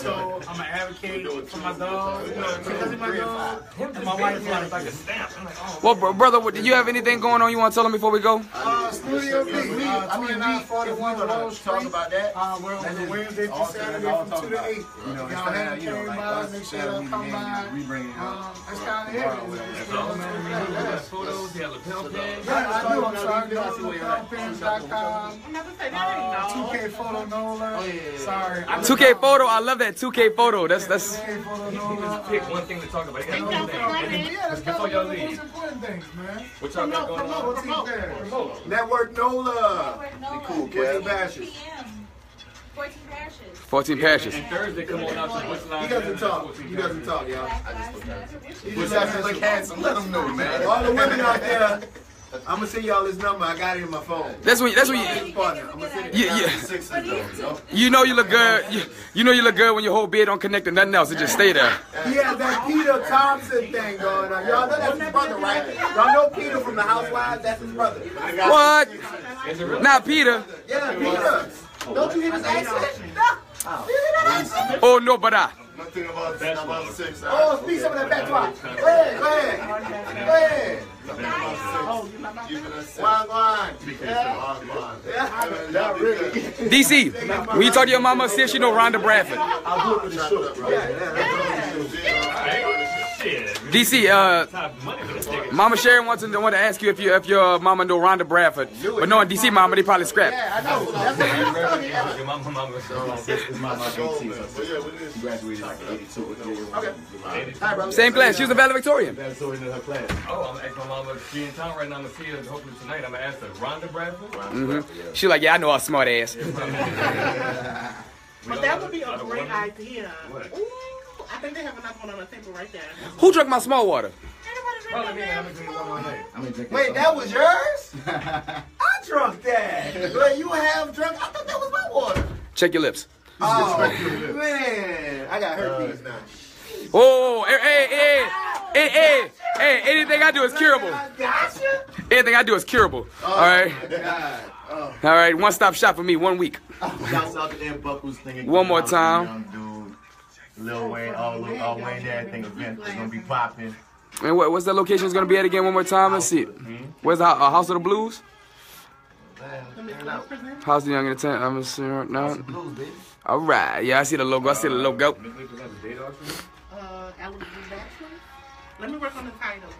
so I'm an advocate for my dog, because of my dog, and my wife likes Like a it. stamp. I'm like, oh. Well, brother, do you have anything going on you want to tell them before we go? Studio B, 2941 Road Street. About that. We're on the Wednesday through Saturday from 2 to 8. Y'all haven't came by, make sure y'all come by. That's kind of it. That's all, man. We got photos, he had lapel pins. Yeah, I do. I'm trying to do lapelpins.com. 2K Photo Nola. Sorry. 2K photo, I love that 2K photo. That's 2K Photo He Nola. just picked one thing to talk about. He got one thing. Yeah, that's Before kind y'all of the leave. most important things, man. What y'all got going on? Promote. Network Nola. Be cool, What's the kid. bashes? 14 Parishes. 14 Parishes. And Thursday, come on out to What's Live. He doesn't talk. He doesn't talk, y'all. Who's actually like handsome? Let them know, man. All the women out there, I'm gonna send y'all his number. I got it in my phone. That's when you. You know you look good. You know you look good when your whole bed don't connect to nothing else. It just stay there. He has that Peter Thompson thing going on. Y'all know that's his brother, right? Y'all know Peter from the Housewives? That's his brother. What? Not Peter. Yeah, Peter. Don't you hear his accent? Oh no, but I. Nothing about 6 hours. Oh, speak some of that back talk. Go ahead, go ahead. Go ahead. Not really. DC, when you talk to your mama, see if she know Rhonda Bradford. I'll do it for the show, bro. DC, Mama Sharon want to ask you if your mama know Rhonda Bradford, but knowing DC mama, they probably scrapped. Yeah, I know. That's what he's talking about. Your mama. It's my 18, so she graduated like 82. Okay. Hi, brother. Same class. She was a valedictorian. Valedictorian in her class. Oh, I'm gonna ask my mama. She in town right now. I'm gonna see her hopefully tonight. I'm gonna ask her. Rhonda Bradford? She like, yeah, I know a smart ass. But that would be a great idea. Ooh, I think they have another one on the table right there. Who drank my small water? Wait, that was yours? I drunk that. Wait, you have drunk? I thought that was my water. Check your lips. Oh, man. I got herpes now. Oh, hey, anything I do is curable. Anything I do is curable. All right. All right, one-stop shop for me, 1 week. Shouts out to Ed Buckles thing. One more time. Young dude, Lil Wayne, all Wayne, everything event is gonna be popping. And what's that location is gonna be at again? One more time. Let's see. Where's the House of the Blues? House of the Young Entertainment. I'm assuming right now. All right. Yeah, I see the logo. I see the logo. Let me work on the title.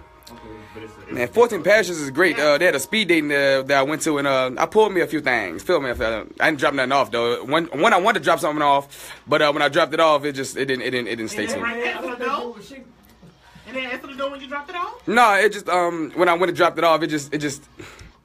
Man, 14 Parishes is great. They had a speed dating that I went to, and I pulled me a few things. Feel me? I didn't drop nothing off though. When I wanted to drop something off, but when I dropped it off, it didn't stay tuned. And then answer the door when you dropped it off? No, it just when I went to drop it off, it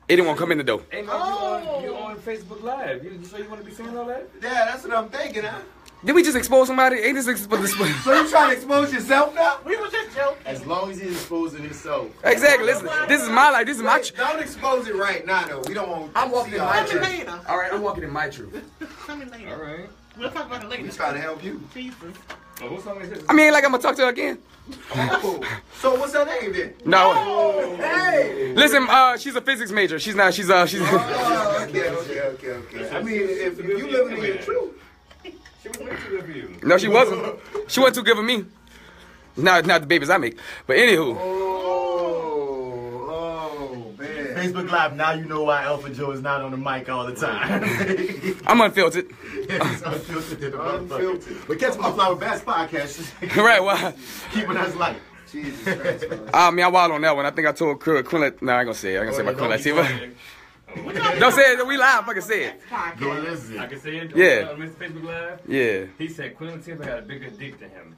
didn't want to come in the door. Hey, man, you on Facebook Live. You sure you want to be saying all that? Yeah, that's what I'm thinking, huh? Did we just expose somebody? Ain't this expose? So you trying to expose yourself now? We were just joking. As long as he's exposing himself. Exactly. Listen, this is my life. This is my. Don't expose it right now, though. We don't want. I'm walking in my truth. Later. All right, I'm walking in my truth. Tell me later. All right. We'll talk about it later. We trying to help you. Jesus. What song is this? I mean, like I'm gonna talk to her again. Oh. So what's her name then? No. Oh, hey. Listen, she's a physics major. She's not. She's. Oh, okay. I mean, if you living in your truth. She was way too good for you. No, she wasn't. She wasn't too good for me. Not the babies I make. But anywho. Oh, man. Facebook Live, now you know why Alpha Joe is not on the mic all the time. I'm unfiltered. It's unfiltered. But catch my Flower Bats podcast. Right, well. Keeping us light. Jesus Christ. I mean, I wild on that one. I think I told Queen. No, I ain't gonna say it. I ain't gonna say my Queen Latifah. Don't say it. We live. Fucking say it. Go listen. I can say it. Yeah. On Facebook Live. Yeah. He said Queen Latifah had a bigger dick than him.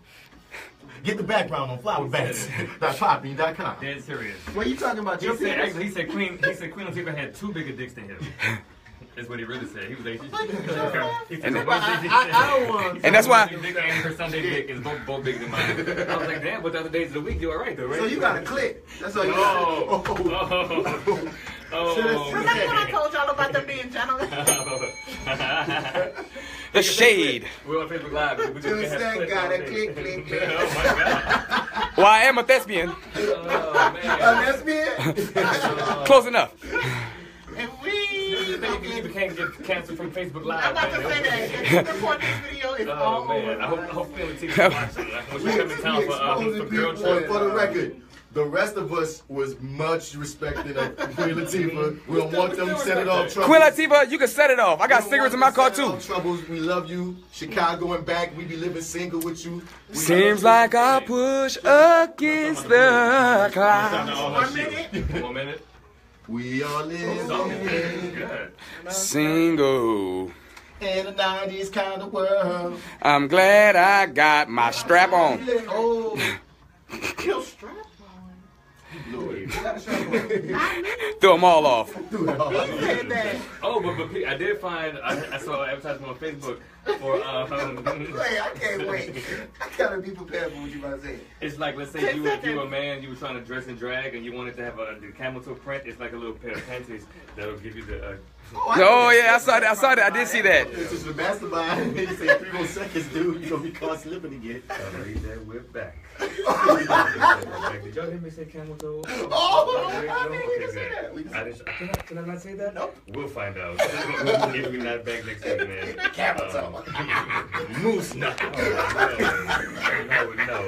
Get the background on flowerbats.poppy.com. Dead serious. What are you talking about? He said Queen Latifah had 2 bigger dicks than him. That's what he really said. He was like, and that's why. Dick and her Sunday dick is both bigger than mine. I was like, damn, but the other days of the week you all right though, right? So you got a click. That's all you Remember when I told y'all about them being gentlemen? The shade. We're on Facebook Live. We just got a click. Oh my God. Well, I am a thespian. Oh man. A lesbian? Close enough. And we... You can't get canceled from Facebook Live. I'm about to say that. And report this video is all over. I hope Felix watching. When she come in town for girl trip. For the record, the rest of us was much respected of Queen Latifah. We don't want them to set it off trouble. Queen Latifah, you can set it off. I got cigarettes in my car too. Troubles. We love you. Chicago and back. We be living single with you. Seems like I push against the clouds. 1 minute. 1 minute. We are living single in the 90s kind of world. I'm glad I got my strap on. Oh, Your strap on. Throw them all off. He said that. Oh, but I did find, I saw an advertisement on Facebook. For Wait, I can't wait. I gotta be prepared for what you about to say. It's like, let's say you were a man, you were trying to dress in drag, and you wanted to have the camel toe print. It's like a little pair of panties that'll give you the. Oh yeah, I saw that. I did see that. This is the mastermind. You say 3 more seconds, dude. You're gonna be caught slipping again. I'll read that whip back. Did y'all hear me say camel toe? Okay, good. Can I not say that? Nope. We'll find out. If we're not back next week, man. Camel toe. Moose nut. No.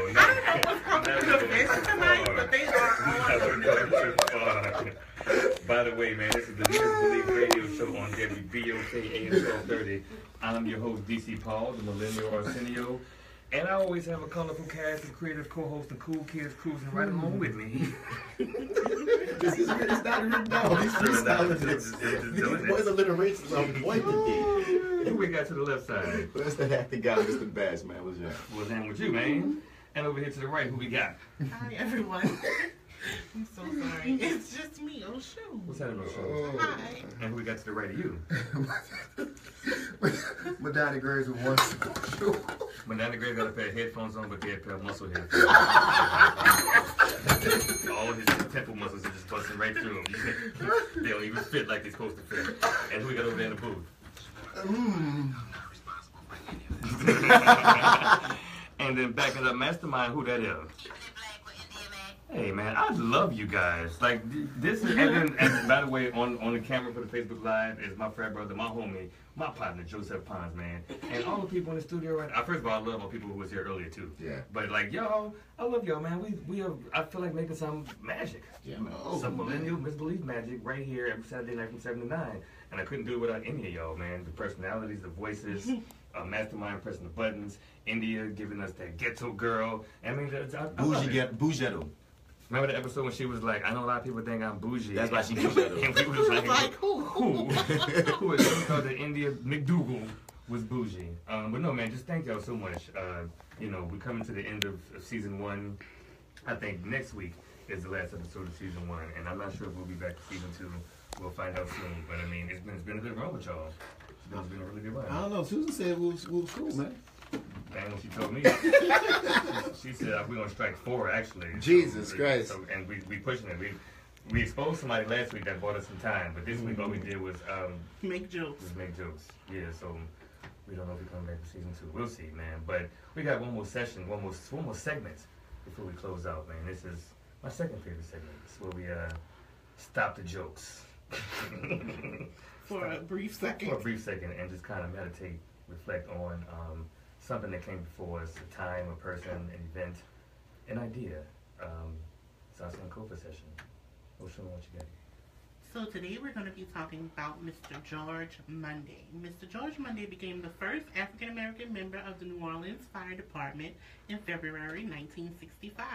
By the way, man, this is the MisterBats radio show on WBOK AM 1230. I'm your host, DC Paul, the Millennial Arsenio. And I always have a colorful cast of creative co-hosts and cool kids cruising right along with me. It's not written down. He's freestyling this. These boys are little racist on point today. Who we got to the left side? Well, that's the acting guy, Mr. Bats, man. What's that? What's down with you, man? And over here to the right, who we got? Hi, everyone. I'm so sorry. It's just me, Oshun. What's happening, Oshun? Hi. And who we got to the right of you? Madania Graves with one shoe. Madania Graves got a pair of headphones on, but they had a pair of muscle headphones. All his temple muscles are just busting right through him. They don't even fit like they're supposed to fit. And who we got over there in the booth? And then backing up Mastermind, who that is? Hey man, I love you guys. Like this is, and by the way, on the camera for the Facebook Live is my frat brother, my homie, my partner Joseph Pons, man, and all the people in the studio right now. First of all, I love all people who was here earlier too. Yeah. But like y'all, I love y'all, man. We are. I feel like making some magic. Yeah, man. Some millennial misbelief magic right here every Saturday night from 7 to 9, and I couldn't do it without any of y'all, man. The personalities, the voices. Mastermind pressing the buttons, India giving us that ghetto girl. I mean, Bougetto. Remember the episode when she was like, I know a lot of people think I'm bougie. That's why she bougetto. And we was like, who? Who was thought that India McDougal was bougie. But no, man, just thank y'all so much. You know, we're coming to the end of season 1. I think next week is the last episode of season 1, and I'm not sure if we'll be back to season 2. We'll find out soon. But I mean, it's been a good run with y'all. It's been a really good run. I don't know. Susan said it was cool, man. And when she told me, she said we're gonna strike 4 actually. Jesus Christ! So, and we pushing it. We exposed somebody last week that bought us some time, but this week all we did was make jokes. Yeah. So we don't know if we're coming back for season 2. We'll see, man. But we got one more session, one more segment before we close out, man. This is my second favorite segment. It's where we stop the jokes. For a brief second, and just kind of meditate, reflect on something that came before us, a time, a person, an event, an idea. It's our Sankofa session. Oshun, what you got? So today we're going to be talking about Mr. George Monday. Mr. George Monday became the first African-American member of the New Orleans Fire Department in February 1965.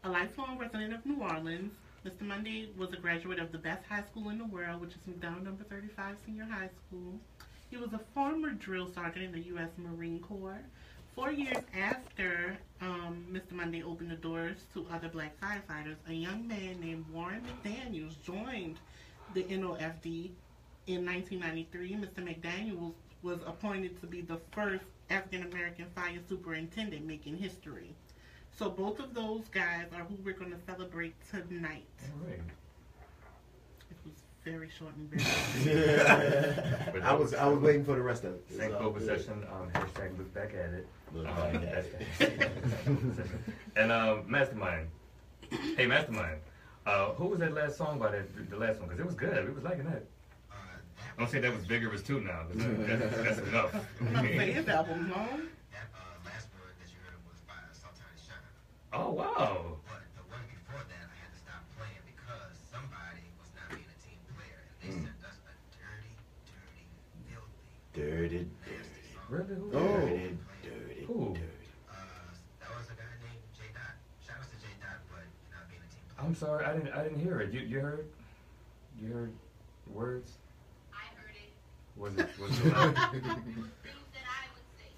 A lifelong resident of New Orleans, Mr. Monday was a graduate of the best high school in the world, which is McDowell No. 35 Senior High School. He was a former drill sergeant in the U.S. Marine Corps. 4 years after Mr. Monday opened the doors to other black firefighters, a young man named Warren McDaniels joined the NOFD in 1993. Mr. McDaniels was appointed to be the first African-American fire superintendent, making history. So both of those guys are who we're going to celebrate tonight. All right. It was very short and very I was waiting for the rest of it. Sankofa session, hashtag look back at it. And Mastermind. Hey, Mastermind. Who was that last song by the last one? Because it was good. We was liking that. Don't say that was Vigoruz too now. That's enough. His album's long. Oh, wow. But the one before that, I had to stop playing because somebody was not being a team player. And they sent us a dirty, filthy. Really? Who? Dirty. Who? That was a guy named J. Dot. Shout out to J. Dot, but not being a team player. I'm sorry, I didn't hear it. You heard? You heard words? I heard it. Was it loud?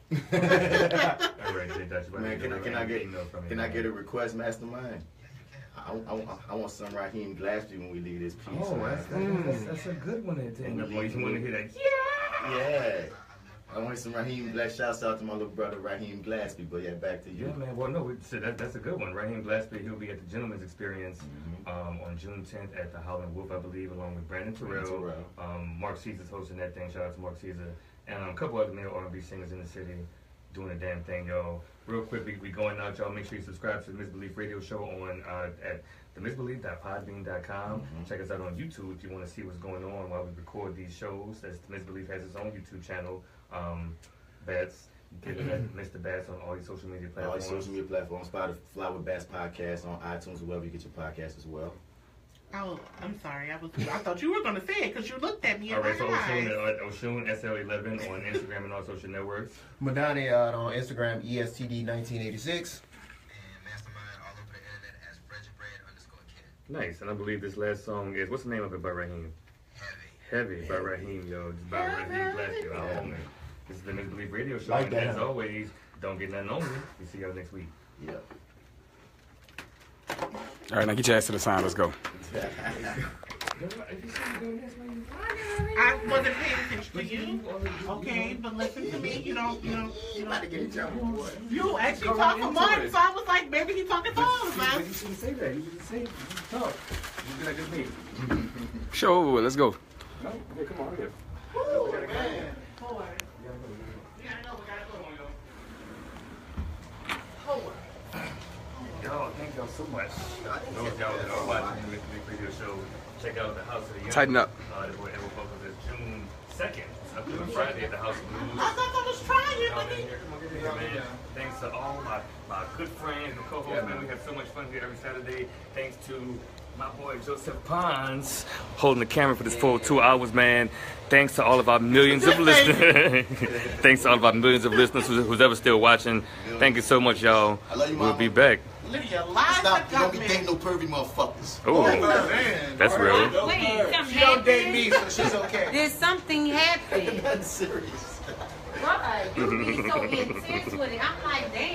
All right, J. Dot, man, can I get a request, Mastermind? I want some Rahim Glaspy when we leave this piece. Oh, that's a good one to end up on. You want to hear that? Yeah. I want some Rahim Glaspy. Shouts out to my little brother Rahim Glaspy. But yeah, back to you. Yeah, man. Well, no, that's a good one. Rahim Glaspy, he'll be at the Gentleman's Experience on June 10th at the Howlin' Wolf, I believe, along with Brandon Terrell. Mark Caesar's hosting that thing. Shout out to Mark Caesar. And a couple other male R&B singers in the city doing a damn thing, y'all. Real quick, we going out, y'all. Make sure you subscribe to the Misbelief Radio Show on at themisbelief.podbean.com. Check us out on YouTube if you want to see what's going on while we record these shows. That's the Misbelief has its own YouTube channel. Bats, get it at MisterBats on all your social media platforms. All your social media platforms. Fly with Bats podcast on iTunes, wherever you get your podcast as well. Oh, I'm sorry. I thought you were going to say it because you looked at me in my eyes. Oshun SL11 on Instagram and all social networks. Madania on Instagram, ESTD1986. And Mastermind all over the internet as _kid. Nice. And I believe this last song is, what's the name of it by Rahim? Heavy by Rahim, yo. It's by Rahim Glaspy. Oh, man. This is the Misbelief Radio Show. Like and that. as always, don't get nothing on me. We see y'all next week. Yep. All right, now get your ass to the sign. Let's go. I wasn't paying attention to you. Okay, but listen to me. You about to get in trouble, boy. You actually talk for months, so I was like, maybe he's talking for all of us. You shouldn't say that. You should say, you talk. You be like this me. Sure, let's go. No? Yeah, come on, here. Ooh, man. Y'all, thank y'all so much. Those of y'all that are watching the Misbelief Radio Show, check out the House of the Young. Tighten up. It will focus is June 2nd. It's up to Friday at the House of Blues. I thought I was trying, Come on, get in here, man. Thanks to all my good friends and co-hosts, man. We have so much fun here every Saturday. Thanks to my boy Joseph Pons holding the camera for this full 2 hours, man. Thanks to all of our millions of listeners. Thanks to all of our millions of listeners who's ever still watching. Thank you so much, y'all. I love you, we'll Mama. be back. Stop. You don't be dating no pervy motherfuckers. Oh, that's real. Wait, something She don't date happened? me, so she's okay. Did something happen? That's serious. Right. You be so intense with it. I'm like, damn.